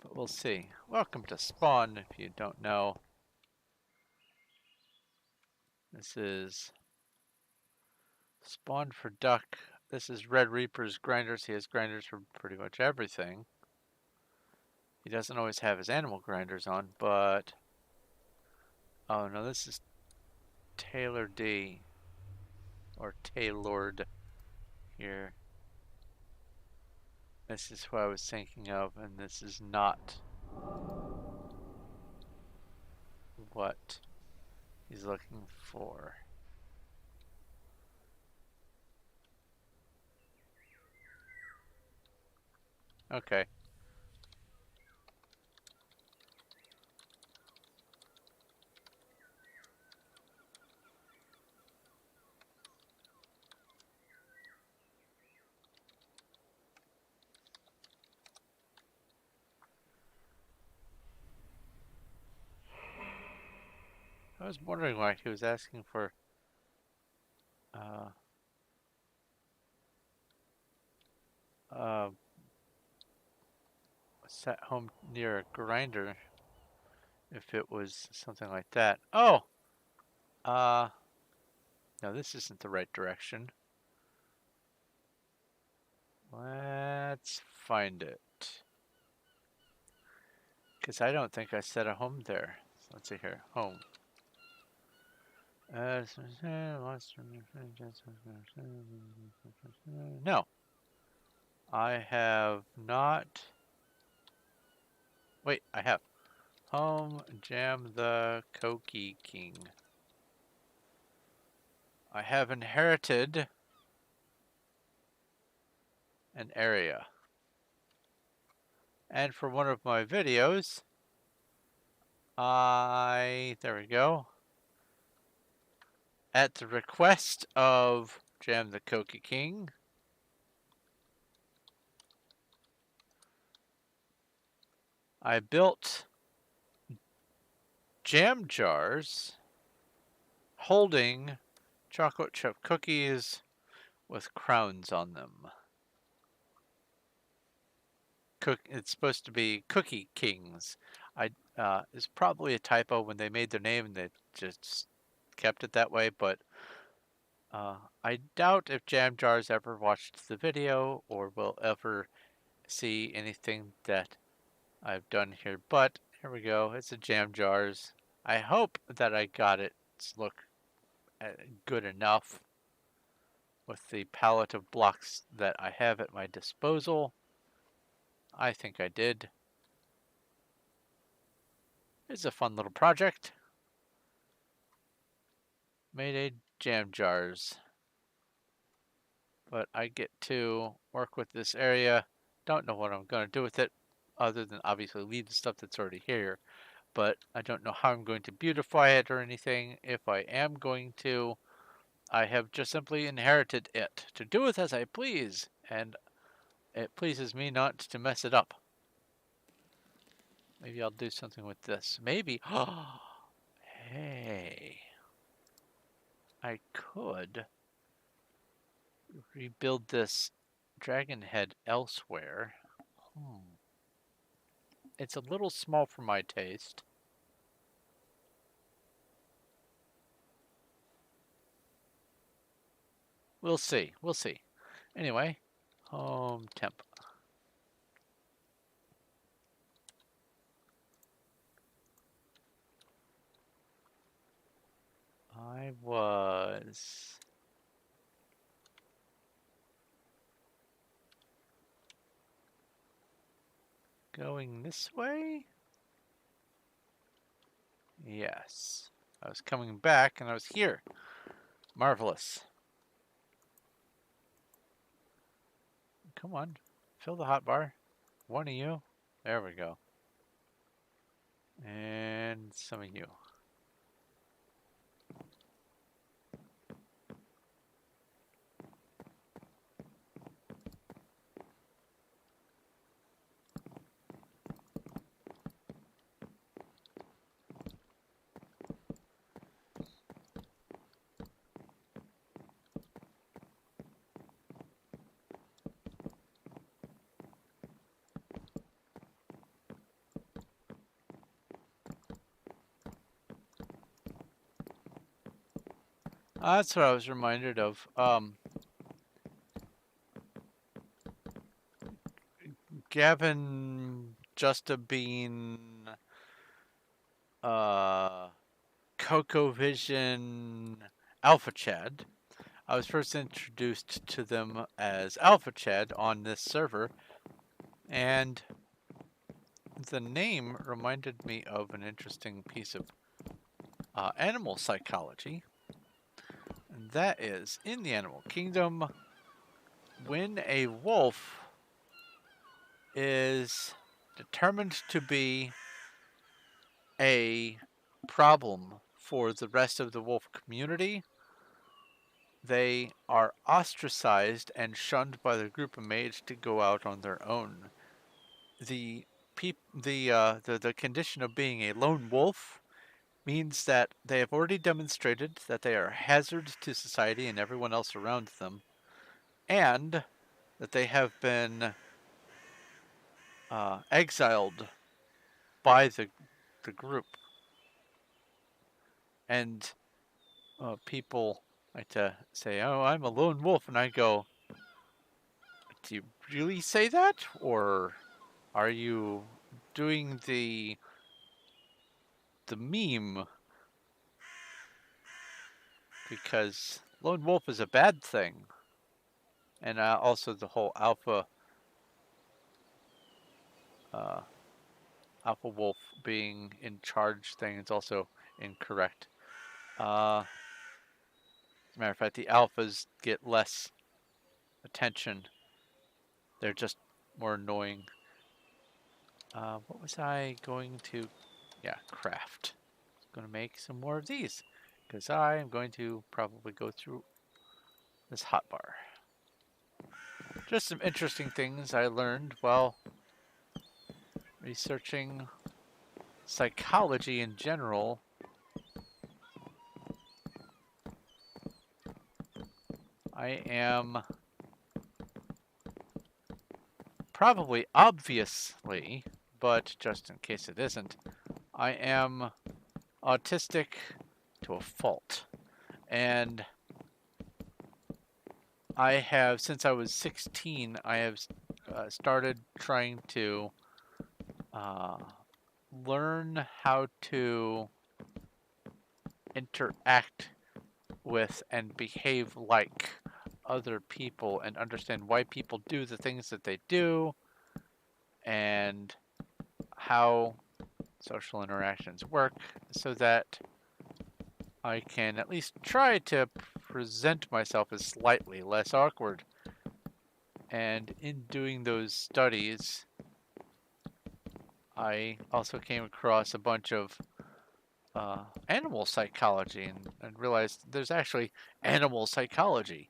but we'll see. Welcome to Spawn, if you don't know. This is Spawn for Duck. This is Red Reaper's grinders. He has grinders for pretty much everything. He doesn't always have his animal grinders on, but... Oh no, this is Taylor D. Or Taylored here. This is who I was thinking of, and this is not what he's looking for. Okay. I was wondering why he was asking for uh, uh, set home near a grinder if it was something like that. Oh! No, this isn't the right direction. Let's find it. Because I don't think I set a home there. So let's see here. Home. No. I have not. Wait, I have. Home Jam the Koki King. I have inherited an area. And for one of my videos, there we go, at the request of Jam the Cookie King, I built jam jars holding chocolate chip cookies with crowns on them. It's supposed to be Cookie Kings. It's probably a typo when they made their name and they just kept it that way, but I doubt if Jam Jars ever watched the video or will ever see anything that I've done here. But here we go. It's a Jam Jars. I hope that I got it to look good enough with the palette of blocks that I have at my disposal. I think I did. It's a fun little project. Made a Jam Jars. But I get to work with this area. Don't know what I'm going to do with it other than obviously leave the stuff that's already here. But I don't know how I'm going to beautify it or anything. If I am going to, I have just simply inherited it to do with as I please. And it pleases me not to mess it up. Maybe I'll do something with this. Maybe. Hey. I could rebuild this dragon head elsewhere. It's a little small for my taste. We'll see. We'll see. Anyway, home temp. I was going this way? Yes. I was coming back and I was here. Marvelous. Come on. Fill the hot bar. One of you. There we go. And some of you. That's what I was reminded of. Gavin, Justa Bean, Coco Vision, Alpha Chad. I was first introduced to them as Alpha Chad on this server, and the name reminded me of an interesting piece of animal psychology. And that is, in the animal kingdom, when a wolf is determined to be a problem for the rest of the wolf community, they are ostracized and shunned by their group of mates to go out on their own. The condition of being a lone wolf means that they have already demonstrated that they are a hazard to society and everyone else around them, and that they have been exiled by the group. And people like to say, "Oh, I'm a lone wolf," and I go, "Do you really say that, or are you doing the meme?" Because lone wolf is a bad thing, and also the whole uh, alpha wolf being in charge thing is also incorrect. As a matter of fact, the alphas get less attention. They're just more annoying. What was I going to? Yeah, craft. Going to make some more of these. because I am going to probably go through this hotbar. Just some interesting things I learned while researching psychology in general. I am probably obviously, but just in case it isn't, I am autistic to a fault. And I have, since I was 16, I have started trying to learn how to interact with and behave like other people and understand why people do the things that they do and how social interactions work so that I can at least try to present myself as slightly less awkward. And in doing those studies, I also came across a bunch of animal psychology and realized there's actually animal psychology.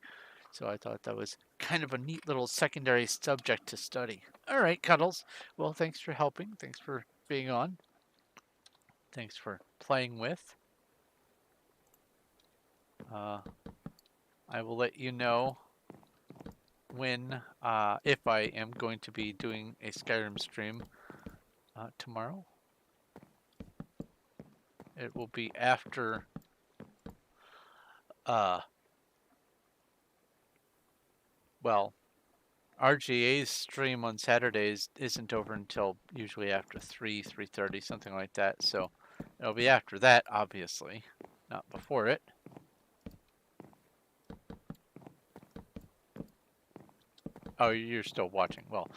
So I thought that was kind of a neat little secondary subject to study. All right, Cuddles. Well, thanks for helping. Thanks for being on. Thanks for playing with. I will let you know when, if I am going to be doing a Skyrim stream tomorrow. It will be after, well, RGA's stream on Saturdays isn't over until usually after 3:30, something like that. So it'll be after that, obviously, not before it. Oh, you're still watching. Well,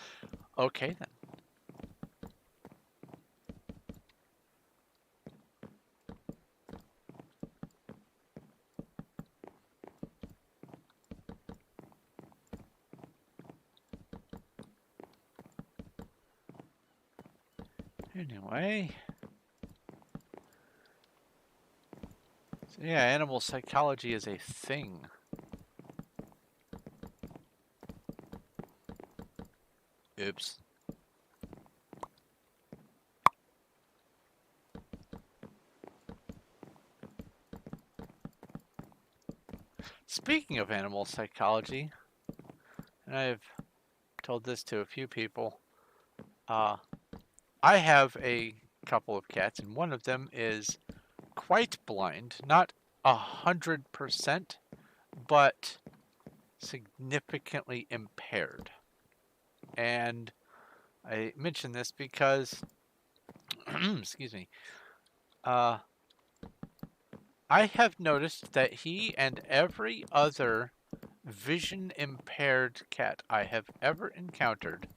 okay then. Anyway. So yeah, animal psychology is a thing. Oops. Speaking of animal psychology, and I've told this to a few people, I have a couple of cats, and one of them is quite blind, not 100%, but significantly impaired. And I mention this because, excuse me, I have noticed that he and every other vision impaired cat I have ever encountered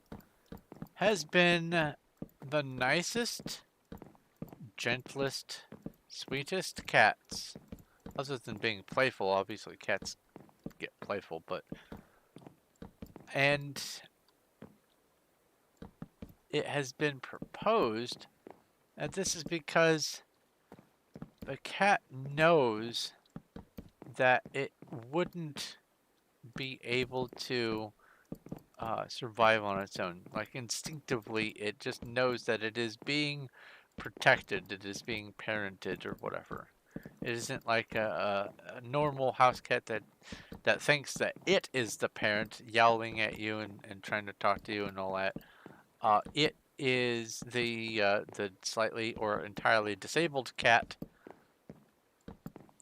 has been the nicest, gentlest, sweetest cats. Other than being playful, obviously cats get playful, but and it has been proposed that this is because the cat knows that it wouldn't be able to survive on its own. Like instinctively, it just knows that it is being protected, it is being parented or whatever. It isn't like a normal house cat that thinks that it is the parent yowling at you and trying to talk to you and all that. It is the slightly or entirely disabled cat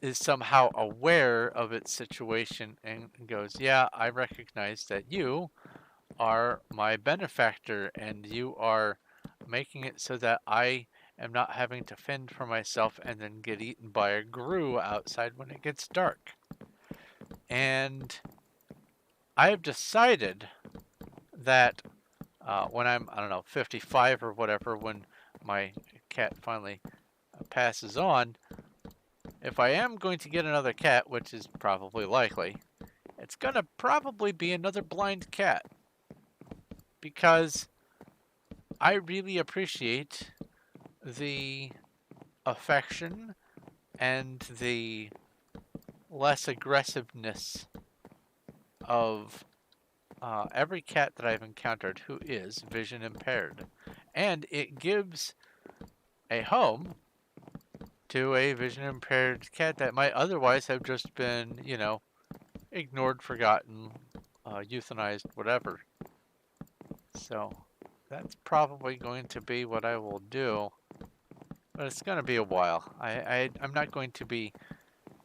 is somehow aware of its situation and goes, yeah, I recognize that you are my benefactor and you are making it so that I am not having to fend for myself and then get eaten by a grue outside when it gets dark. And I have decided that when I'm, I don't know, 55 or whatever, when my cat finally passes on, if I am going to get another cat, which is probably likely, it's going to probably be another blind cat. Because I really appreciate the affection and the less aggressiveness of every cat that I've encountered who is vision impaired. And it gives a home to a vision impaired cat that might otherwise have just been, you know, ignored, forgotten, euthanized, whatever. So that's probably going to be what I will do. But it's going to be a while. I'm not going to be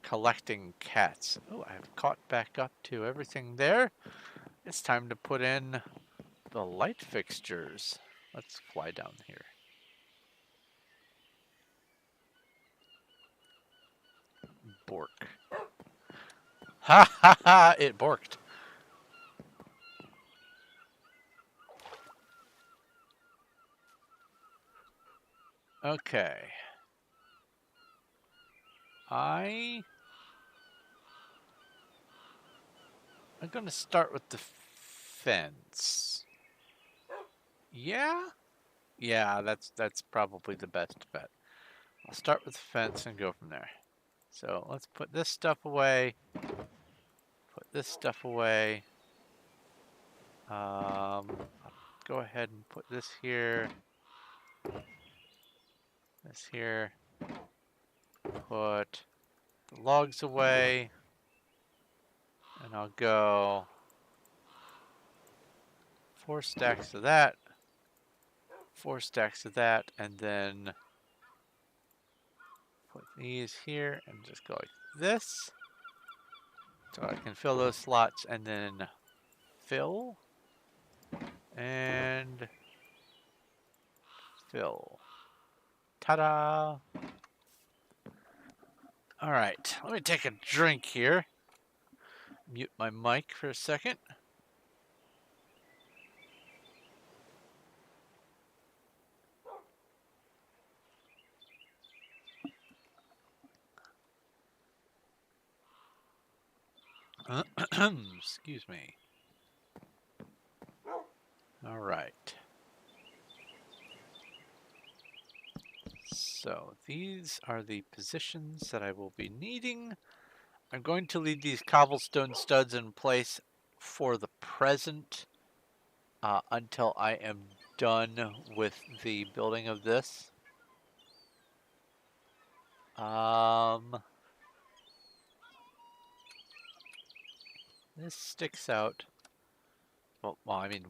collecting cats. Oh, I've caught back up to everything there. It's time to put in the light fixtures. Let's fly down here. Bork. Ha ha ha! It borked. Okay. I'm going to start with the fence. Yeah? Yeah, that's probably the best bet. I'll start with the fence and go from there. So let's put this stuff away. Put this stuff away. I'll go ahead and put this here. This here. Put the logs away. And I'll go 4 stacks of that. 4 stacks of that. And then put these here and just go like this. So I can fill those slots and then fill. And fill. Ta-da! All right, let me take a drink here. Mute my mic for a second. Excuse me. All right. So these are the positions that I will be needing. I'm going to leave these cobblestone studs in place for the present until I am done with the building of this. This sticks out. Well, I mean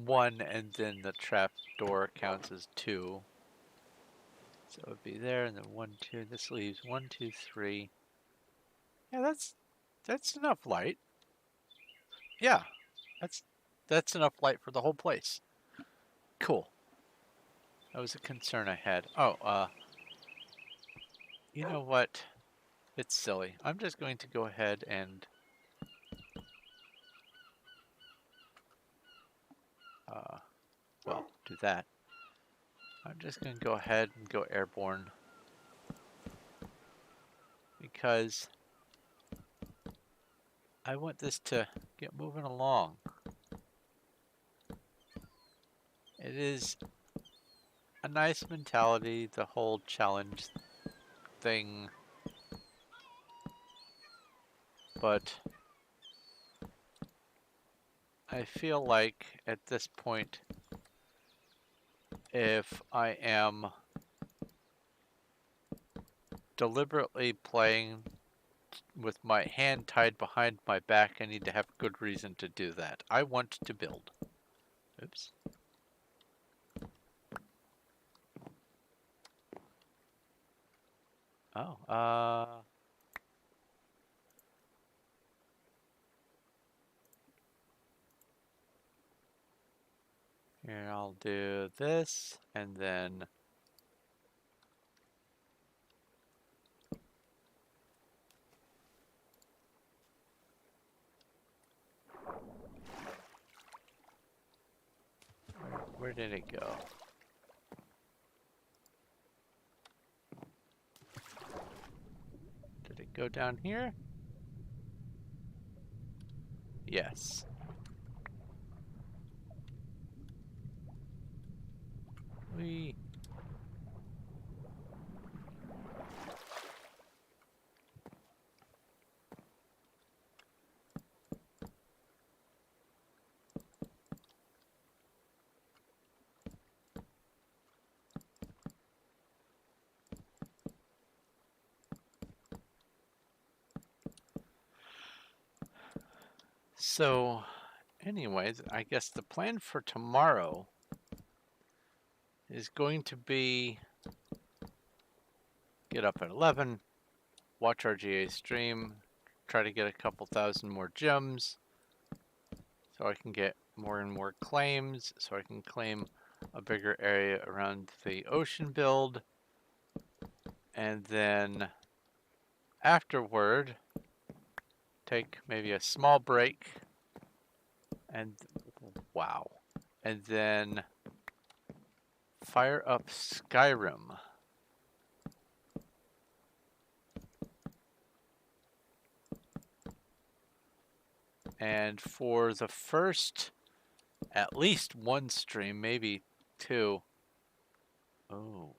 1, and then the trap door counts as 2. So it would be there, and then 1, 2. This leaves 1, 2, 3. Yeah, that's enough light. Yeah, that's enough light for the whole place. Cool. That was a concern I had. Oh, you know what? It's silly. I'm just going to go ahead and well, do that. I'm just going to go ahead and go airborne because I want this to get moving along. It is a nice mentality, the whole challenge thing, but I feel like at this point, if I am deliberately playing with my hand tied behind my back, I need to have good reason to do that. I want to build. Oops. Oh, here I'll do this, and then where did it go? Did it go down here? Yes. We So, anyways, I guess the plan for tomorrow is going to be get up at 11, watch our GA stream, try to get a couple thousand more gems so I can get more and more claims, so I can claim a bigger area around the ocean build. And then afterward, take maybe a small break and wow. And then fire up Skyrim. And for the first at least one stream, maybe two. Oh,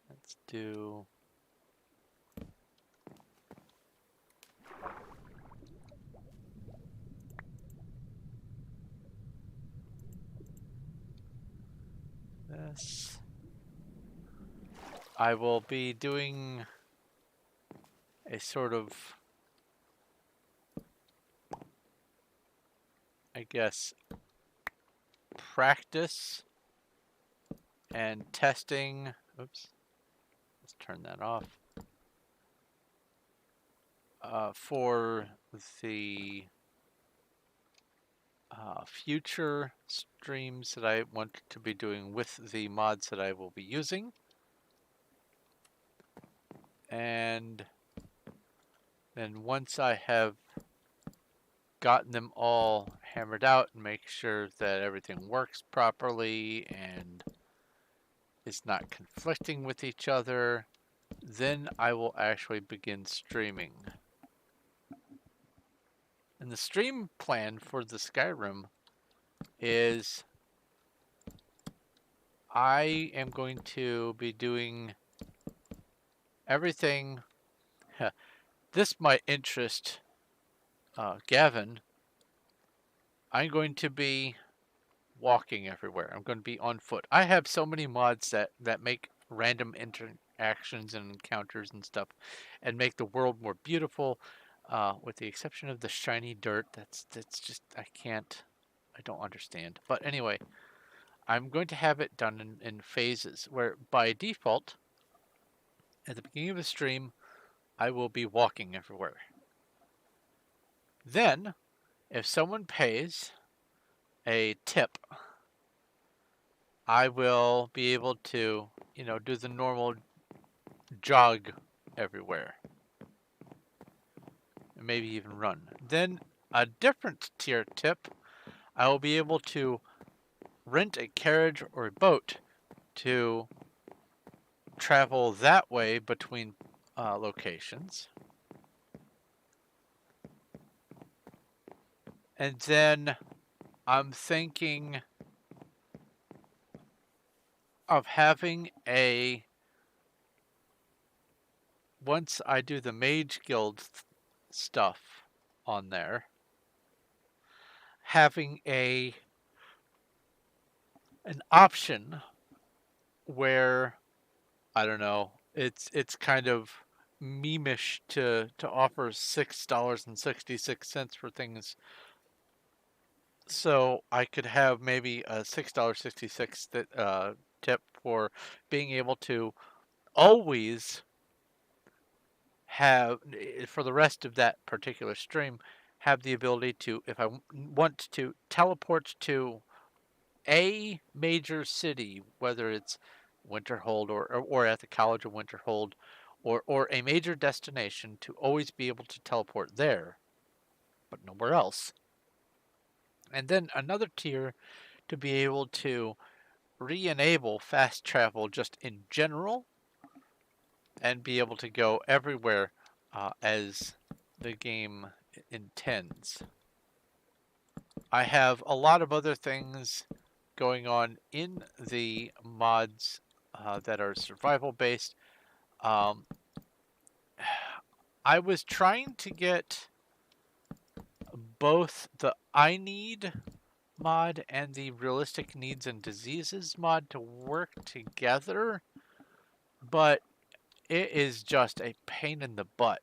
let's do this. I will be doing a sort of, I guess, practice and testing. Oops, let's turn that off. For the future streams that I want to be doing with the mods that I will be using. And then once I have gotten them all hammered out and make sure that everything works properly and is not conflicting with each other, then I will actually begin streaming. And the stream plan for the Skyrim is I am going to be doing everything. This might interest Gavin. I'm going to be walking everywhere. I'm going to be on foot. I have so many mods that make random interactions and encounters and stuff and make the world more beautiful, with the exception of the shiny dirt. That's just, I don't understand. But anyway, I'm going to have it done in phases where by default, at the beginning of the stream, I will be walking everywhere. Then, if someone pays a tip, I will be able to, do the normal jog everywhere. And maybe even run. Then a different tier tip, I will be able to rent a carriage or a boat to travel that way between locations. And then I'm thinking of having once I do the Mage Guild stuff on there, having an option where, I don't know, it's kind of memeish to offer $6.66 for things. So I could have maybe a $6.66 tip for being able to always have, for the rest of that particular stream, have the ability to, if I want to, teleport to a major city, whether it's Winterhold or at the College of Winterhold, or a major destination, to always be able to teleport there, but nowhere else. And then another tier to be able to re-enable fast travel just in general and be able to go everywhere as the game intends. I have a lot of other things going on in the mods that are survival based. I was trying to get both the I Need mod and the Realistic Needs and Diseases mod to work together, but it is just a pain in the butt.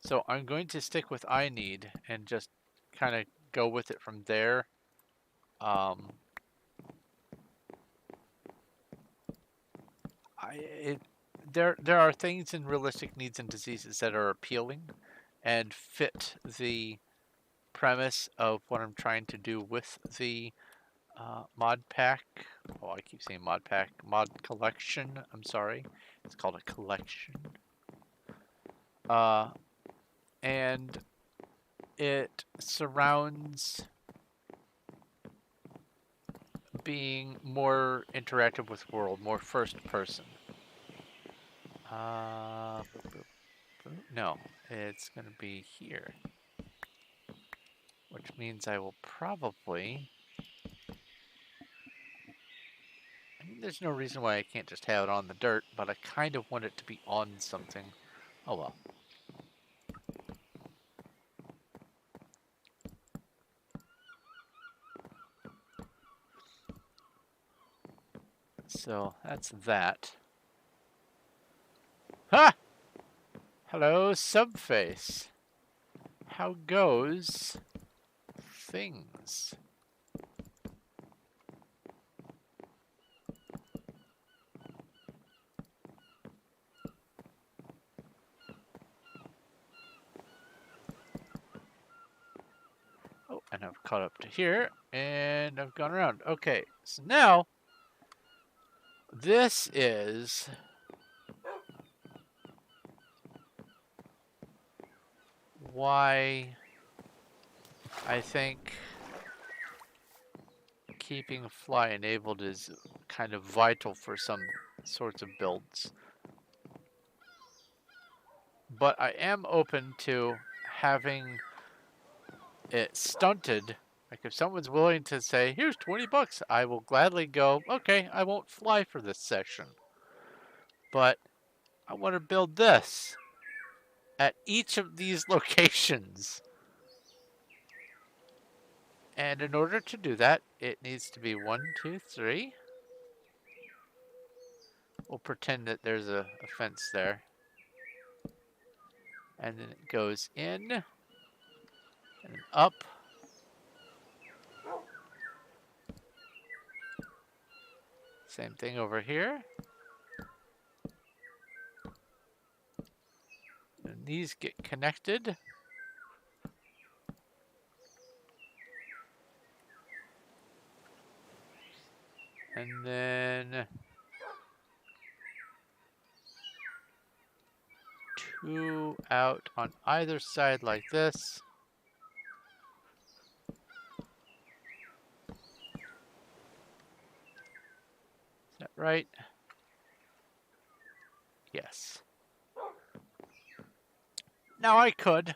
So I'm going to stick with I need and just kind of go with it from there. Um, there are things in realistic needs and diseases that are appealing and fit the premise of what I'm trying to do with the mod pack. Oh, I keep saying mod pack. Mod collection. I'm sorry. It's called a collection. And it surrounds being more interactive with world, more first person. No, it's going to be here. Which means I will probably... I mean, there's no reason why I can't just have it on the dirt, but I kind of want it to be on something. Oh well. So, that's that. Ha! Hello, Subface. How goes things? Oh, and I've caught up to here, and I've gone around. Okay, so now, this is why I think keeping fly enabled is kind of vital for some sorts of builds. But I am open to having it stunted. Like if someone's willing to say, here's 20 bucks, I will gladly go, okay, I won't fly for this session. But I want to build this at each of these locations. And in order to do that, it needs to be 1, 2, 3. We'll pretend that there's a fence there. And then it goes in and up. Same thing over here. And these get connected. And then 2 out on either side like this. Is that right? Yes. Now I could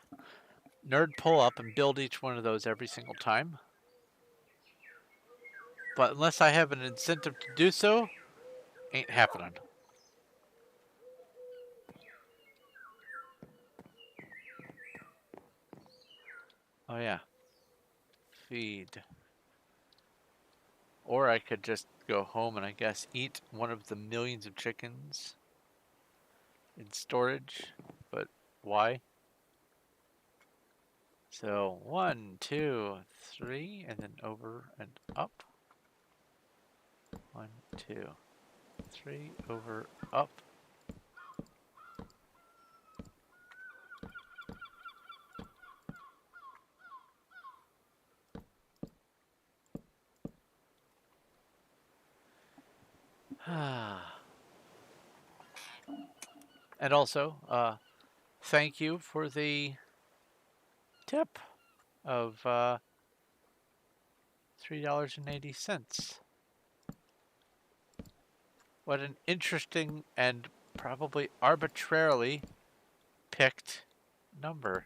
nerd pull up and build each one of those every single time. But unless I have an incentive to do so, ain't happening. Oh yeah. Feed. Or I could just go home and I guess eat one of the millions of chickens in storage. But why? So 1, 2, 3, and then over and up. 1, 2, 3, over, up. And also, thank you for the tip of $3.80. What an interesting and probably arbitrarily picked number.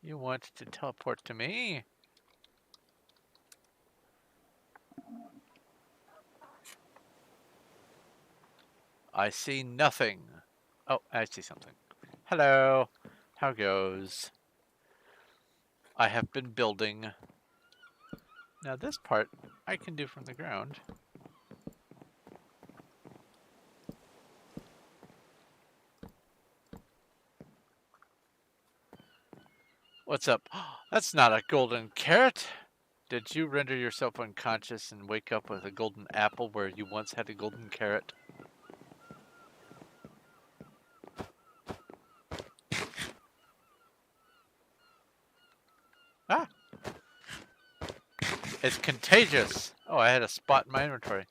You want to teleport to me? I see nothing. Oh, I see something. Hello. How goes? I have been building. Now this part I can do from the ground. What's up? That's not a golden carrot. Did you render yourself unconscious and wake up with a golden apple where you once had a golden carrot? Ah! It's contagious! Oh, I had a spot in my inventory.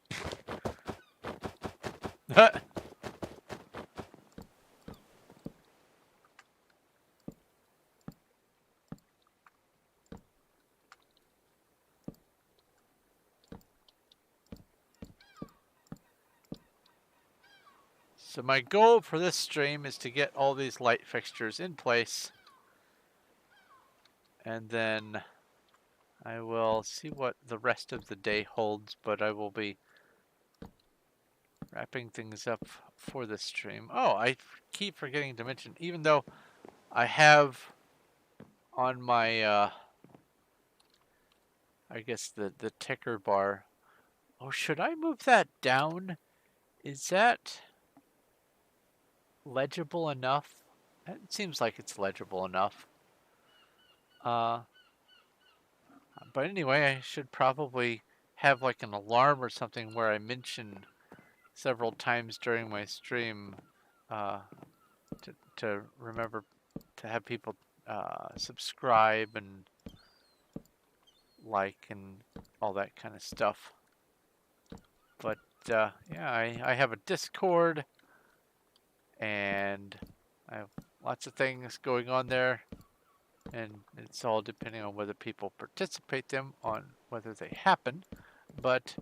So my goal for this stream is to get all these light fixtures in place. And then I will see what the rest of the day holds, but I will be wrapping things up for this stream. Oh, I keep forgetting to mention, even though I have on my, I guess the ticker bar. Oh, should I move that down? Is that legible enough? It seems like it's legible enough. But anyway, I should probably have like an alarm or something where I mention several times during my stream to remember to have people subscribe and like and all that kind of stuff. But yeah, I have a Discord and I have lots of things going on there, and it's all depending on whether people participate them on whether they happen. But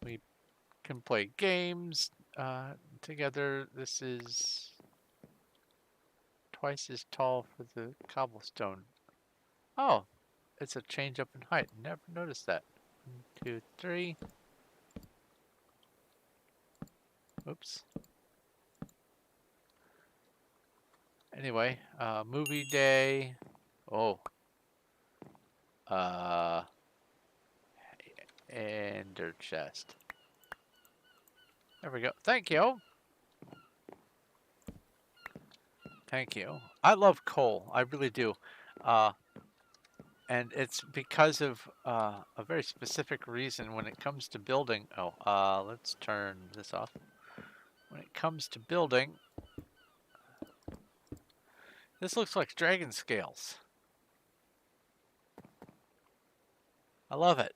we can play games together. This is twice as tall for the cobblestone. Oh, it's a change up in height. Never noticed that. 1, 2, 3. Oops. Anyway, movie day. Oh. Ender chest. There we go. Thank you. Thank you. I love coal. I really do. And it's because of a very specific reason when it comes to building. Oh, let's turn this off. When it comes to building, this looks like dragon scales. I love it.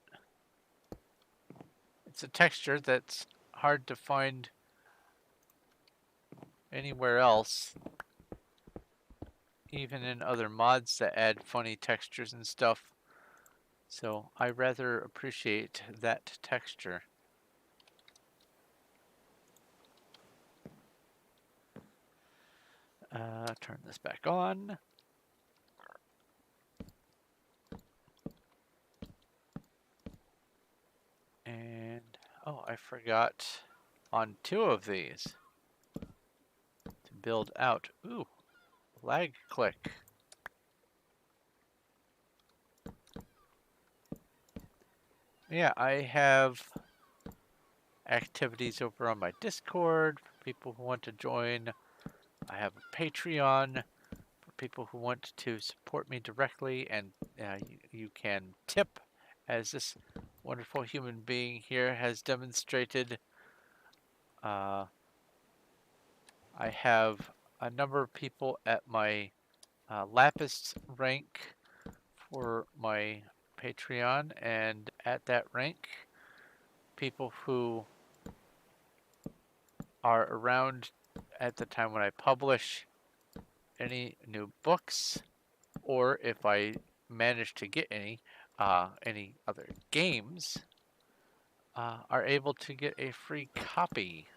It's a texture that's hard to find anywhere else, even in other mods that add funny textures and stuff. So I rather appreciate that texture. Turn this back on. And, oh, I forgot on 2 of these to build out. Ooh, lag click. Yeah, I have activities over on my Discord for people who want to join. I have a Patreon for people who want to support me directly, and you can tip, as this wonderful human being here has demonstrated. I have a number of people at my Lapis rank for my Patreon, and at that rank, people who are around at the time when I publish any new books, or if I manage to get any other games, are able to get a free copy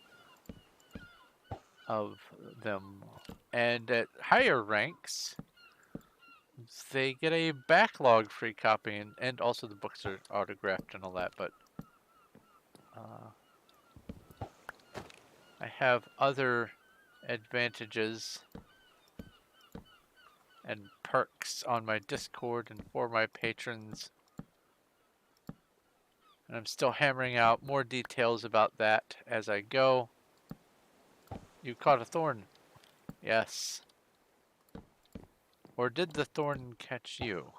of them. And at higher ranks, they get a backlog free copy, and also the books are autographed and all that. But I have other advantages and perks on my Discord and for my patrons. And I'm still hammering out more details about that as I go. You caught a thorn. Yes. Or did the thorn catch you?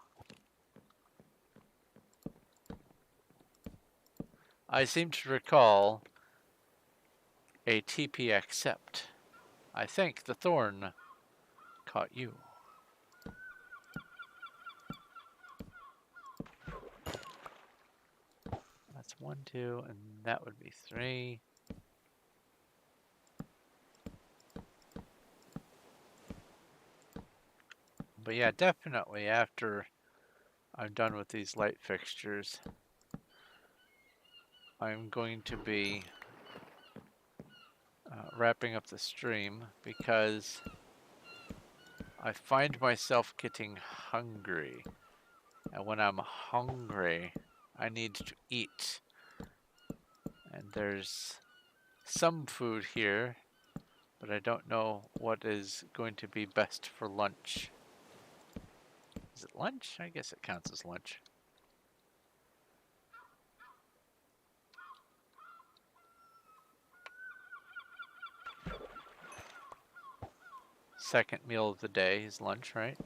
I seem to recall a TP accept. I think the thorn caught you. That's 1, 2, and that would be 3. But yeah, definitely after I'm done with these light fixtures, I'm going to be wrapping up the stream because I find myself getting hungry. And when I'm hungry, I need to eat. And there's some food here, but I don't know what is going to be best for lunch. Is it lunch? I guess it counts as lunch. Second meal of the day is lunch, right?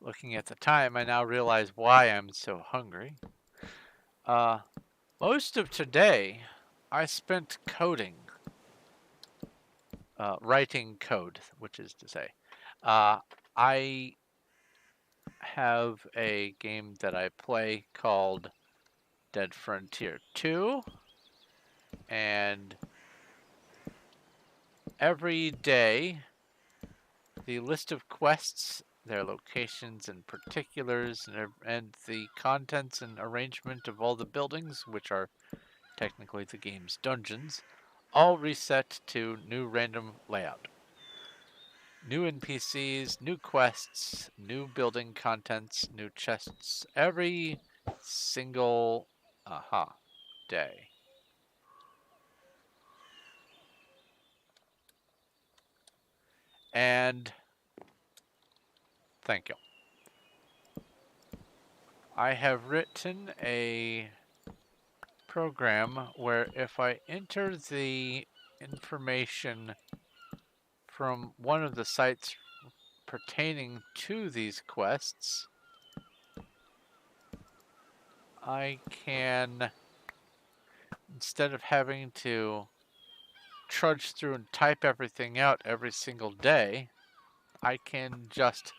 Looking at the time, I now realize why I'm so hungry. Most of today, I spent coding. Writing code, which is to say. I have a game that I play called Dead Frontier 2, and every day the list of quests, their locations and particulars, and the contents and arrangement of all the buildings, which are technically the game's dungeons, all reset to new random layout. New NPCs, new quests, new building contents, new chests every single day. And thank you. I have written a program where if I enter the information from one of the sites pertaining to these quests, I can, instead of having to trudge through and type everything out every single day, I can just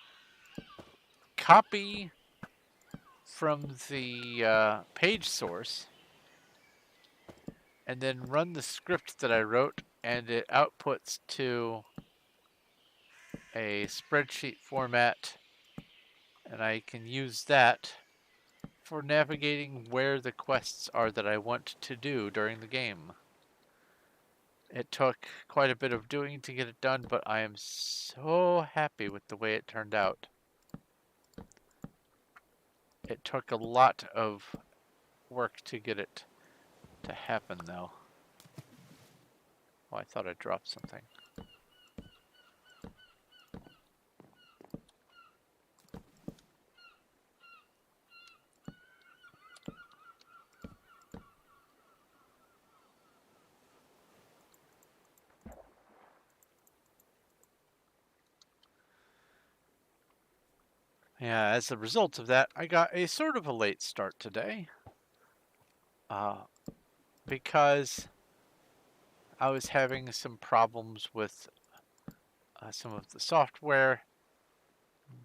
copy from the page source and then run the script that I wrote, and it outputs to a spreadsheet format, and I can use that for navigating where the quests are that I want to do during the game. It took quite a bit of doing to get it done, but I am so happy with the way it turned out. It took a lot of work to get it to happen, though. Oh, I thought I dropped something. Yeah, as a result of that, I got a sort of a late start today. Because I was having some problems with some of the software.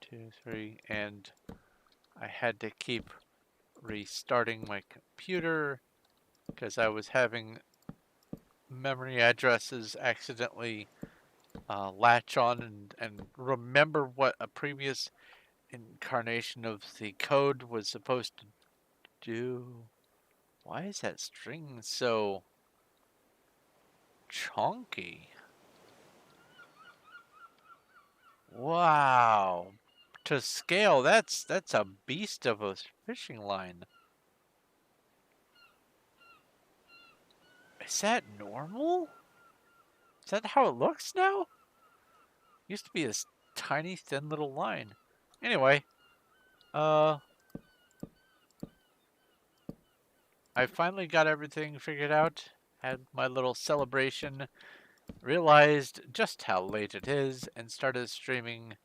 1, 2, 3, and I had to keep restarting my computer because I was having memory addresses accidentally latch on and remember what a previous incarnation of the code was supposed to do. Why is that string so chunky? Wow. To scale, that's a beast of a fishing line. Is that normal? Is that how it looks now? Used to be this tiny, thin little line. Anyway, I finally got everything figured out, had my little celebration, realized just how late it is, and started streaming.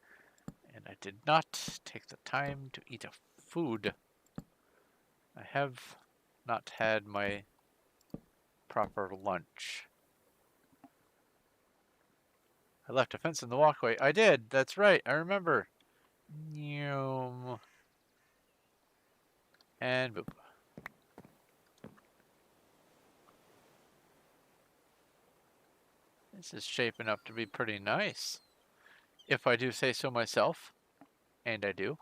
And I did not take the time to eat a food. I have not had my proper lunch. I left a fence in the walkway. I did. That's right. I remember. And boop. This is shaping up to be pretty nice, if I do say so myself. And I do.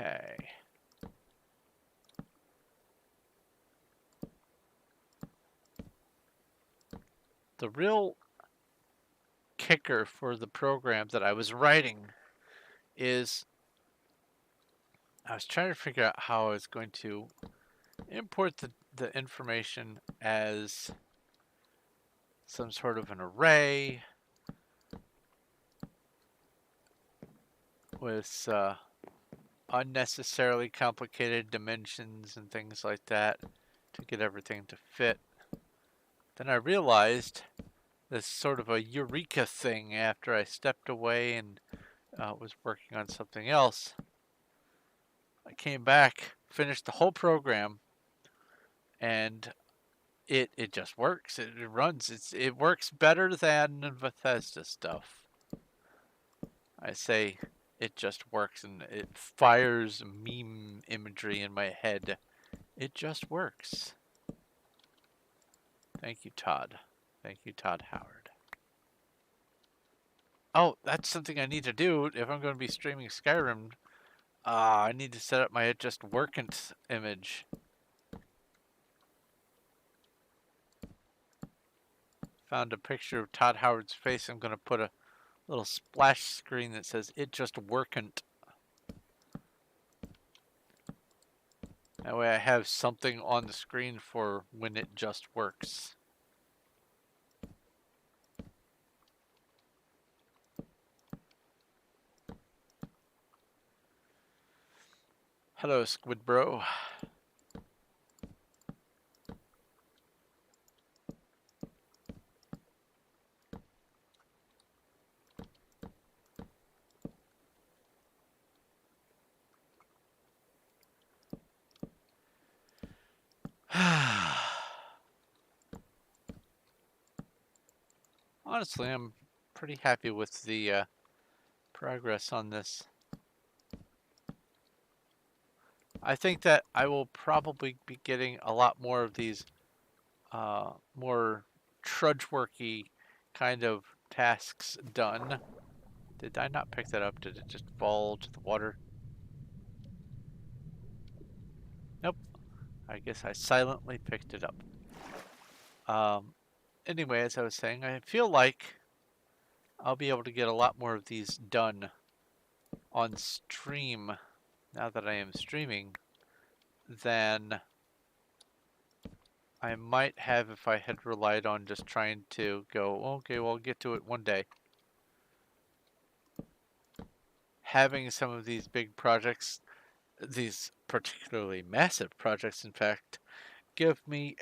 Okay. The real kicker for the program that I was writing is I was trying to figure out how I was going to import the information as some sort of an array with unnecessarily complicated dimensions and things like that to get everything to fit. Then I realized this sort of a eureka thing after I stepped away and was working on something else. I came back, finished the whole program, and it just works. It runs. It works better than Bethesda stuff. I say it just works, and it fires meme imagery in my head. It just works. Thank you, Todd. Thank you, Todd Howard. Oh, that's something I need to do if I'm going to be streaming Skyrim. I need to set up my It Just Workn't image. Found a picture of Todd Howard's face. I'm going to put a little splash screen that says It Just Workn't. That way I have something on the screen for when it just works. Hello, Squid Bro. Honestly, I'm pretty happy with the progress on this. I think that I will probably be getting a lot more of these more trudge-worky kind of tasks done. Did I not pick that up? Did it just fall to the water? Nope. I guess I silently picked it up. Anyway, as I was saying, I feel like I'll be able to get a lot more of these done on stream now that I am streaming than I might have if I had relied on just trying to go, okay, well, I'll get to it one day. Having some of these big projects, these particularly massive projects, in fact, give me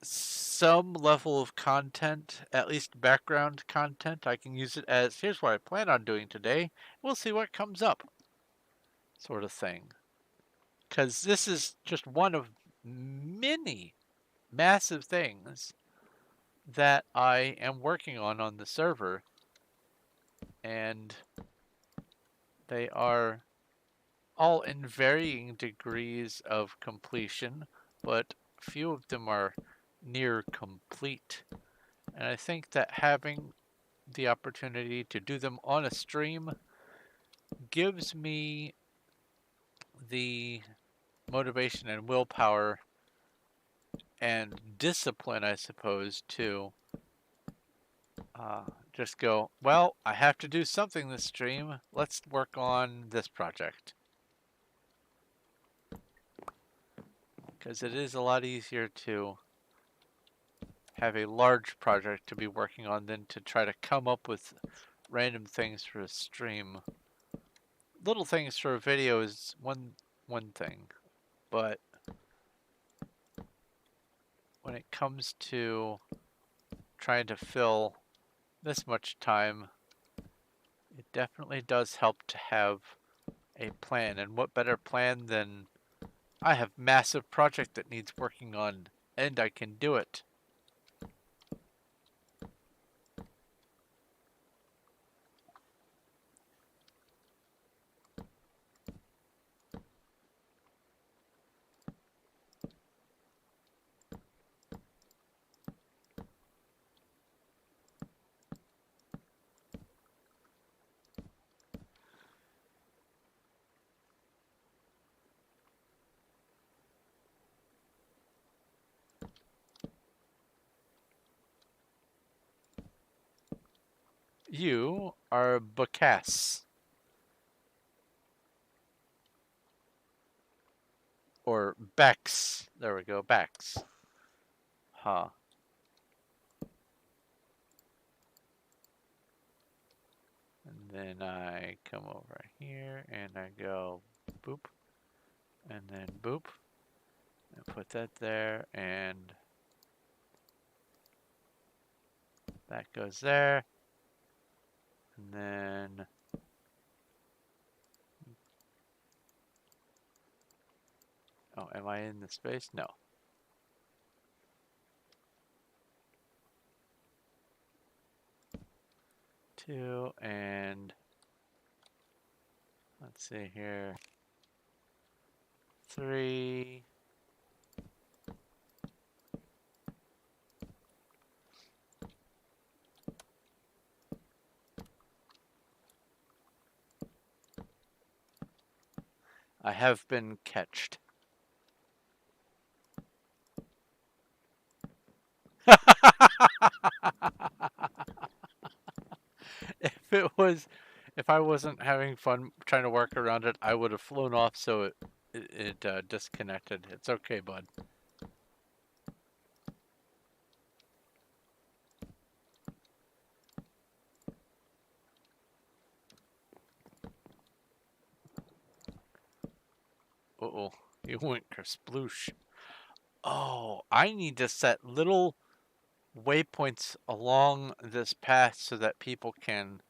some level of content, at least background content. I can use it as, here's what I plan on doing today. We'll see what comes up, sort of thing. Because this is just one of many massive things that I am working on the server. And they are all in varying degrees of completion, but few of them are near complete. And I think that having the opportunity to do them on a stream gives me the motivation and willpower and discipline, I suppose, to just go, well, I have to do something this stream. Let's work on this project. Because it is a lot easier to have a large project to be working on than to try to come up with random things for a stream. Little things for a video is one thing, but when it comes to trying to fill this much time, it definitely does help to have a plan. And what better plan than I have massive project that needs working on and I can do it. You are Bacchus. Or Bex. There we go, Bex. Huh. And then I come over here and I go boop. And then boop. And put that there and that goes there. And then oh, am I in the space? No. 2 and let's see here. 3. I have been catched. If I wasn't having fun trying to work around it, I would have flown off so it disconnected. It's okay, bud. Uh-oh, you went kersploosh. Oh, I need to set little waypoints along this path so that people can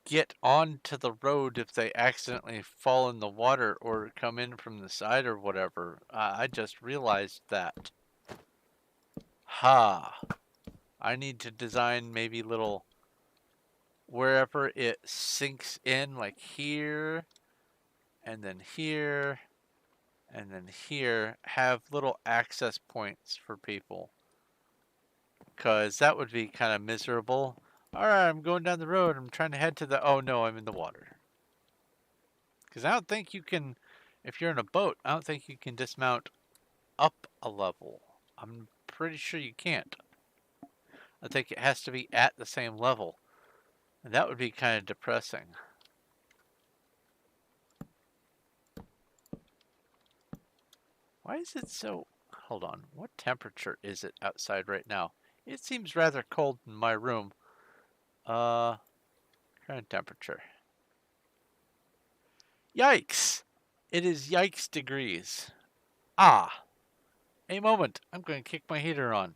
get onto the road if they accidentally fall in the water or come in from the side or whatever. I just realized that. Ha! I need to design maybe little wherever it sinks in, like here, and then here, and then here, have little access points for people. Because that would be kind of miserable. Alright, I'm going down the road. I'm trying to head to the... Oh no, I'm in the water. Because I don't think you can... If you're in a boat, I don't think you can dismount up a level. I'm pretty sure you can't. I think it has to be at the same level. And that would be kind of depressing. Why is it so... Hold on. What temperature is it outside right now? It seems rather cold in my room. Current temperature. Yikes! It is yikes degrees. Ah! A moment. I'm going to kick my heater on.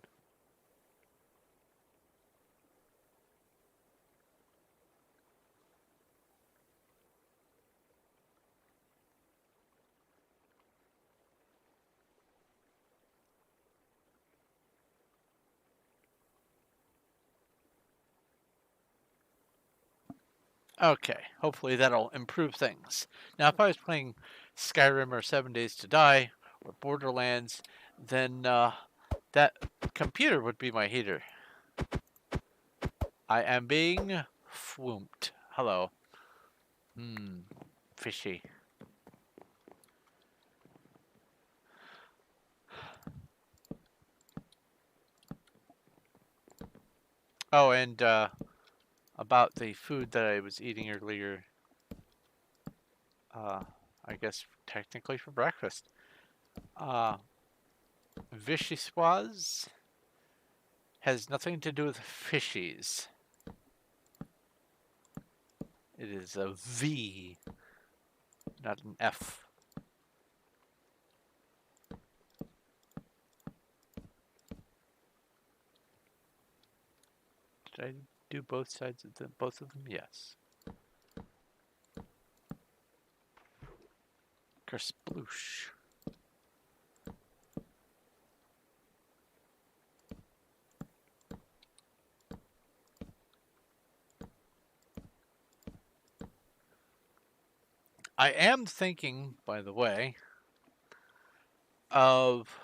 Okay, hopefully that'll improve things. Now, if I was playing Skyrim or 7 Days to Die or Borderlands, then that computer would be my heater. I am being fwoomped. Hello. Fishy. Oh, and about the food that I was eating earlier, I guess technically for breakfast. Vichyssoise has nothing to do with fishies. It is a V, not an F. Did I do both sides of them? Both of them? Yes. Kersploosh. I am thinking, by the way, of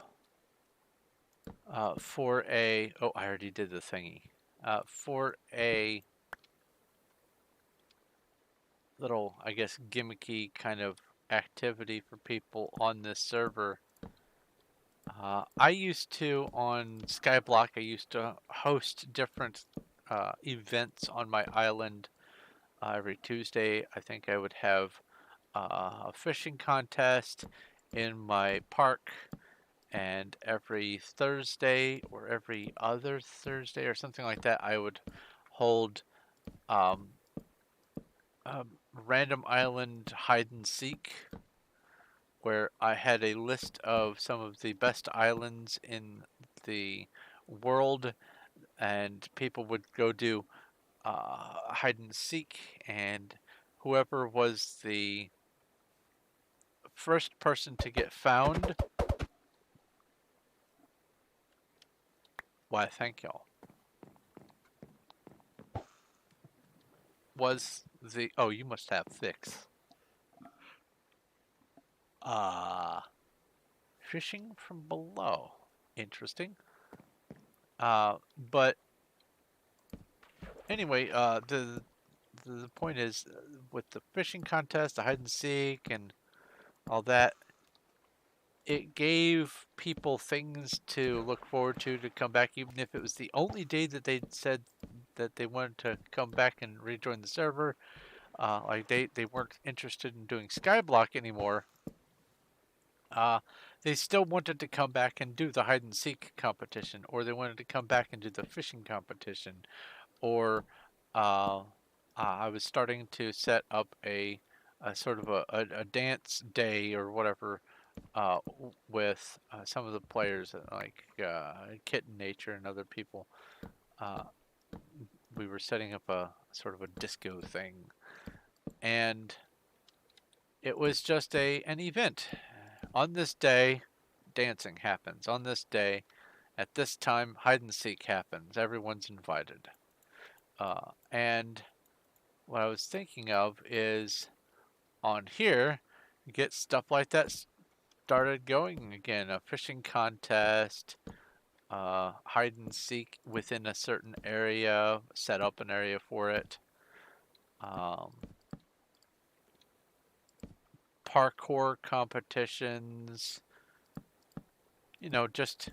for a, oh, I already did the thingy. For a little, I guess, gimmicky kind of activity for people on this server. I used to, on Skyblock, I used to host different events on my island. Every Tuesday, I think I would have a fishing contest in my park, and every Thursday or every other Thursday or something like that, I would hold um, a random island hide and seek, where I had a list of some of the best islands in the world, and people would go do hide and seek, and whoever was the first person to get found, why, thank y'all, was the, oh, you must have fix. Fishing from below. Interesting. But anyway, the point is, with the fishing contest, the hide and seek, and all that, it gave people things to look forward to come back, even if it was the only day that they said that they wanted to come back and rejoin the server. Like they weren't interested in doing Skyblock anymore. They still wanted to come back and do the hide and seek competition, or they wanted to come back and do the fishing competition, or I was starting to set up a sort of a dance day or whatever with some of the players, like Kitten Nature and other people. Uh, we were setting up a sort of a disco thing, and it was just an event. On this day, dancing happens. On this day, at this time, hide and seek happens. Everyone's invited. And what I was thinking of is on here, get stuff like that started going again. A fishing contest, hide and seek within a certain area, set up an area for it. Parkour competitions, just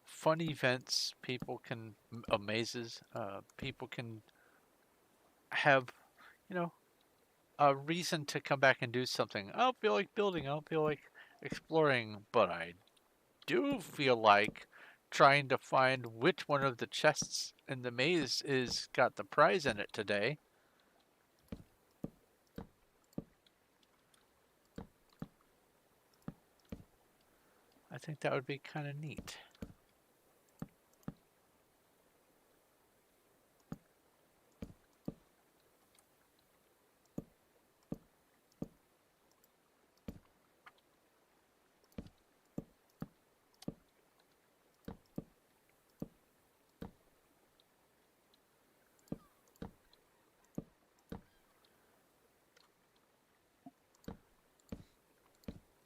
fun events. People can, mazes, people can have, you know, a reason to come back and do something. I don't feel like building, I don't feel like exploring, but I do feel like trying to find which one of the chests in the maze is got the prize in it today. I think that would be kind of neat.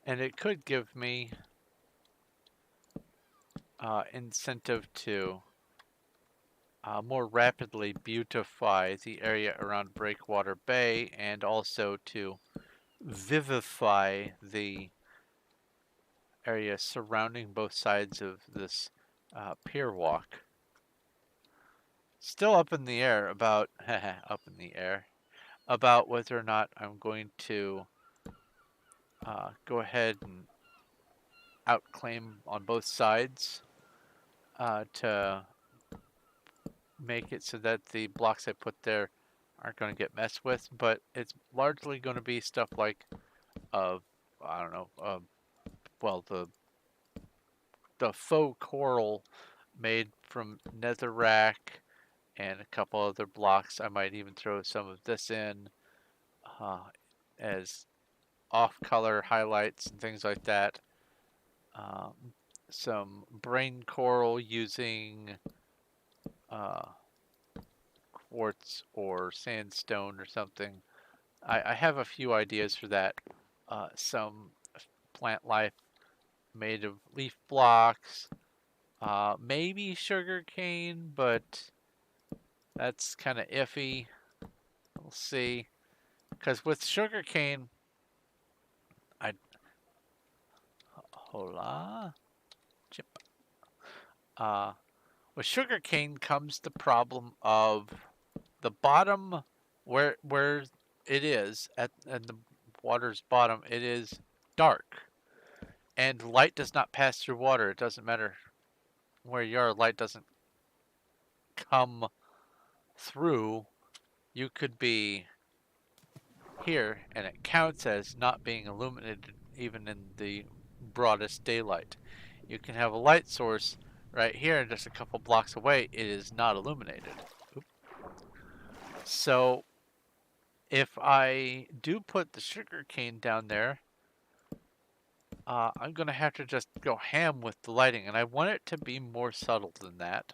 And it could give me incentive to more rapidly beautify the area around Breakwater Bay, and also to vivify the area surrounding both sides of this pier walk. Still up in the air about up in the air about whether or not I'm going to go ahead and outclaim on both sides to make it so that the blocks I put there aren't going to get messed with, but it's largely going to be stuff like, I don't know, well, the faux coral made from netherrack and a couple other blocks. I might even throw some of this in uh, as off-color highlights and things like that. Um, some brain coral using uh, quartz or sandstone or something. I have a few ideas for that. Some plant life made of leaf blocks, maybe sugar cane, but that's kind of iffy. We'll see. Because with sugar cane, I hola chip. Uh, with sugar cane comes the problem of the bottom where it is at the water's bottom. It is dark, and light does not pass through water. It doesn't matter where you are. Light doesn't come through. You could be here, and it counts as not being illuminated even in the broadest daylight. You can have a light source right here, and just a couple blocks away, it is not illuminated. Oop. So if I do put the sugar cane down there, I'm going to have to just go ham with the lighting, and I want it to be more subtle than that.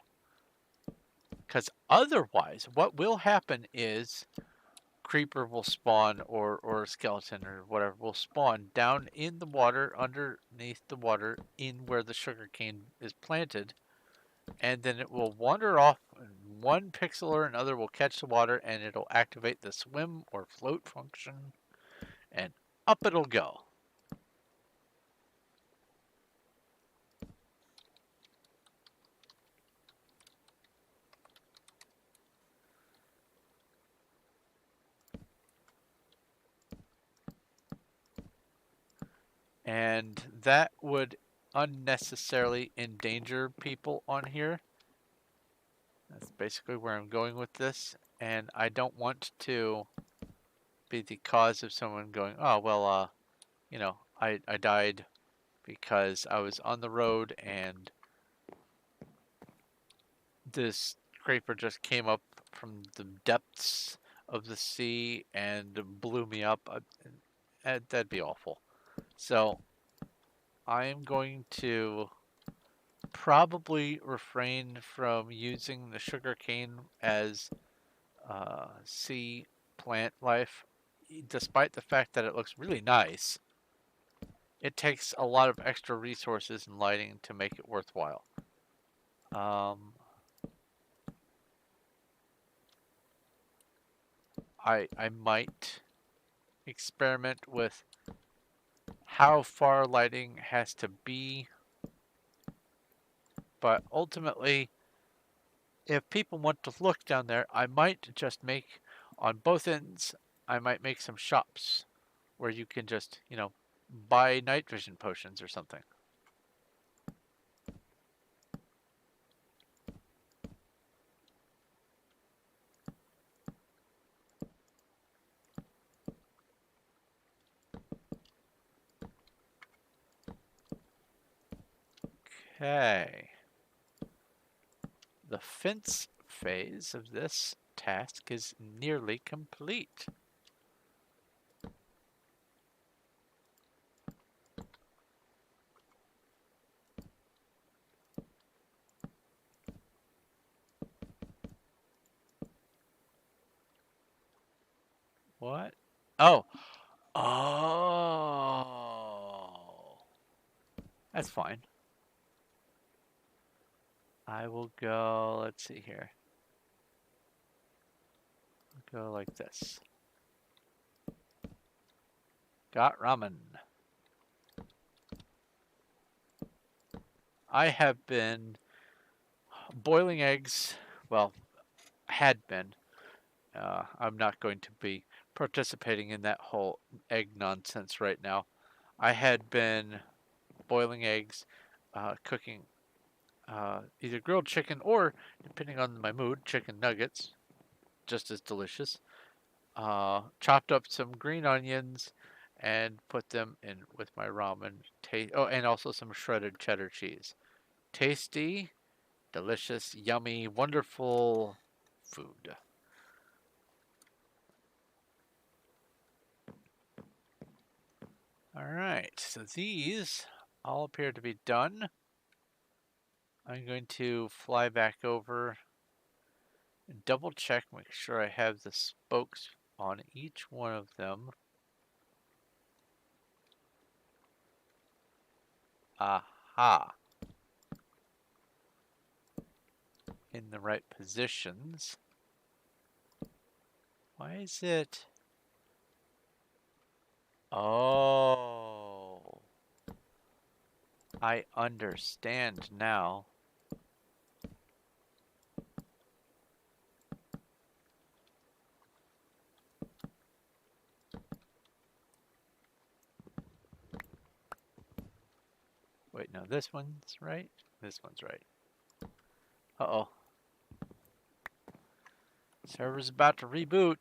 Because otherwise, what will happen is creeper will spawn, or a skeleton or whatever will spawn down in the water, underneath the water, in where the sugar cane is planted, and then it will wander off, and one pixel or another will catch the water, and it'll activate the swim or float function, and up it'll go. And that would unnecessarily endanger people on here. That's basically where I'm going with this, and I don't want to be the cause of someone going, oh, well, you know, I died because I was on the road and this scraper just came up from the depths of the sea and blew me up. That'd be awful. So I am going to probably refrain from using the sugar cane as sea plant life, despite the fact that it looks really nice. It takes a lot of extra resources and lighting to make it worthwhile. I might experiment with how far lighting has to be, but ultimately, if people want to look down there, I might just make, on both ends, I might make some shops where you can just, you know, buy night vision potions or something. Okay. The fence phase of this task is nearly complete. What? Oh. Oh. That's fine. I will go, let's see here. I'll go like this. Got ramen. I have been boiling eggs. Well, had been. I'm not going to be participating in that whole egg nonsense right now. I had been boiling eggs, cooking either grilled chicken or, depending on my mood, chicken nuggets, just as delicious. Chopped up some green onions and put them in with my ramen. Oh, and also some shredded cheddar cheese. Tasty, delicious, yummy, wonderful food. All right, so these all appear to be done. I'm going to fly back over and double check, make sure I have the spokes on each one of them. Aha. In the right positions. Why is it? Oh. I understand now. Wait, no, this one's right. This one's right. Uh-oh. Server's about to reboot.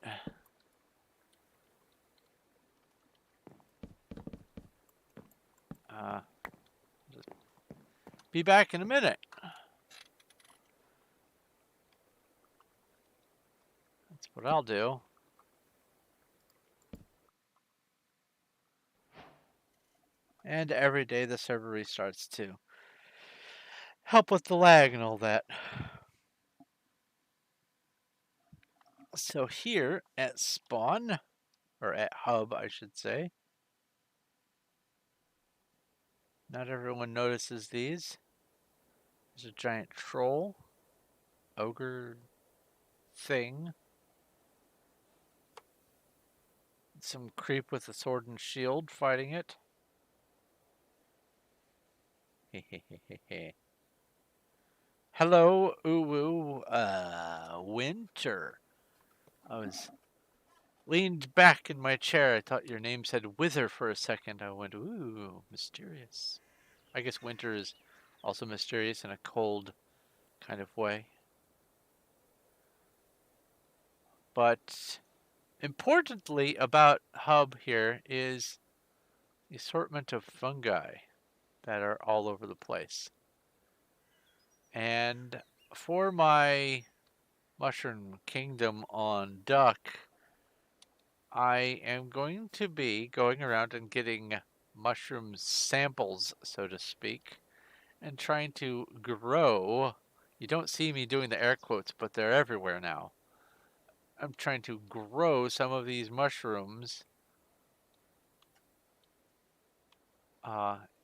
Just be back in a minute. That's what I'll do. And every day the server restarts too. Help with the lag and all that. So here at spawn, or at hub, I should say. Not everyone notices these. There's a giant troll, ogre thing. Some creep with a sword and shield fighting it. Hello, Uwu, Winter. I was leaned back in my chair. I thought your name said Wither for a second. I went, ooh, mysterious. I guess winter is also mysterious in a cold kind of way. But importantly about Hub here is the assortment of fungi that are all over the place. And for my Mushroom Kingdom on Duck, I am going to be going around and getting mushroom samples, so to speak, and trying to grow. You don't see me doing the air quotes, but they're everywhere now. I'm trying to grow some of these mushrooms,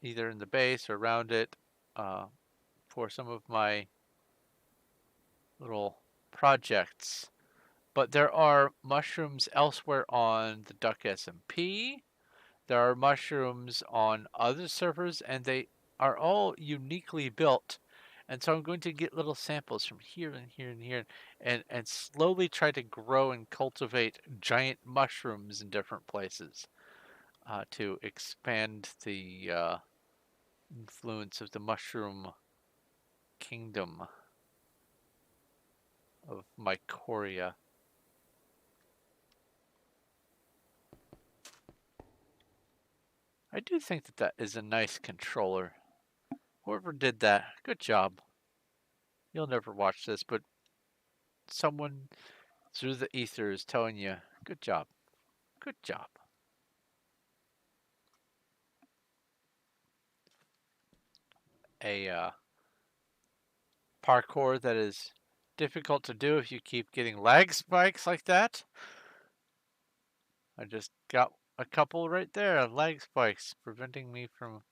either in the base or around it, for some of my little projects. But there are mushrooms elsewhere on the Duck SMP. There are mushrooms on other servers, and they are all uniquely built. And so I'm going to get little samples from here and here and here and slowly try to grow and cultivate giant mushrooms in different places to expand the influence of the mushroom kingdom of Mycoria. I do think that that is a nice controller. Whoever did that, good job. You'll never watch this, but someone through the ether is telling you, good job. Good job. A parkour that is difficult to do if you keep getting lag spikes like that. I just got a couple right there, lag spikes, preventing me from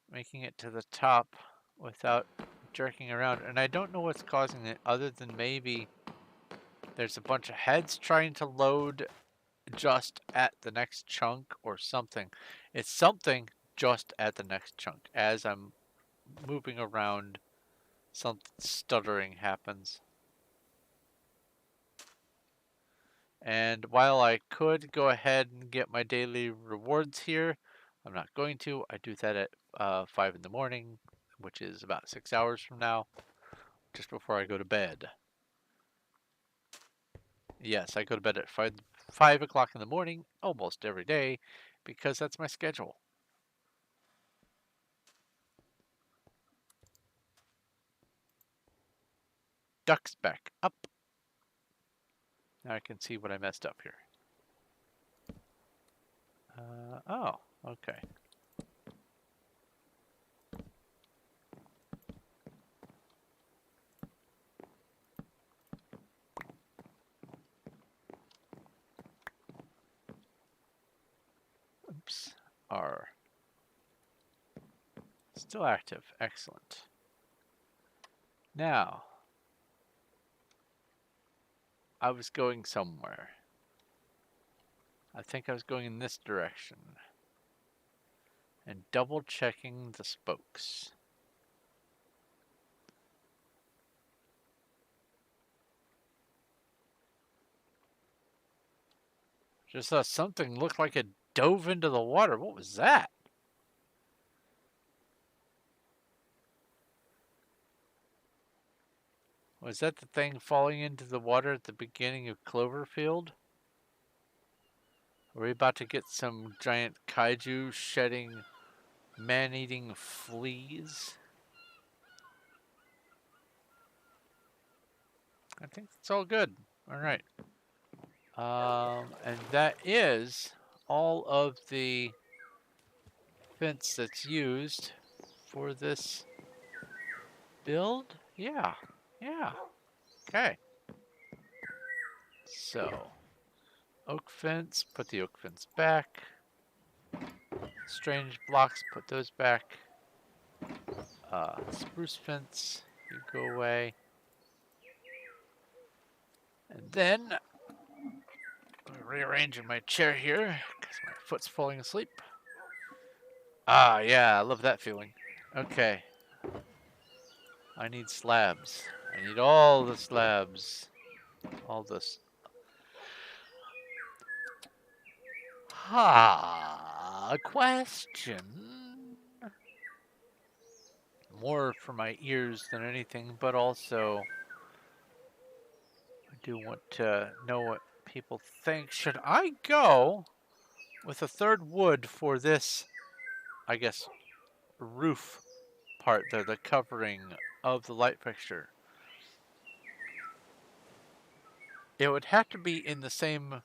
making it to the top without jerking around. And I don't know what's causing it other than maybe there's a bunch of heads trying to load just at the next chunk or something. It's something just at the next chunk. As I'm moving around, some stuttering happens. And while I could go ahead and get my daily rewards here, I'm not going to. I do that at 5 in the morning, which is about 6 hours from now, just before I go to bed. Yes, I go to bed at 5 o'clock in the morning almost every day because that's my schedule. Ducks back up. Now I can see what I messed up here. Oh, okay. Oops. R. Still active. Excellent. Now, I was going somewhere. I think I was going in this direction. And double checking the spokes. Just saw something look like it dove into the water. What was that? Was that the thing falling into the water at the beginning of Cloverfield? Are we about to get some giant kaiju shedding man-eating fleas? I think it's all good. All right. And that is all of the fence that's used for this build. Yeah. Yeah. Okay. So, oak fence, put the oak fence back. Strange blocks, put those back. Spruce fence, you go away. And then, I'm rearranging my chair here because my foot's falling asleep. Ah, yeah, I love that feeling. Okay. I need slabs. I need all the slabs. All this. A question. More for my ears than anything, but also I do want to know what people think. Should I go with a third wood for this, I guess, roof part there, the covering of the light fixture? It would have to be in the same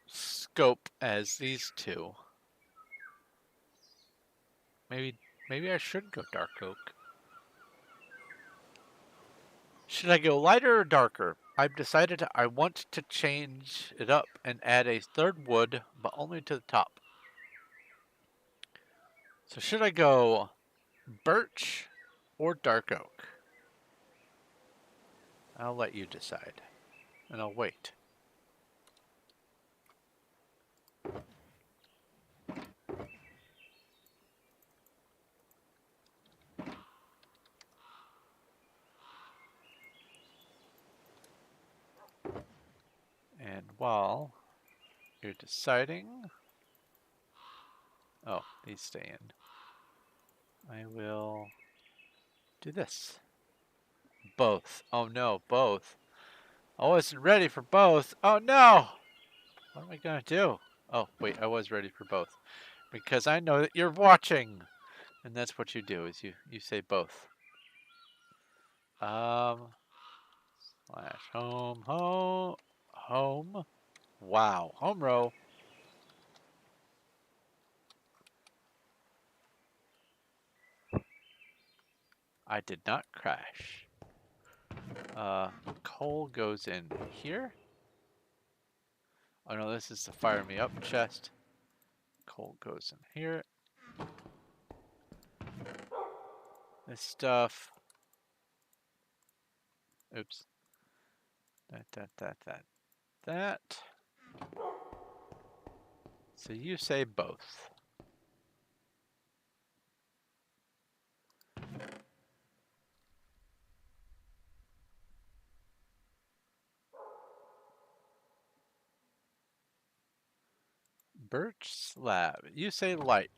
scope as these two. Maybe I should go dark oak. Should I go lighter or darker? I've decided I want to change it up and add a third wood, but only to the top. So should I go birch or dark oak? I'll let you decide, and I'll wait. And while you're deciding, oh, these stay in. I will do this. Both. Oh no, both. I wasn't ready for both. Oh no! What am I gonna do? Oh, wait, I was ready for both. Because I know that you're watching. And that's what you do, is you say both. Slash home, home. Wow, home row. I did not crash. Coal goes in here. Oh no, this is the fire me up chest. Coal goes in here. This stuff. Oops. That. So you say both. Birch slab. You say light.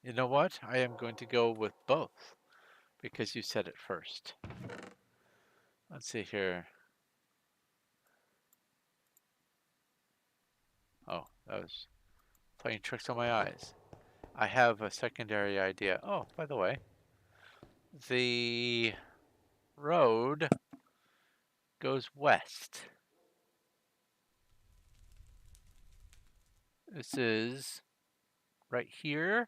You know what? I am going to go with both because you said it first. Let's see here. Oh, that was playing tricks on my eyes. I have a secondary idea. Oh, by the way, the road goes west. This is right here.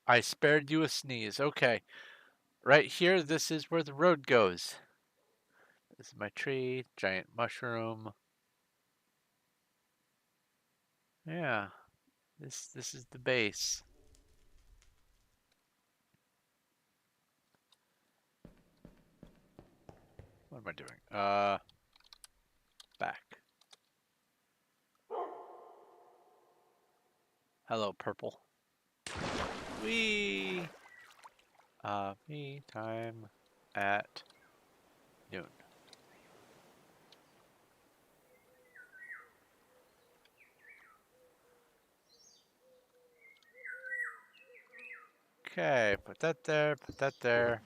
I spared you a sneeze. Okay. Right here, this is where the road goes. This is my tree, giant mushroom. Yeah. This is the base. What am I doing? Back. Hello, purple. Wee. Me time at noon. Okay, put that there, put that there.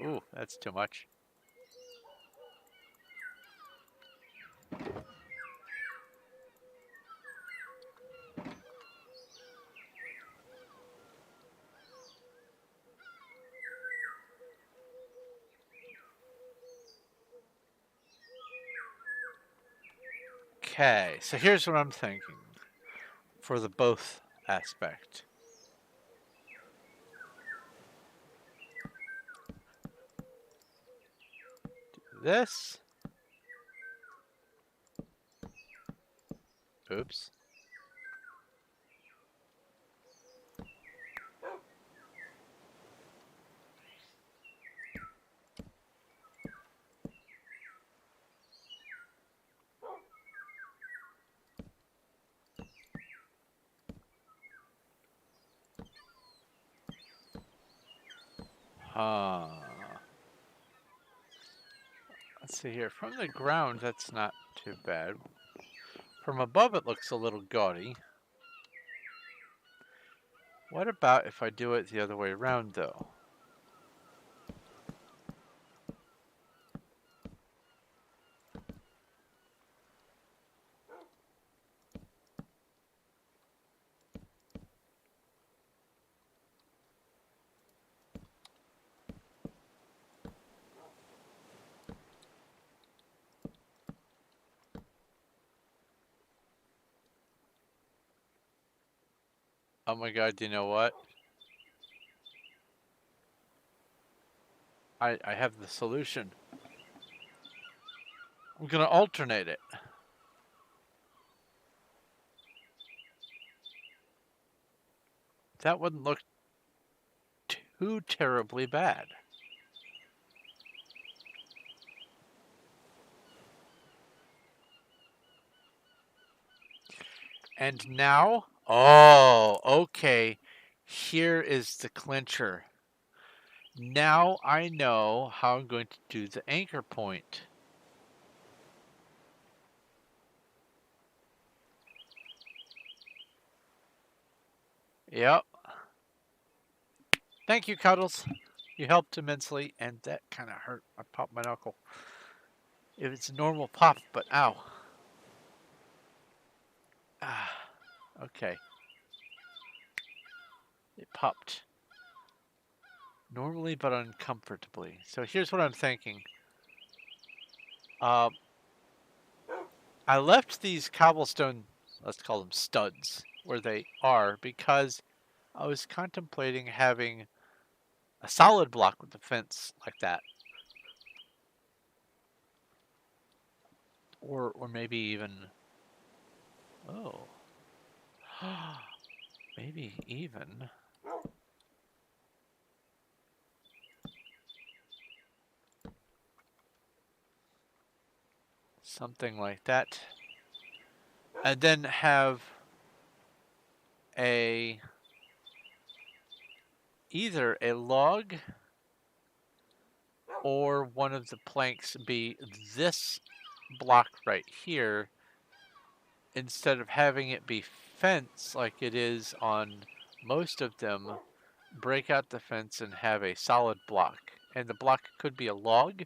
Ooh, that's too much. Okay, so here's what I'm thinking for the both aspect. Do this. Oops. Let's see here. From the ground, that's not too bad. From above, it looks a little gaudy. What about if I do it the other way around, though? Oh my god, you know what? I have the solution. I'm gonna alternate it. That wouldn't look too terribly bad. And now, oh, okay. Here is the clincher. Now I know how I'm going to do the anchor point. Yep. Thank you, Cuddles. You helped immensely, and that kind of hurt. I popped my knuckle. If it's a normal pop, but ow. Ah, okay. It popped. Normally, but uncomfortably. So here's what I'm thinking. I left these cobblestone, let's call them studs, where they are because I was contemplating having a solid block with a fence like that. Or maybe even, oh, maybe even something like that. and then have either a log or one of the planks be this block right here instead of having it be fence like it is on most of them. Break out the fence and have a solid block, and the block could be a log.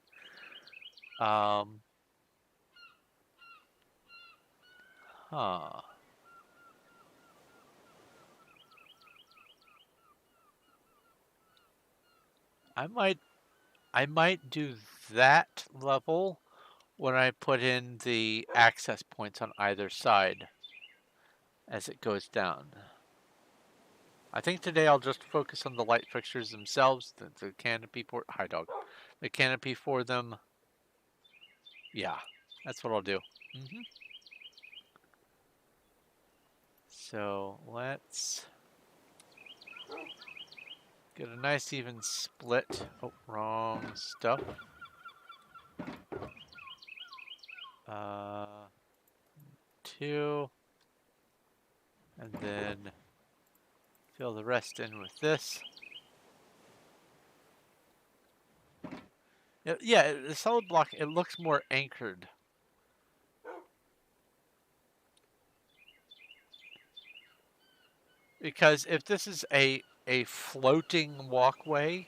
Huh. I might do that level when I put in the access points on either side as it goes down. I think today I'll just focus on the light fixtures themselves, the canopy for hi dog, the canopy for them. Yeah, that's what I'll do. So let's get a nice even split. Oh, wrong stuff. Two, and then fill the rest in with this. Yeah, the solid block, it looks more anchored. Because if this is a floating walkway,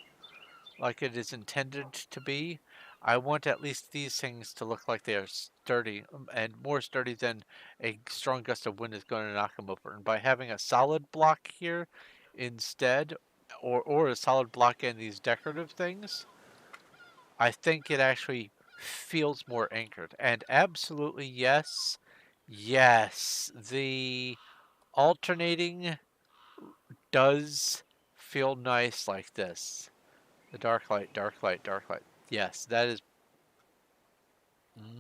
like it is intended to be, I want at least these things to look like they are sturdy, and more sturdy than a strong gust of wind is going to knock them over. And by having a solid block here instead, or a solid block and these decorative things, I think it actually feels more anchored. And absolutely yes, yes, the alternating does feel nice like this. The dark light, dark light, dark light. Yes, that is.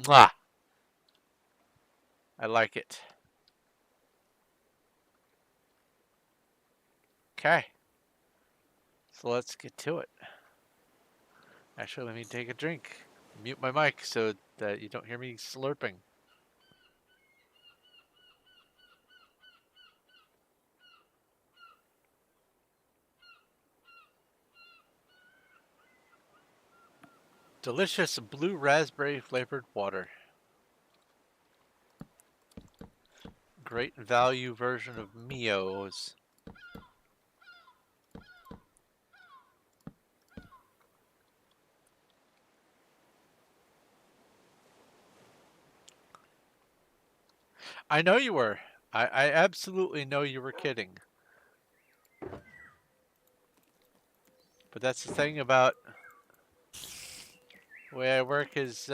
Mwah! I like it. Okay. So let's get to it. Actually, let me take a drink. Mute my mic so that you don't hear me slurping. Delicious blue raspberry flavored water. Great value version of Mio's. I know you were. I absolutely know you were kidding. But that's the thing about the way I work is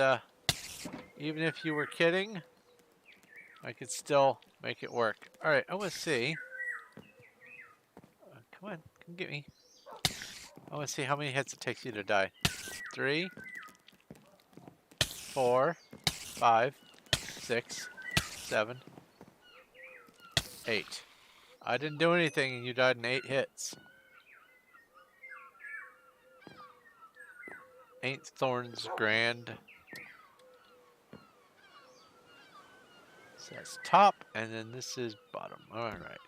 even if you were kidding, I could still make it work. Alright, I want to see. Come on, come get me. I want to see how many hits it takes you to die. 3, 4, 5, 6, 7, 8. I didn't do anything and you died in 8 hits. Ain't thorns grand. So that's top, and then this is bottom. Alright.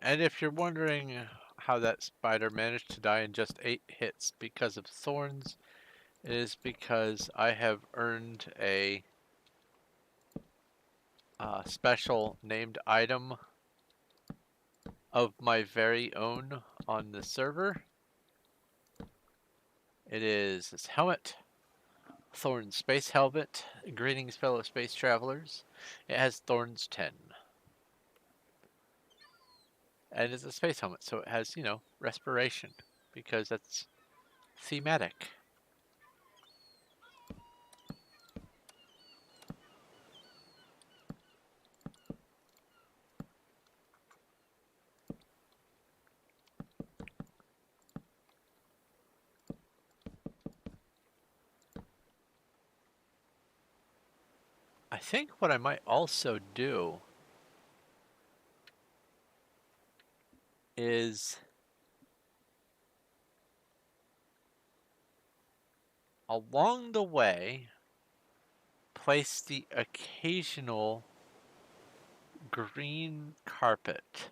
And if you're wondering how that spider managed to die in just 8 hits because of thorns, it is because I have earned a special named item of my very own on the server. It is this helmet, Thorns Space Helmet. Greetings, fellow space travelers. It has Thorns 10. And it's a space helmet, so it has, you know, respiration, because that's thematic. I think what I might also do is along the way place the occasional green carpet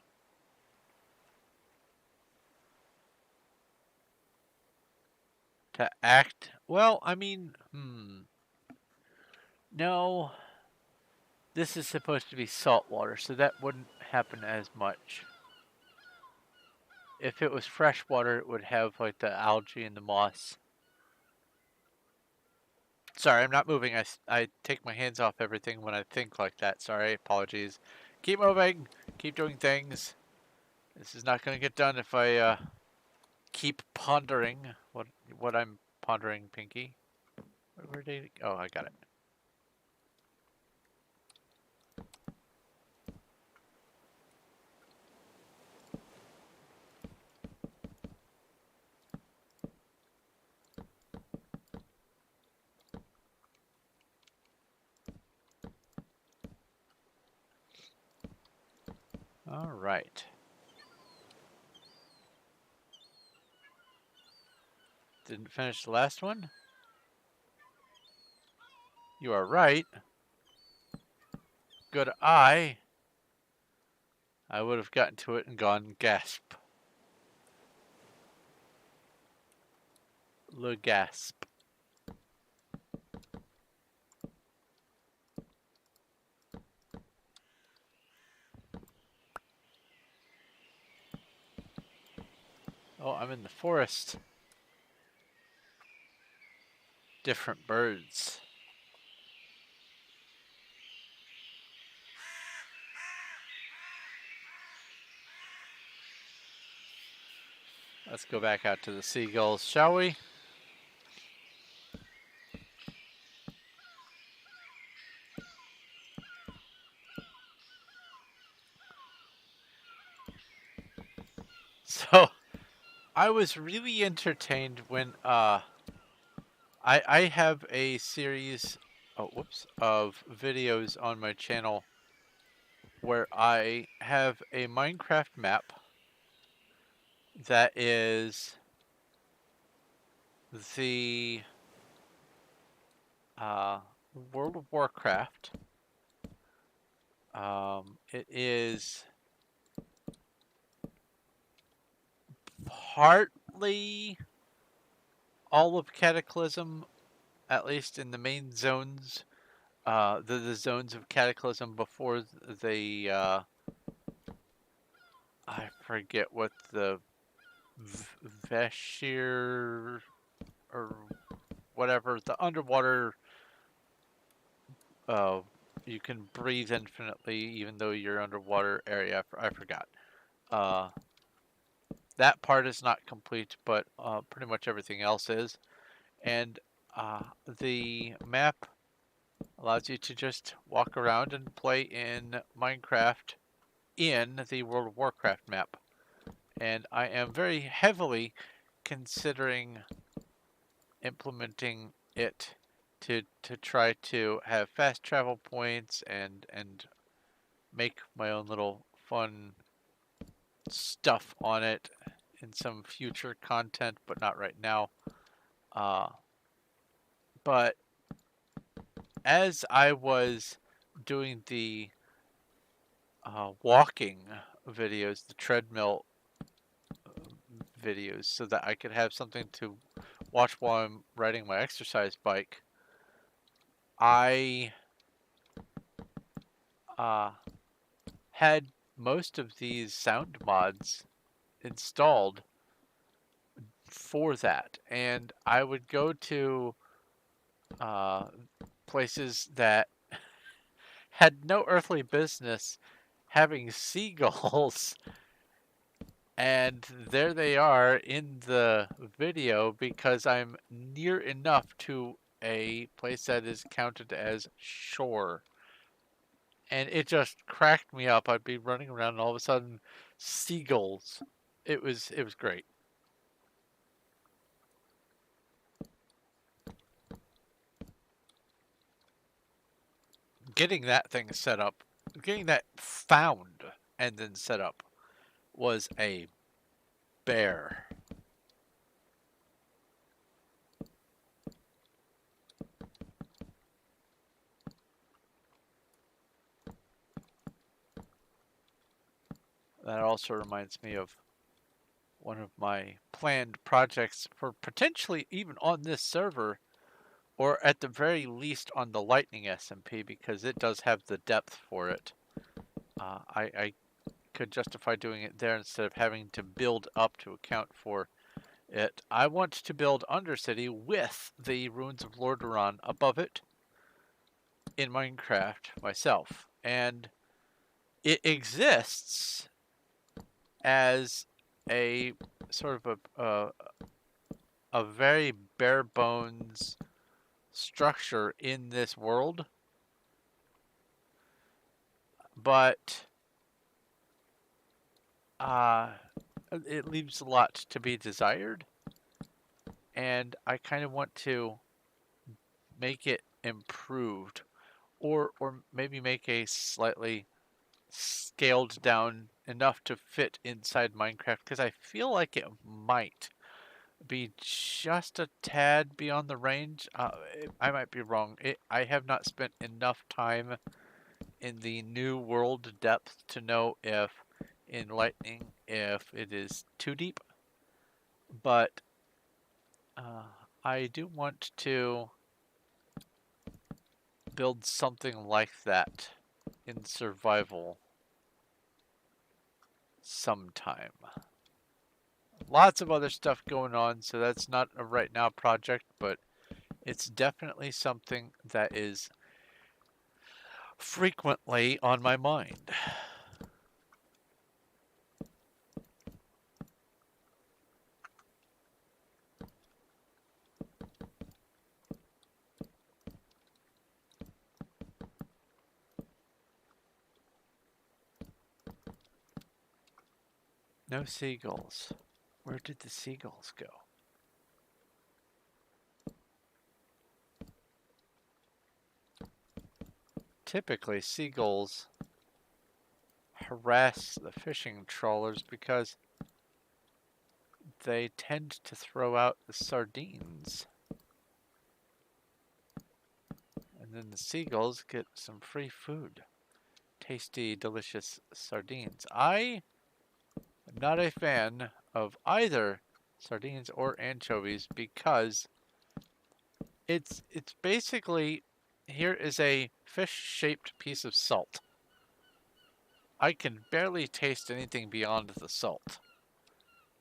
to act. Well, I mean, no, this is supposed to be salt water, so that wouldn't happen as much. If it was fresh water, it would have like the algae and the moss. Sorry, I'm not moving. I take my hands off everything when I think like that. Sorry, apologies. Keep moving. Keep doing things. This is not going to get done if I keep pondering what I'm pondering, Pinky. Where did it? Oh, I got it. All right. Didn't finish the last one? You are right. Good eye. I would have gotten to it and gone gasp. Le gasp. Oh, I'm in the forest. Different birds. Let's go back out to the seagulls, shall we? So, I was really entertained when I have a series of videos on my channel where I have a Minecraft map that is the World of Warcraft. It is partly all of Cataclysm, at least in the main zones. The zones of Cataclysm before the I forget what the Veshir or whatever, the underwater, uh, you can breathe infinitely even though you're underwater area. I forgot. Uh, that part is not complete, but pretty much everything else is. And the map allows you to just walk around and play in Minecraft in the World of Warcraft map. And I am very heavily considering implementing it to try to have fast travel points and make my own little fun stuff on it in some future content, but not right now. But as I was doing the walking videos, the treadmill videos, so that I could have something to watch while I'm riding my exercise bike, I had most of these sound mods installed for that, and I would go to places that had no earthly business having seagulls, and there they are in the video because I'm near enough to a place that is counted as shore. And it just cracked me up. I'd be running around and all of a sudden seagulls. It was great. getting that thing set up, getting that found and then set up was a bear. That also reminds me of one of my planned projects for potentially even on this server, or at the very least on the Lightning SMP, because it does have the depth for it. I could justify doing it there instead of having to build up to account for it. I want to build Undercity with the Ruins of Lordaeron above it in Minecraft myself. And it exists as a sort of a very bare bones structure in this world, but it leaves a lot to be desired, and I kind of want to make it improved, or maybe make a slightly scaled down enough to fit inside Minecraft, because I feel like it might be just a tad beyond the range. I might be wrong. I have not spent enough time in the new world depth to know if in Lightning if it is too deep, but I do want to build something like that in survival sometime. Lots of other stuff going on, so that's not a right now project, but it's definitely something that is frequently on my mind. No seagulls. Where did the seagulls go? Typically, seagulls harass the fishing trawlers because they tend to throw out the sardines. And then the seagulls get some free food. Tasty, delicious sardines. I am not a fan of either sardines or anchovies because it's basically, here is a fish-shaped piece of salt. I can barely taste anything beyond the salt.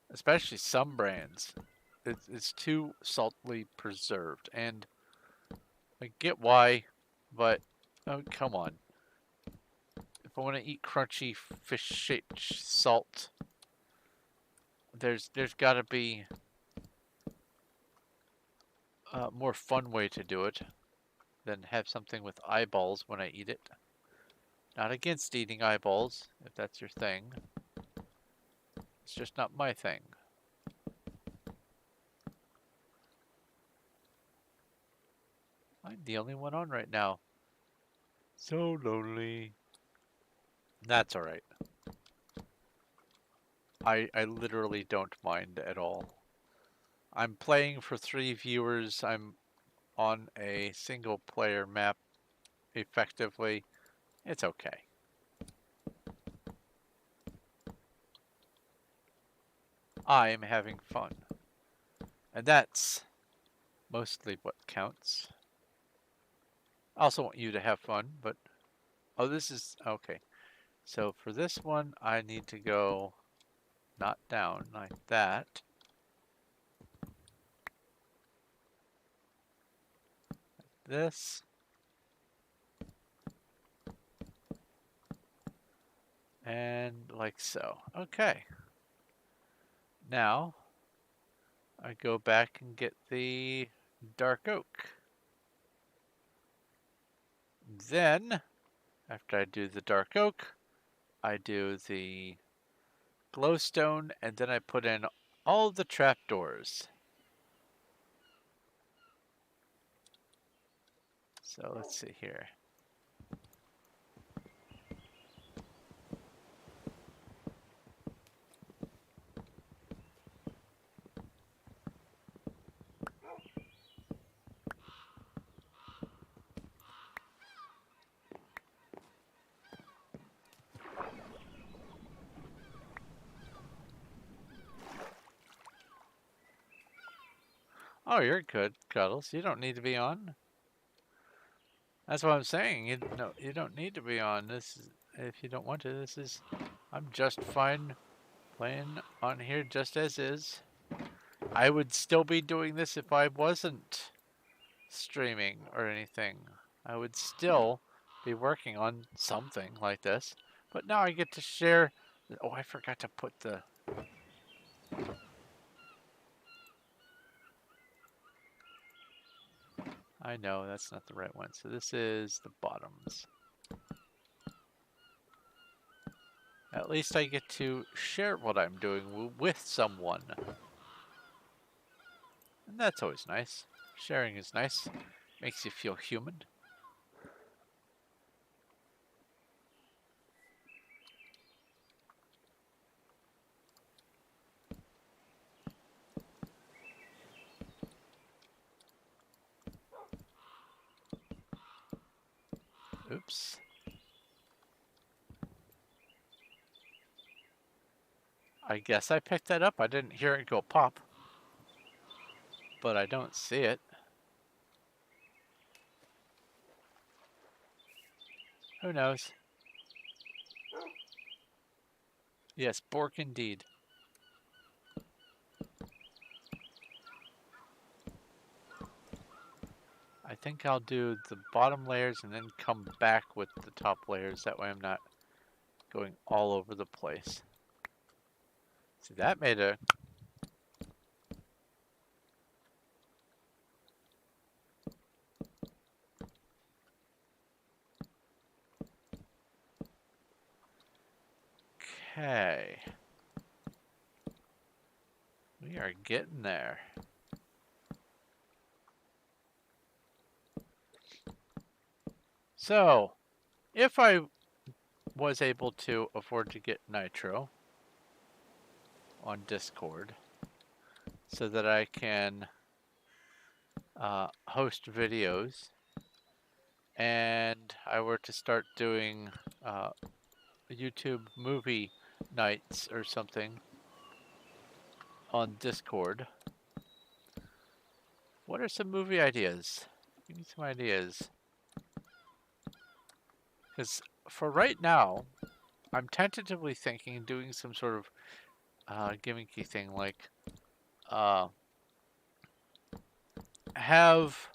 Especially some brands. It's too saltly preserved, and I get why, but oh, come on. If I want to eat crunchy fish-shaped salt, there's got to be a more fun way to do it than have something with eyeballs when I eat it. Not against eating eyeballs, if that's your thing. It's just not my thing. I'm the only one on right now. So lonely. That's alright. I literally don't mind at all. I'm playing for 3 viewers. I'm on a single player map effectively. It's okay. I'm having fun. And that's mostly what counts. I also want you to have fun, but oh, this is okay. So for this one, I need to go not down like that. This. And like so. Okay. Now, I go back and get the dark oak. Then, after I do the dark oak, I do the glowstone, and then I put in all the trapdoors. So let's see here. Oh, you're good, Cuddles. You don't need to be on. That's what I'm saying. You don't need to be on. This is, if you don't want to. I'm just fine playing on here just as is. I would still be doing this if I wasn't streaming or anything. I would still be working on something like this. But now I get to share. Oh, I forgot to put the. I know that's not the right one. So this is the bottoms. At least I get to share what I'm doing with someone. And that's always nice. Sharing is nice. Makes you feel human. Oops. I guess I picked that up. I didn't hear it go pop. But I don't see it. Who knows? Yes, Bork indeed. I think I'll do the bottom layers and then come back with the top layers. That way I'm not going all over the place. See, that made a... Okay. We are getting there. So, if I was able to afford to get Nitro on Discord so that I can host videos, and I were to start doing YouTube movie nights or something on Discord, what are some movie ideas? Give me some ideas. Because for right now, I'm tentatively thinking doing some sort of gimmicky thing like have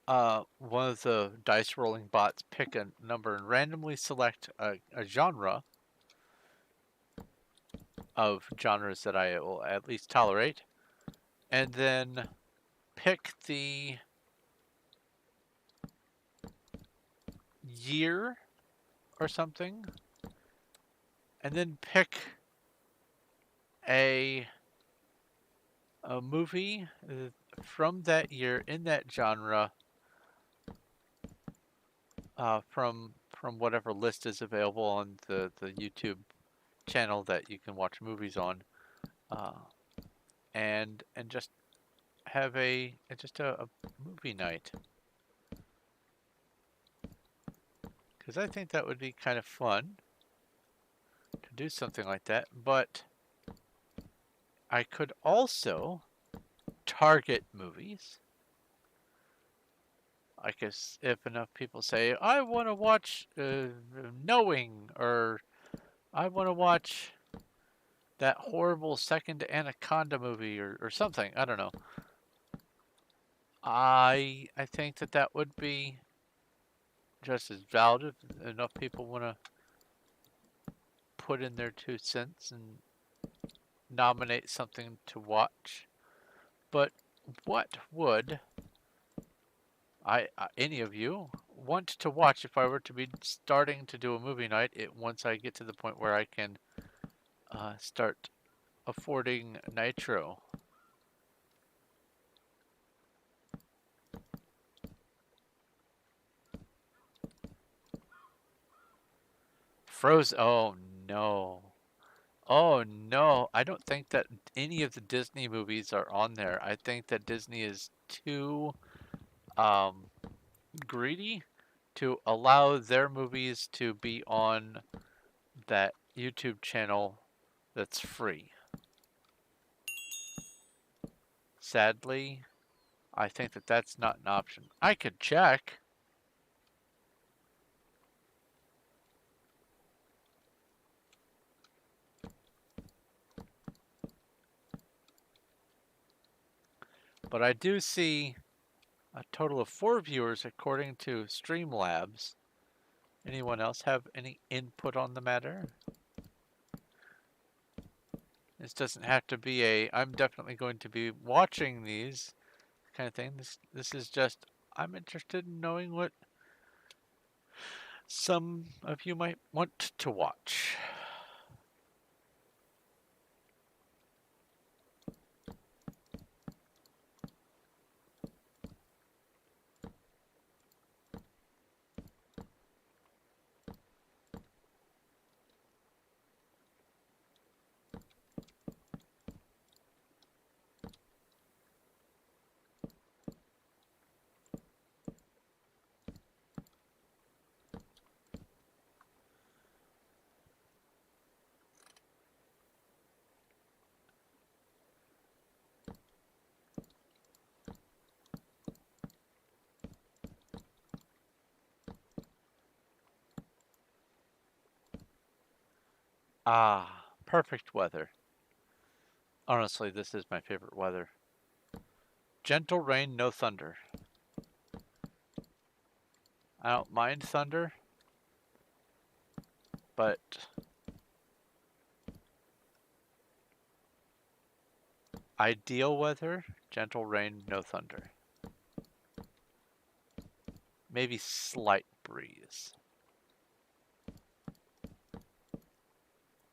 one of the dice rolling bots pick a number and randomly select a genre of genres that I will at least tolerate, and then pick the year or something, and then pick a movie from that year in that genre from whatever list is available on the YouTube channel that you can watch movies on, and just have a movie night, because I think that would be kind of fun to do something like that. But I could also target movies. I guess if enough people say, I want to watch Knowing, or I want to watch that horrible second Anaconda movie, or something, I don't know. I think that would be just as valid if enough people want to put in their 2 cents and nominate something to watch. But what would any of you want to watch if I were to be starting to do a movie night once I get to the point where I can start affording Nitro? Frozen. Oh no. Oh no. I don't think that any of the Disney movies are on there. I think that Disney is too um, greedy to allow their movies to be on that YouTube channel that's free. Sadly, I think that that's not an option. I could check. But I do see a total of 4 viewers according to Streamlabs. Anyone else have any input on the matter? This doesn't have to be a I'm definitely going to be watching these kind of thing. This is just I'm interested in knowing what some of you might want to watch. Ah, perfect weather. Honestly, this is my favorite weather. Gentle rain, no thunder. I don't mind thunder, but ideal weather, gentle rain, no thunder. Maybe slight breeze.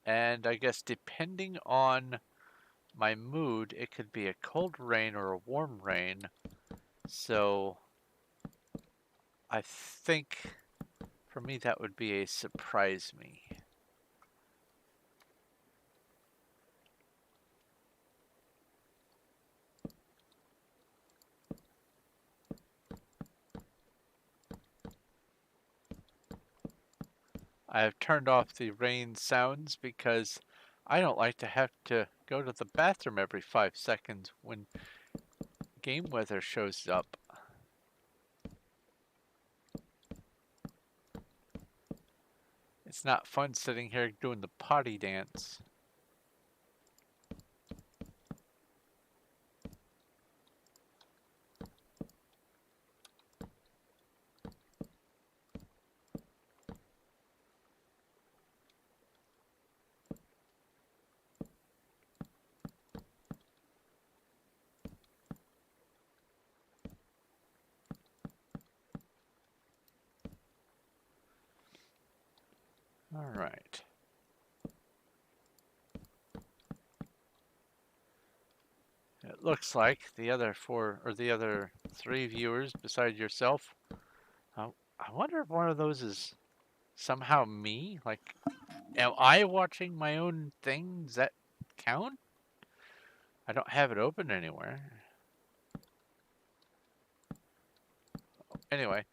And I guess depending on my mood, it could be a cold rain or a warm rain. So I think for me that would be a surprise me. I have turned off the rain sounds because I don't like to have to go to the bathroom every 5 seconds when game weather shows up. It's not fun sitting here doing the potty dance. All right. It looks like the other 4 or the other 3 viewers beside yourself. I wonder if one of those is somehow me. Like, am I watching my own thing? Does that count? I don't have it open anywhere. Anyway,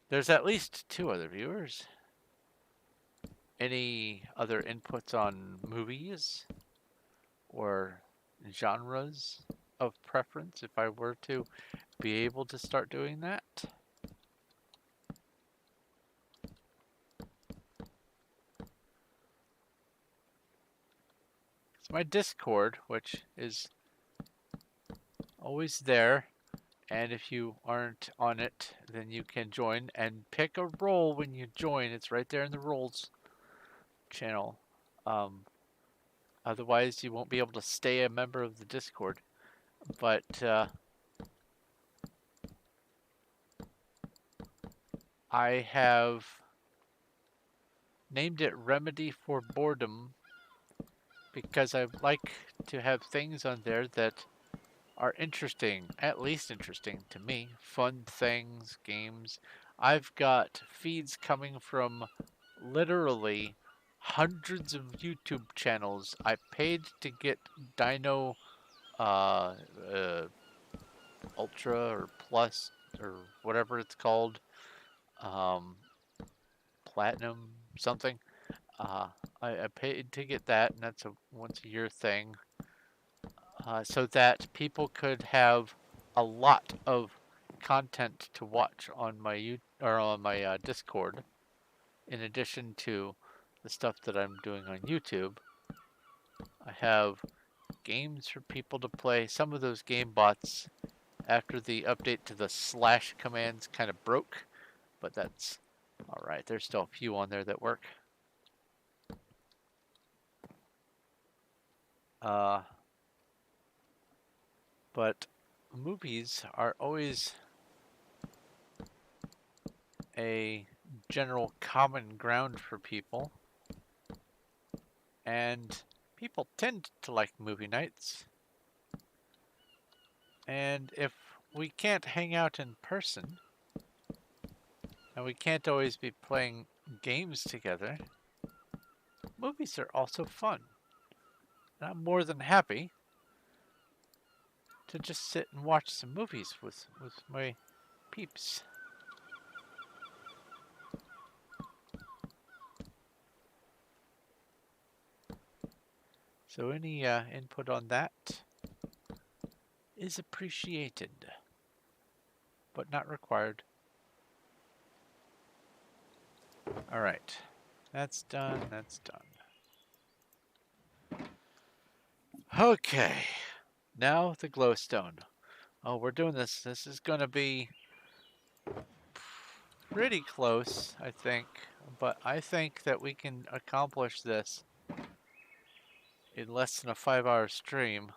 there's at least 2 other viewers. Any other inputs on movies or genres of preference if I were to be able to start doing that? It's my Discord, which is always there. And if you aren't on it, then you can join and pick a role when you join. It's right there in the roles channel. Um, Otherwise, you won't be able to stay a member of the Discord. But I have named it Remedy for Boredom because I like to have things on there that are interesting, at least interesting to me. Fun things, games. I've got feeds coming from literally hundreds of YouTube channels. I paid to get Dino uh, uh, Ultra or Plus or whatever it's called, um, Platinum something. Uh, I paid to get that, and that's a once a year thing. so that people could have a lot of content to watch on my Discord, in addition to the stuff that I'm doing on YouTube. I have games for people to play. Some of those game bots, after the update to the slash commands, kind of broke, but that's all right. There's still a few on there that work. But movies are always a general common ground for people, and people tend to like movie nights. And if we can't hang out in person, and we can't always be playing games together, movies are also fun. And I'm more than happy to just sit and watch some movies with my peeps. So any input on that is appreciated, but not required. All right, that's done, that's done. Okay, now the glowstone. Oh, we're doing this. This is gonna be pretty close, I think, but I think that we can accomplish this in less than a 5-hour stream,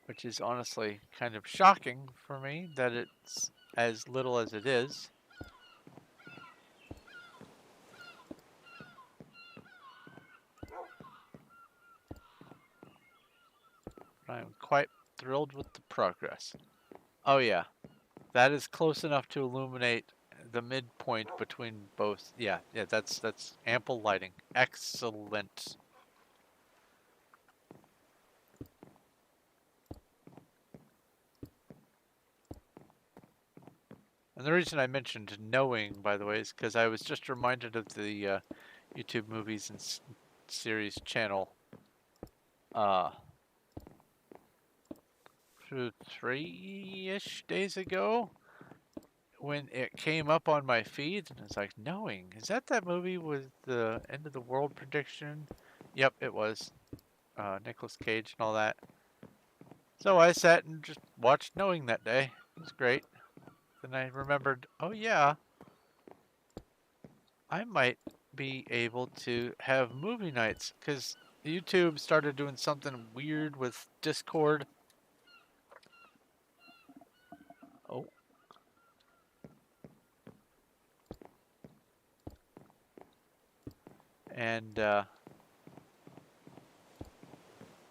which is honestly kind of shocking for me that it's as little as it is. I'm quite thrilled with the progress. Oh yeah, that is close enough to illuminate the midpoint between both. Yeah, that's ample lighting. Excellent. And the reason I mentioned knowing, by the way, is because I was just reminded of the YouTube Movies and Series channel 3-ish days ago when it came up on my feed, and it's like, knowing, is that movie with the end of the world prediction? Yep, it was. Nicolas Cage and all that. So I sat and just watched Knowing that day. It was great. Then I remembered, oh yeah, I might be able to have movie nights, because YouTube started doing something weird with Discord. Oh. And a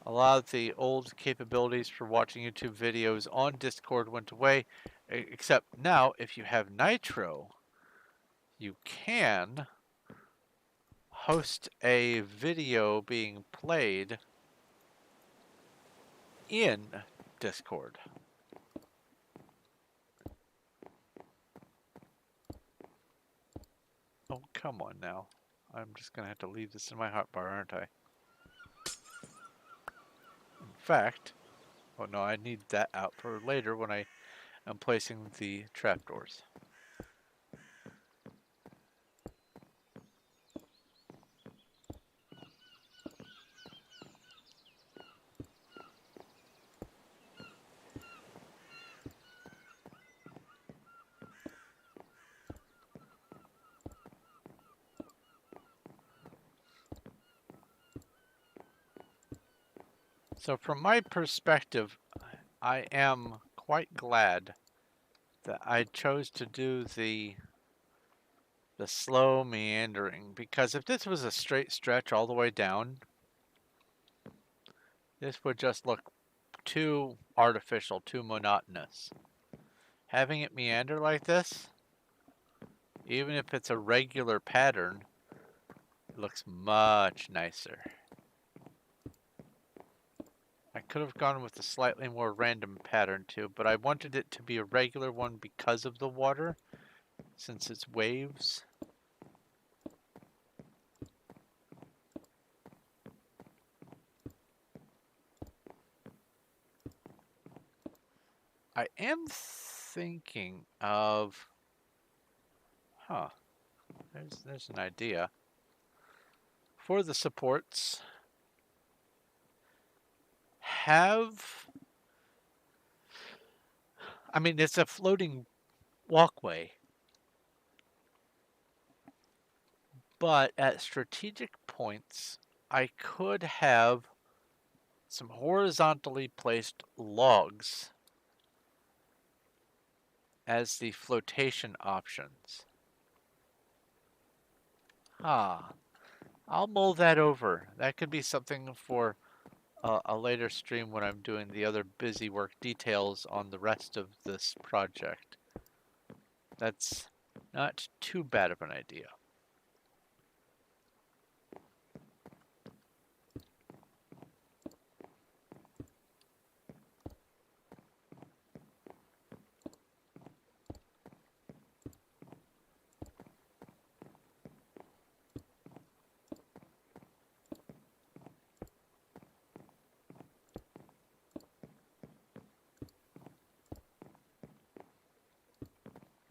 lot of the old capabilities for watching YouTube videos on Discord went away, except now if you have Nitro, you can host a video being played in Discord. Oh, come on now. I'm just going to have to leave this in my hotbar, aren't I? In fact, oh no, I need that out for later when I am placing the trapdoors. So from my perspective, I am quite glad that I chose to do the slow meandering, because if this was a straight stretch all the way down, this would just look too artificial, too monotonous. Having it meander like this, even if it's a regular pattern, it looks much nicer. I could have gone with a slightly more random pattern too, but I wanted it to be a regular one because of the water, since it's waves. I am thinking of, there's an idea. For the supports, I mean, it's a floating walkway, but at strategic points, I could have some horizontally placed logs as the flotation options. I'll mull that over. That could be something for a later stream when I'm doing the other busy work details on the rest of this project. That's not too bad of an idea.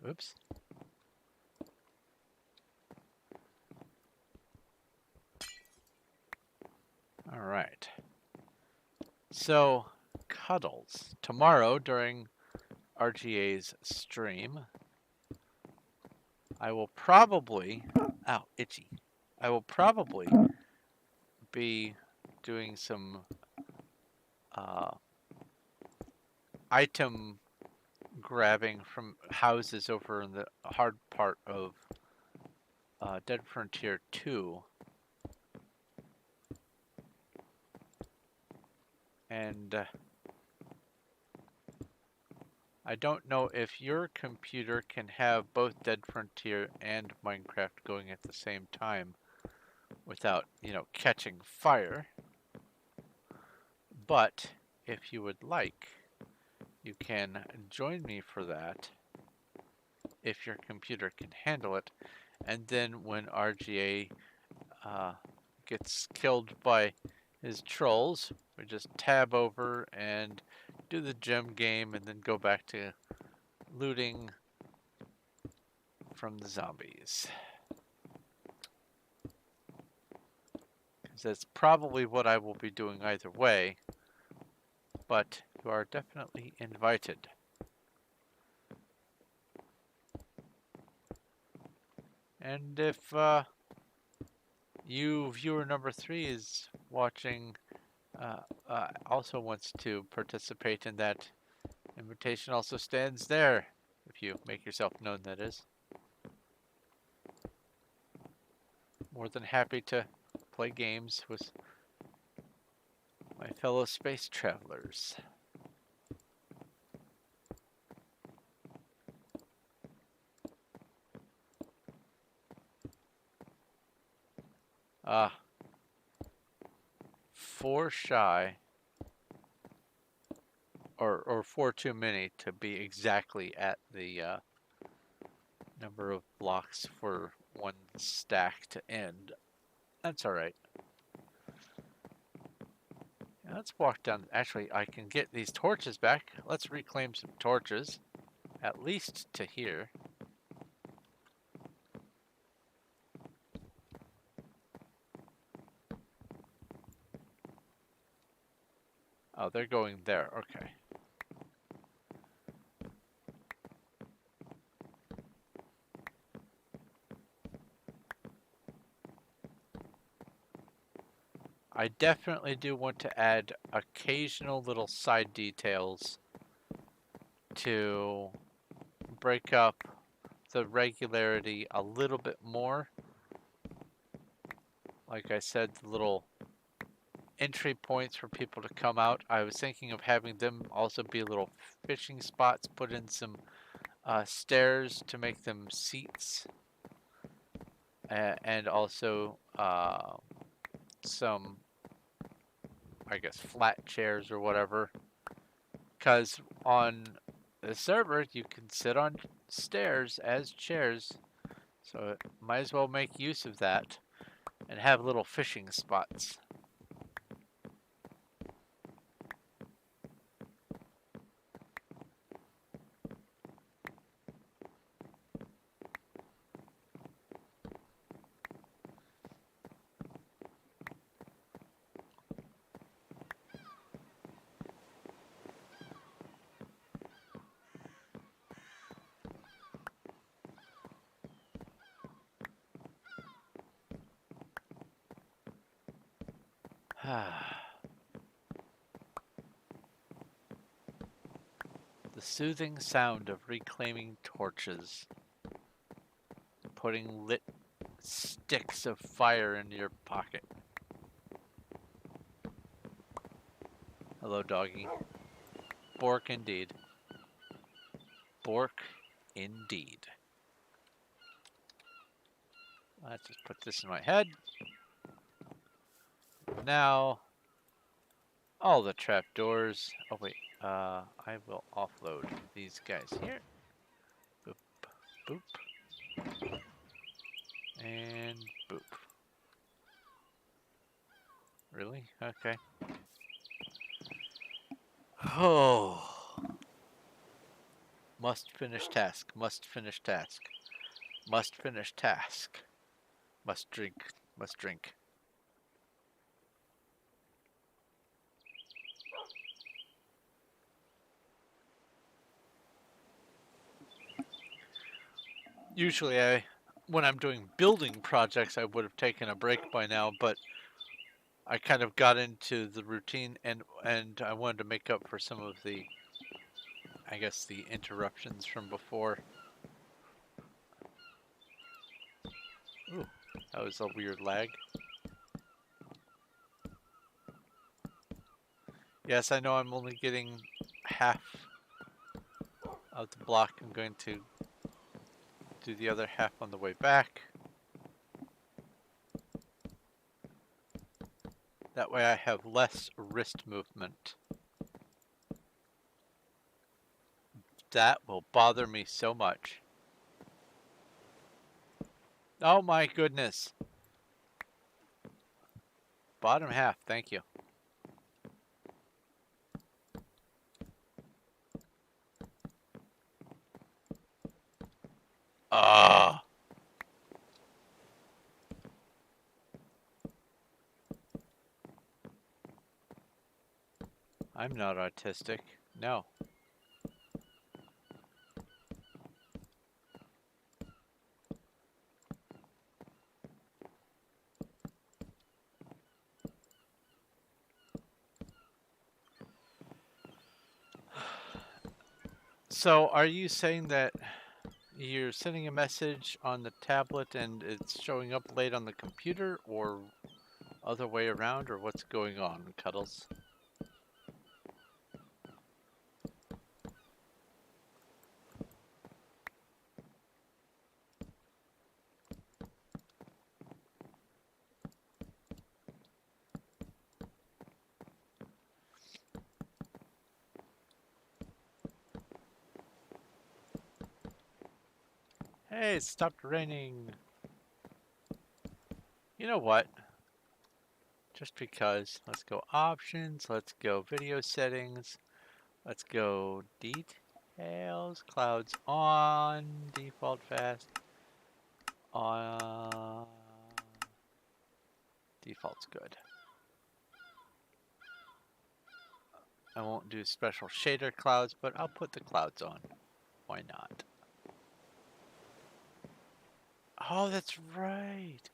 Oops. All right. So, Cuddles. Tomorrow during RGA's stream, I will probably, ow, itchy. I will probably be doing some item grabbing from houses over in the hard part of Dead Frontier 2. And I don't know if your computer can have both Dead Frontier and Minecraft going at the same time without, catching fire. But if you would like, you can join me for that if your computer can handle it. And then when RGA gets killed by his trolls, we just tab over and do the gem game and then go back to looting from the zombies. Because that's probably what I will be doing either way, but you are definitely invited. And if you, viewer number 3, is watching, also wants to participate in that, invitation also stands there, if you make yourself known, that is. More than happy to play games with my fellow space travelers. Ah, 4 shy, or 4 too many to be exactly at the number of blocks for one stack to end. That's alright. Let's walk down. Actually, I can get these torches back. Let's reclaim some torches, at least to here. Oh, they're going there. Okay. I definitely do want to add occasional little side details to break up the regularity a little bit more. Like I said, the little entry points for people to come out. I was thinking of having them also be little fishing spots, put in some stairs to make them seats, and also some, I guess, flat chairs or whatever. Because on the server, you can sit on stairs as chairs, so it might as well make use of that and have little fishing spots. The soothing sound of reclaiming torches. Putting lit sticks of fire in your pocket. Hello, doggy. Bork indeed. Bork indeed. Let's just put this in my head. Now, all the trapdoors. Oh wait, I will offload these guys here. Boop, boop, and boop. Really? Okay. Oh. Must finish task. Must finish task. Must finish task. Must drink. Must drink. Usually when I'm doing building projects, I would have taken a break by now, but I kind of got into the routine and I wanted to make up for some of the, I guess, the interruptions from before. Ooh, that was a weird lag. Yes, I know I'm only getting half of the block. I'm going to do the other half on the way back. That way I have less wrist movement. That will bother me so much. Oh my goodness. Bottom half, thank you. Ah. I'm not autistic. No. So, are you saying that you're sending a message on the tablet and it's showing up late on the computer, or other way around, or what's going on, Cuddles? Hey, it stopped raining. You know what? Just because. Let's go options. Let's go video settings. Let's go details. Clouds on. Default fast. On. Default's good. I won't do special shader clouds, but I'll put the clouds on. Why not? Oh, that's right.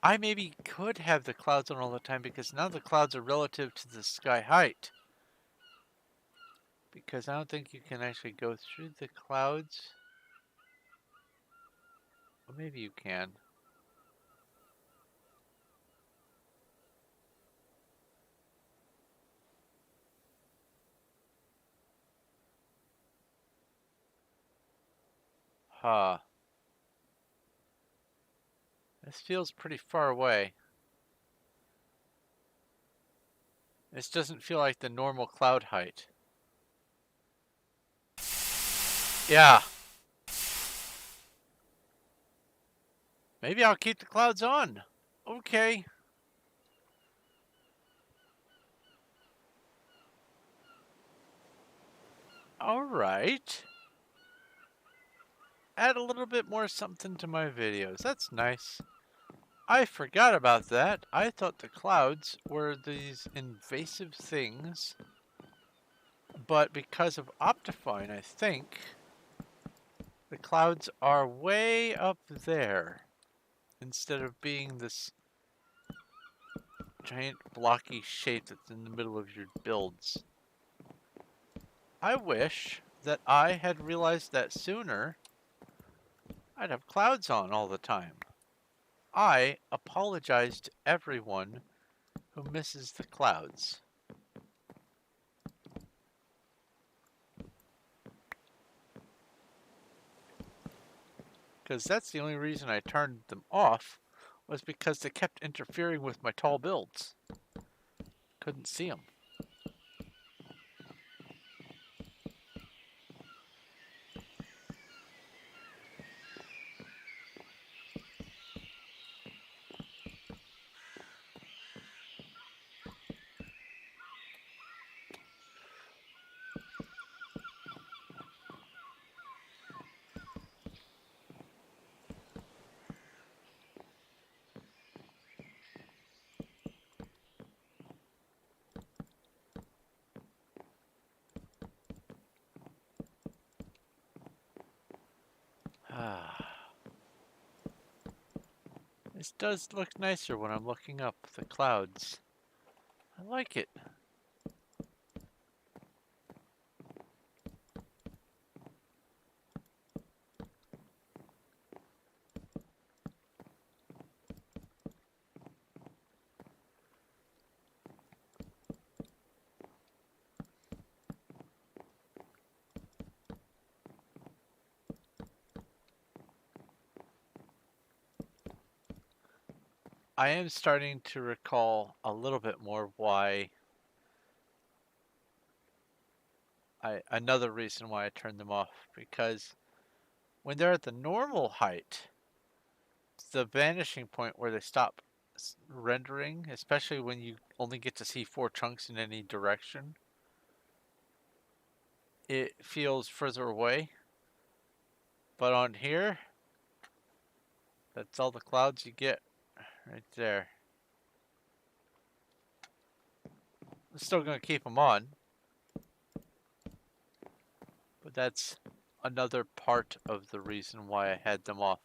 I maybe could have the clouds on all the time because now the clouds are relative to the sky height. Because I don't think you can actually go through the clouds. Well, maybe you can. Huh. This feels pretty far away. This doesn't feel like the normal cloud height. Yeah. Maybe I'll keep the clouds on. Okay. All right. Add a little bit more something to my videos. That's nice. I forgot about that. I thought the clouds were these invasive things. But because of Optifine, I think the clouds are way up there instead of being this giant blocky shape that's in the middle of your builds. I wish that I had realized that sooner. I'd have clouds on all the time. I apologize to everyone who misses the clouds. Because that's the only reason I turned them off, was because they kept interfering with my tall builds. Couldn't see them. This does look nicer when I'm looking up the clouds. I like it. I am starting to recall a little bit more why another reason why I turned them off, because when they're at the normal height, the vanishing point where they stop rendering, especially when you only get to see 4 chunks in any direction, it feels further away. But on here, that's all the clouds you get right there. I'm still going to keep them on, but that's another part of the reason why I had them off.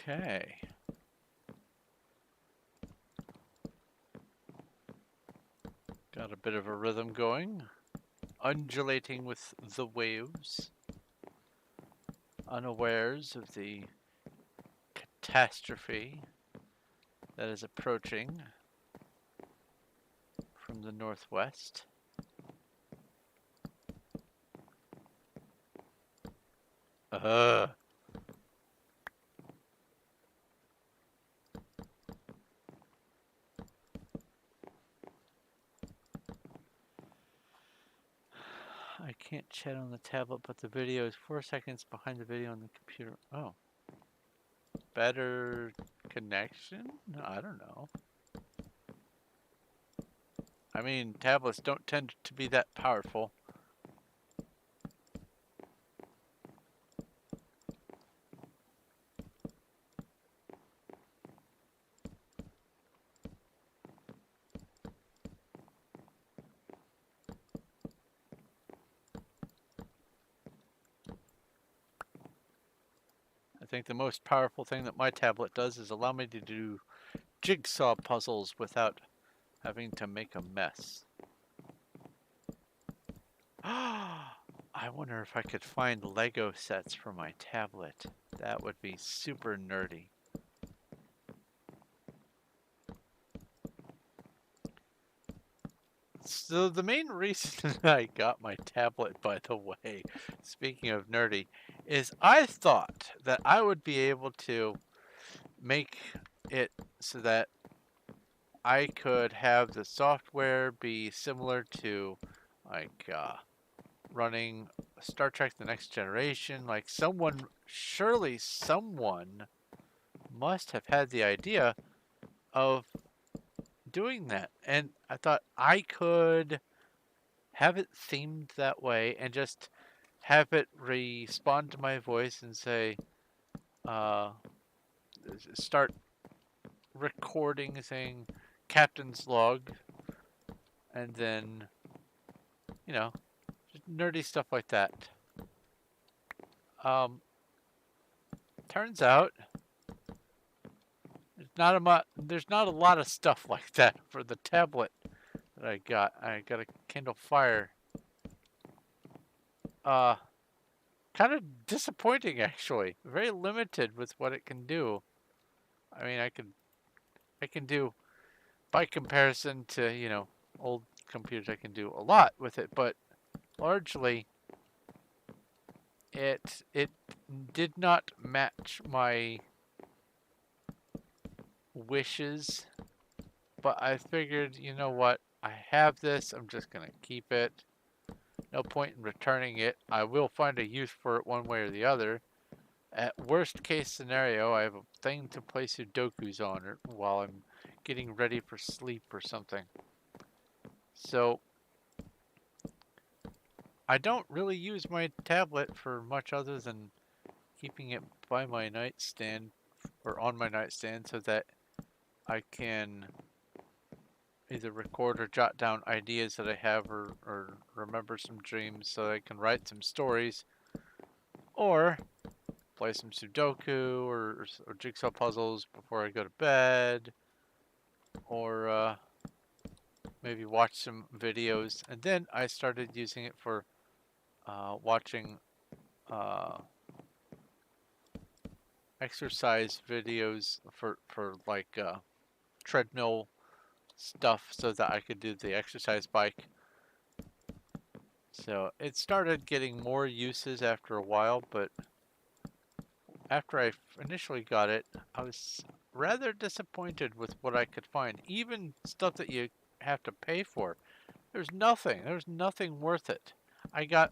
Okay. Got a bit of a rhythm going. Undulating with the waves. Unawares of the catastrophe that is approaching from the northwest. I can't chat on the tablet, but the video is 4 seconds behind the video on the computer. Oh. Better connection? I don't know. I mean, tablets don't tend to be that powerful. I think the most powerful thing that my tablet does is allow me to do jigsaw puzzles without having to make a mess. I wonder if I could find Lego sets for my tablet. That would be super nerdy. So the main reason I got my tablet, by the way, speaking of nerdy, is I thought that I would be able to make it so that I could have the software be similar to like running Star Trek The Next Generation. Like surely someone must have had the idea of doing that. And I thought I could have it themed that way and just have it respond to my voice and say, uh, start recording saying captain's log, and then, you know, just nerdy stuff like that. Turns out there's not a lot of stuff like that for the tablet that I got. I got a Kindle Fire. Uh, Kind of disappointing actually. Very limited with what it can do. I mean, I can do by comparison to, old computers, I can do a lot with it, but largely it did not match my wishes. But I figured, you know what? I have this. I'm just going to keep it. No point in returning it. I will find a use for it one way or the other. At worst case scenario, I have a thing to play Sudokus on it while I'm getting ready for sleep or something. So I don't really use my tablet for much other than keeping it by my nightstand or on my nightstand so that I can either record or jot down ideas that I have or remember some dreams so I can write some stories or play some Sudoku or jigsaw puzzles before I go to bed or maybe watch some videos. And then I started using it for watching exercise videos for like treadmill stuff so that I could do the exercise bike. So it started getting more uses after a while, but after I initially got it, I was rather disappointed with what I could find. Even stuff that you have to pay for. There's nothing worth it. I got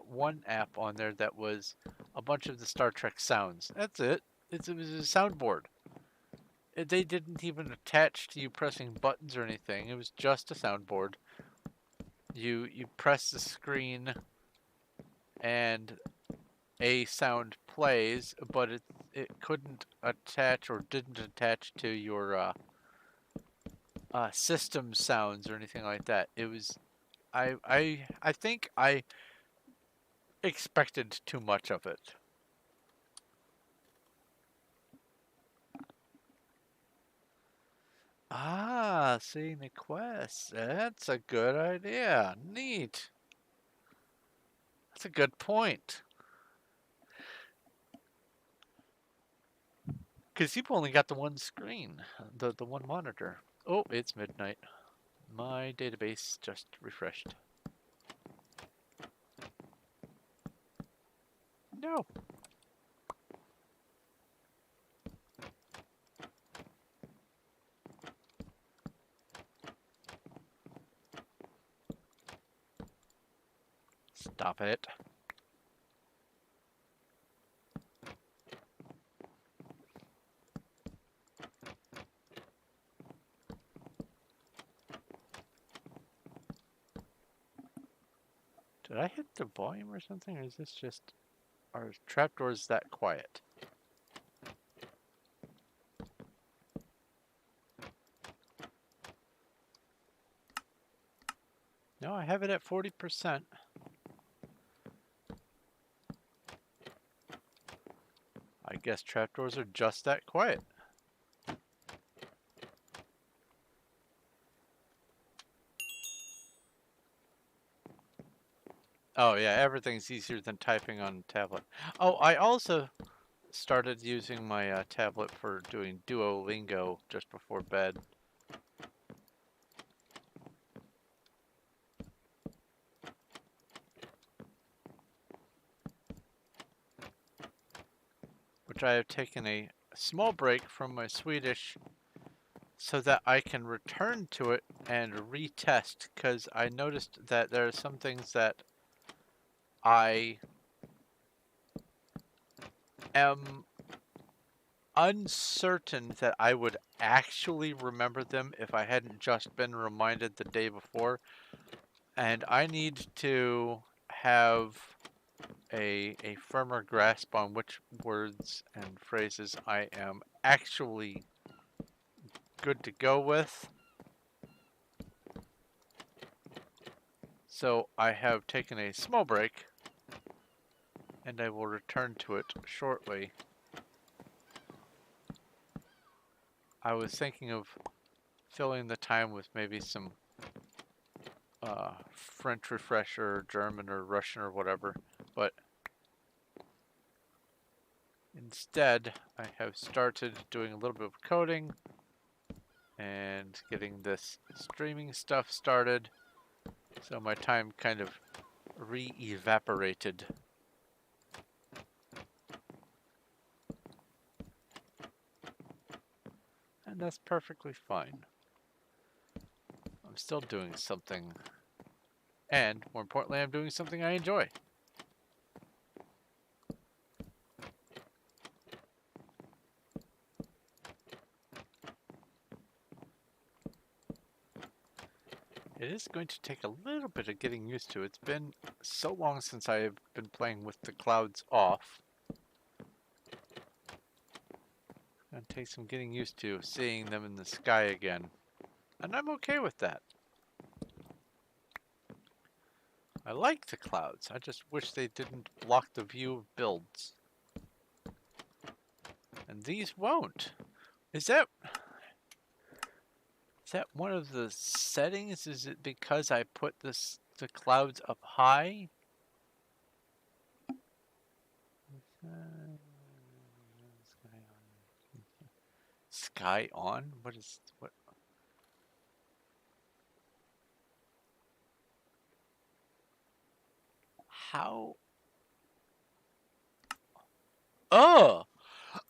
one app on there that was a bunch of the Star Trek sounds. That's it. It was a soundboard. They didn't even attach to you pressing buttons or anything. It was just a soundboard. You press the screen and a sound plays, but it couldn't attach or didn't attach to your system sounds or anything like that. It was I think I expected too much of it. Ah, seeing the quests. That's a good idea. Neat. That's a good point. Because you've only got the one screen, the one monitor. Oh, it's midnight. My database just refreshed. No. Stop it. Did I hit the volume or something, or is this just... Are trapdoors that quiet? No, I have it at 40%. I guess trapdoors are just that quiet. Oh yeah, everything's easier than typing on a tablet. Oh, I also started using my tablet for doing Duolingo just before bed. Which I have taken a small break from my Swedish so that I can return to it and retest, because I noticed that there are some things that I am uncertain that I would actually remember them if I hadn't just been reminded the day before. And I need to have a firmer grasp on which words and phrases I am actually good to go with. So I have taken a small break, and I will return to it shortly. I was thinking of filling the time with maybe some French refresher, or German or Russian or whatever, but instead I have started doing a little bit of coding and getting this streaming stuff started, so my time kind of re-evaporated. And that's perfectly fine. I'm still doing something, and more importantly, I'm doing something I enjoy. It is going to take a little bit of getting used to. It's been so long since I have been playing with the clouds off. It's going to take some getting used to seeing them in the sky again. And I'm okay with that. I like the clouds. I just wish they didn't block the view of builds. And these won't. Is that one of the settings? Is it because I put the clouds up high? Sky on? What? How? Oh!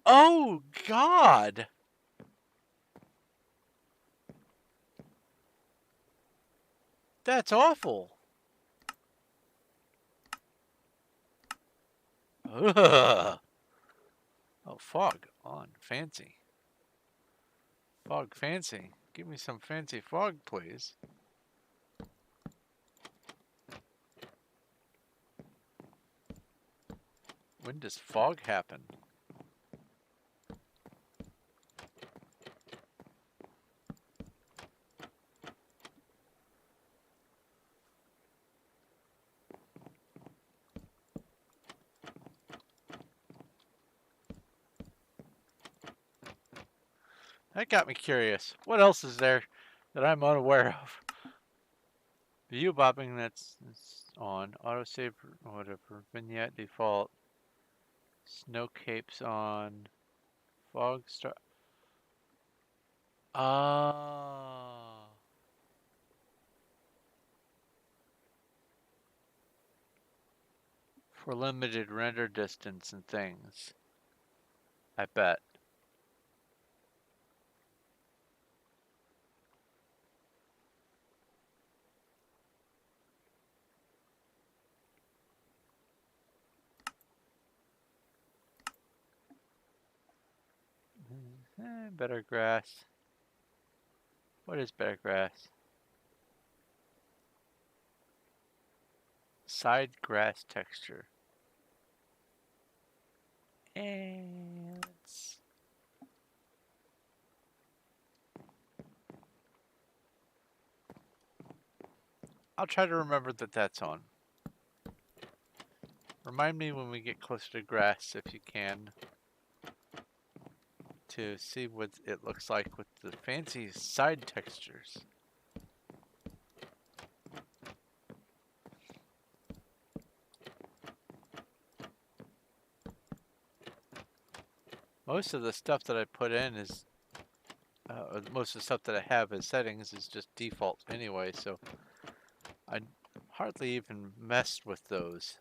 Oh, God! That's awful. Ugh. Oh, fog on. Fancy. Fog fancy. Give me some fancy fog, please. When does fog happen? That got me curious. What else is there that I'm unaware of? View bobbing, that's on. Autosave, whatever. Vignette default. Snow capes on. Fog star. Ah. For limited render distance and things. I bet. Better grass. What is better grass? Side grass texture. And I'll try to remember that that's on. Remind me when we get closer to grass, if you can, to see what it looks like with the fancy side textures. Most of the stuff that I put in is, most of the stuff that I have as settings is just default anyway, so I hardly even messed with those.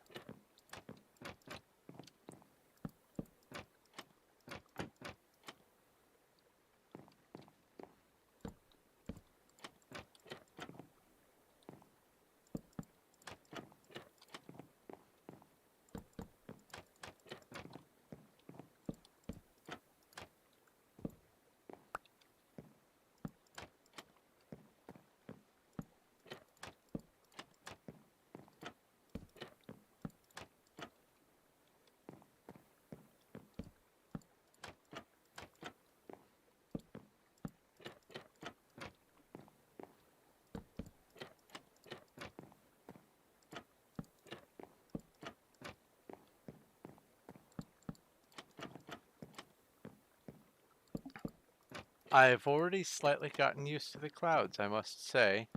I've already slightly gotten used to the clouds, I must say.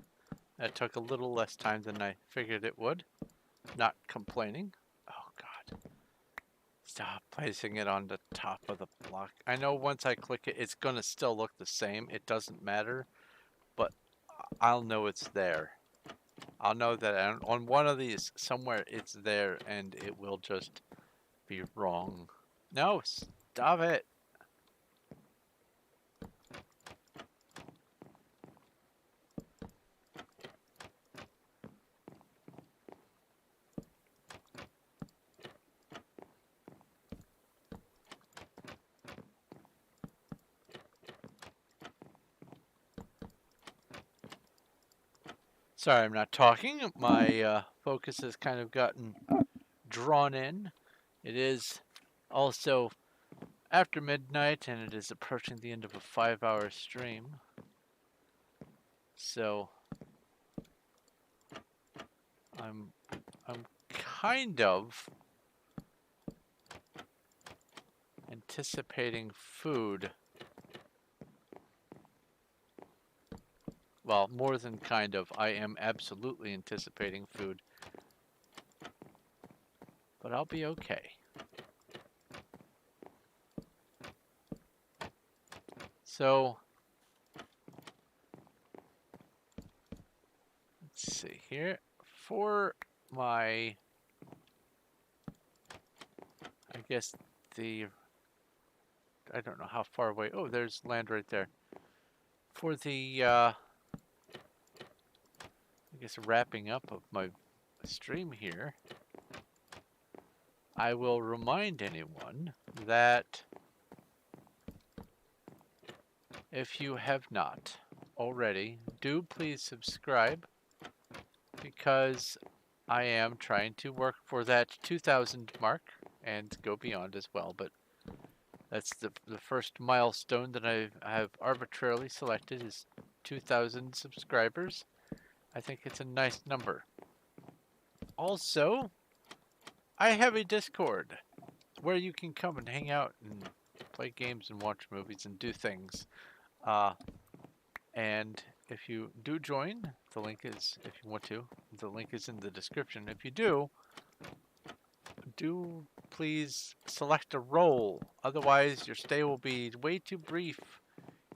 That took a little less time than I figured it would. Not complaining. Oh god. Stop placing it on the top of the block. I know once I click it, it's gonna still look the same. It doesn't matter, but I'll know it's there. I'll know that on one of these, somewhere it's there, and it will just be wrong. No, stop it. Sorry, I'm not talking. My focus has kind of gotten drawn in. It is also after midnight, and it is approaching the end of a 5-hour stream. So I'm kind of anticipating food. Well, more than kind of. I am absolutely anticipating food. But I'll be okay. So, let's see here. For my, I guess I don't know how far away. Oh, there's land right there. For the, I guess wrapping up of my stream here, I will remind anyone that if you have not already, do please subscribe, because I am trying to work for that 2,000 mark and go beyond as well, but that's the first milestone that I have arbitrarily selected is 2,000 subscribers. I think it's a nice number. Also, I have a Discord where you can come and hang out and play games and watch movies and do things. And if you do join, the link is, if you want to, the link is in the description. If you do please select a role. Otherwise, your stay will be way too brief.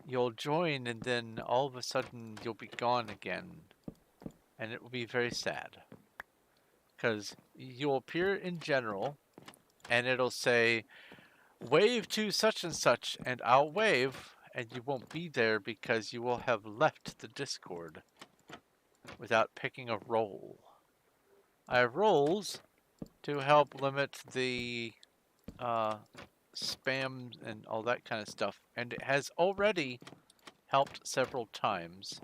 You'll join and then all of a sudden you'll be gone again. And it will be very sad. Because you'll appear in general and it'll say, wave to such and such, and I'll wave, and you won't be there because you will have left the Discord without picking a role. I have roles to help limit the spam and all that kind of stuff, and it has already helped several times.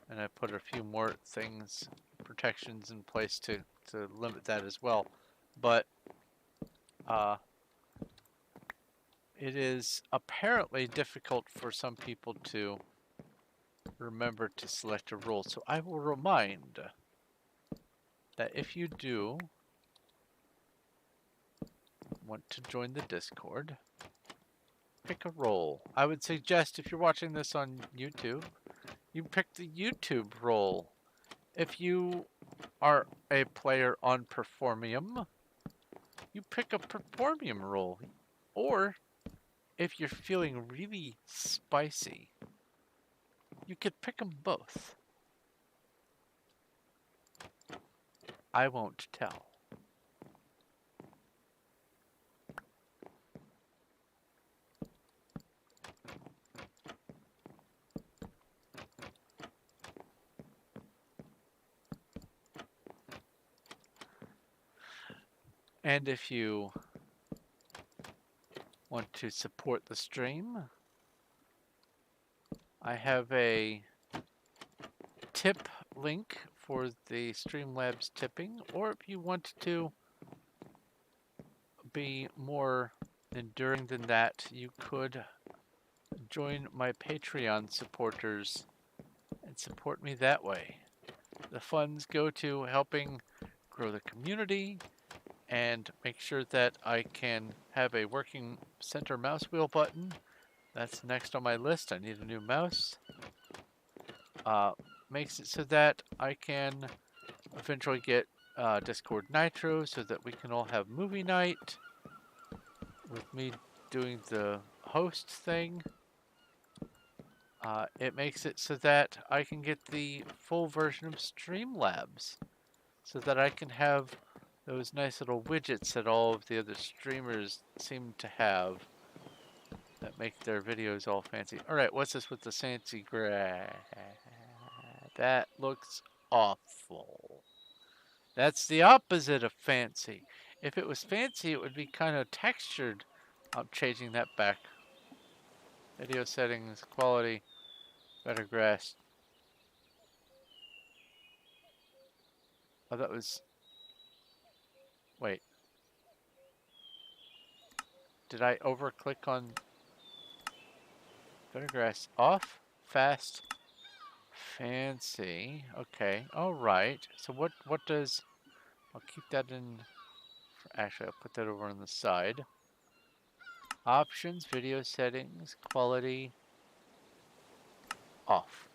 And I put a few more things, protections in place to limit that as well. But it is apparently difficult for some people to remember to select a role. So I will remind that if you do want to join the Discord, pick a role. I would suggest if you're watching this on YouTube, you pick the YouTube role. If you are a player on Performium, you pick a Performium role. Or if you're feeling really spicy, you could pick them both. I won't tell. And if you want to support the stream, I have a tip link for the Streamlabs tipping, or if you want to be more enduring than that, you could join my Patreon supporters and support me that way. The funds go to helping grow the community and make sure that I can have a working center mouse wheel button That's next on my list. I need a new mouse. Makes it so that I can eventually get Discord Nitro so that we can all have movie night with me doing the host thing. It makes it so that I can get the full version of Streamlabs so that I can have those nice little widgets that all of the other streamers seem to have that make their videos all fancy. Alright, what's this with the fancy grass? That looks awful. That's the opposite of fancy. If it was fancy, it would be kind of textured. I'm changing that back. Video settings, quality, better grass. Oh, that was... Wait. Did I over-click on... Better grass off? Fast. Fancy. Okay. Alright. So what does... I'll keep that in... Actually, I'll put that over on the side. Options, video settings, quality, off.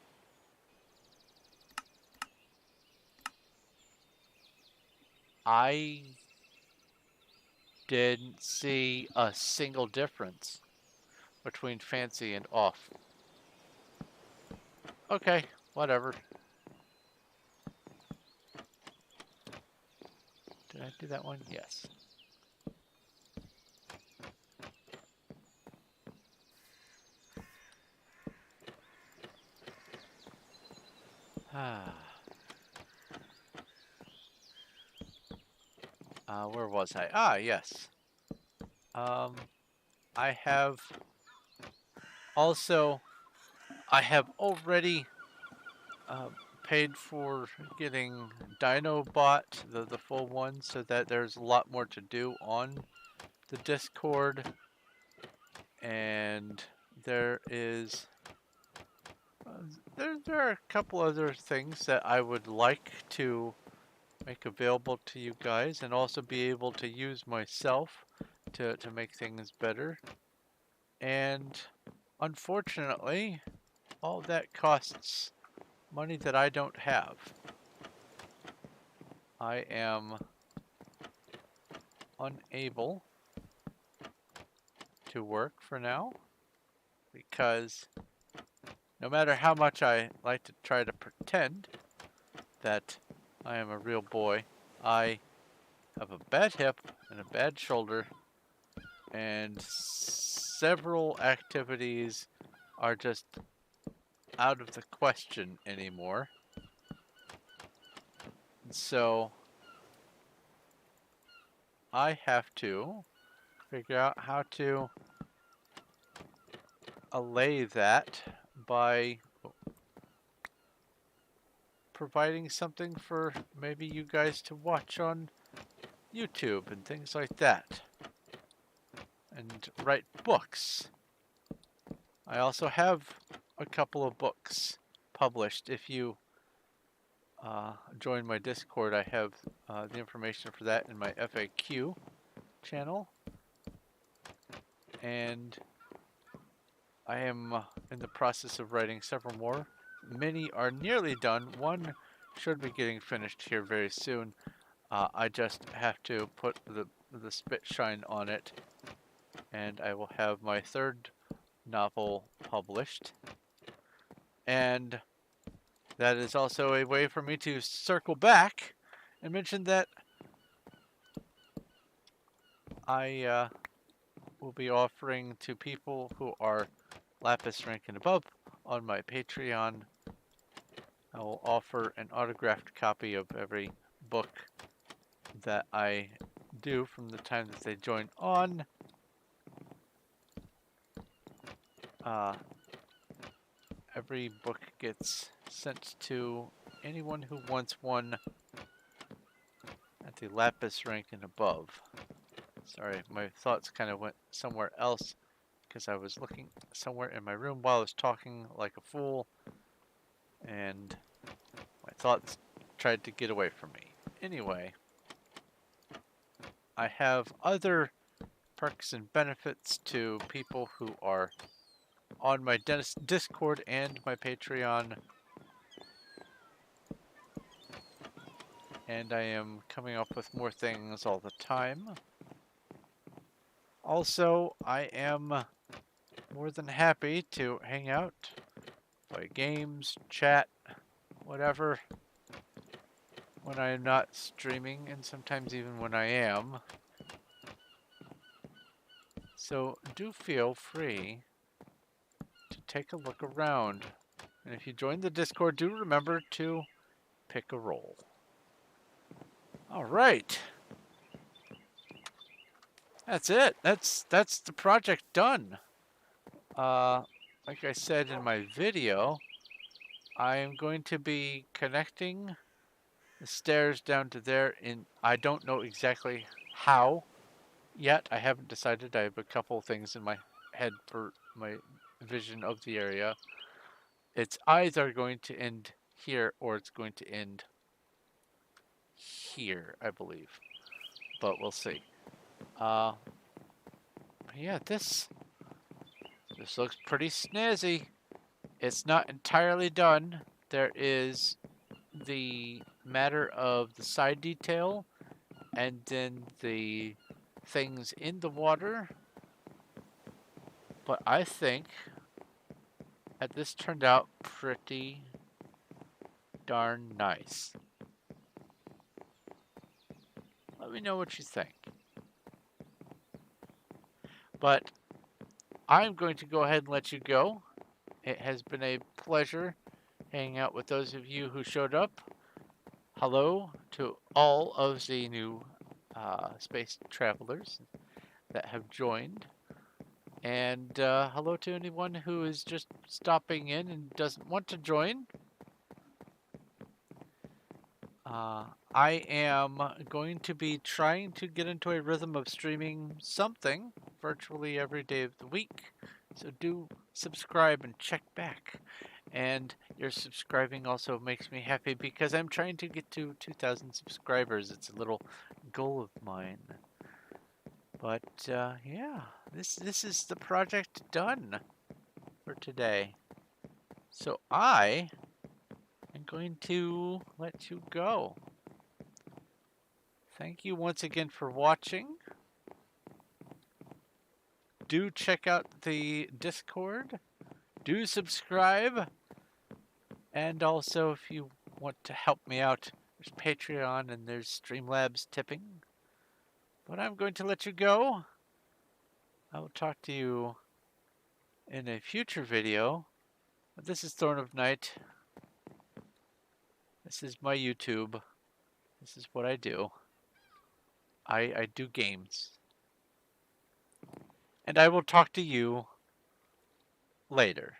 I didn't see a single difference between fancy and off. Okay, whatever. Did I do that one? Yes. Where was I? Ah, yes. I have also, I have already paid for getting Dinobot, the full one, so that there's a lot more to do on the Discord. And there is there are a couple other things that I would like to make available to you guys and also be able to use myself to make things better. And unfortunately, all that costs money that I don't have. I am unable to work for now because no matter how much I like to try to pretend that I am a real boy, I have a bad hip and a bad shoulder, and several activities are just out of the question anymore. So I have to figure out how to allay that by providing something for maybe you guys to watch on YouTube and things like that. And write books. I also have a couple of books published. If you join my Discord, I have the information for that in my FAQ channel. And I am in the process of writing several more. Many are nearly done. One should be getting finished here very soon. I just have to put the spit shine on it, and I will have my third novel published. And that is also a way for me to circle back and mention that I will be offering to people who are Lapis rank and above on my Patreon. I will offer an autographed copy of every book that I do from the time that they join on. Every book gets sent to anyone who wants one at the Lapis rank and above. Sorry, my thoughts kind of went somewhere else because I was looking somewhere in my room while I was talking like a fool, and my thoughts tried to get away from me. Anyway, I have other perks and benefits to people who are on my Discord and my Patreon. And I am coming up with more things all the time. Also, I am more than happy to hang out, play games, chat, whatever, when I am not streaming, and sometimes even when I am. So do feel free to take a look around. And if you join the Discord, do remember to pick a role. All right. That's it. That's the project done. Like I said in my video, I am going to be connecting the stairs down to there I don't know exactly how yet. I haven't decided. I have a couple things in my head for my vision of the area. It's either going to end here or it's going to end here, I believe. But we'll see. Yeah, this looks pretty snazzy. It's not entirely done. There is the matter of the side detail and then the things in the water. But I think that this turned out pretty darn nice. Let me know what you think. But I'm going to go ahead and let you go. It has been a pleasure hanging out with those of you who showed up. Hello to all of the new space travelers that have joined. And hello to anyone who is just stopping in and doesn't want to join. I am going to be trying to get into a rhythm of streaming something virtually every day of the week. So do subscribe and check back. And your subscribing also makes me happy because I'm trying to get to 2,000 subscribers. It's a little goal of mine. But yeah, this is the project done for today. So I am going to let you go. Thank you once again for watching. Do check out the Discord. Do subscribe. And also, if you want to help me out, there's Patreon and there's Streamlabs tipping. But I'm going to let you go. I will talk to you in a future video. This is Thorn of Night. This is my YouTube. This is what I do. I do games. And I will talk to you later.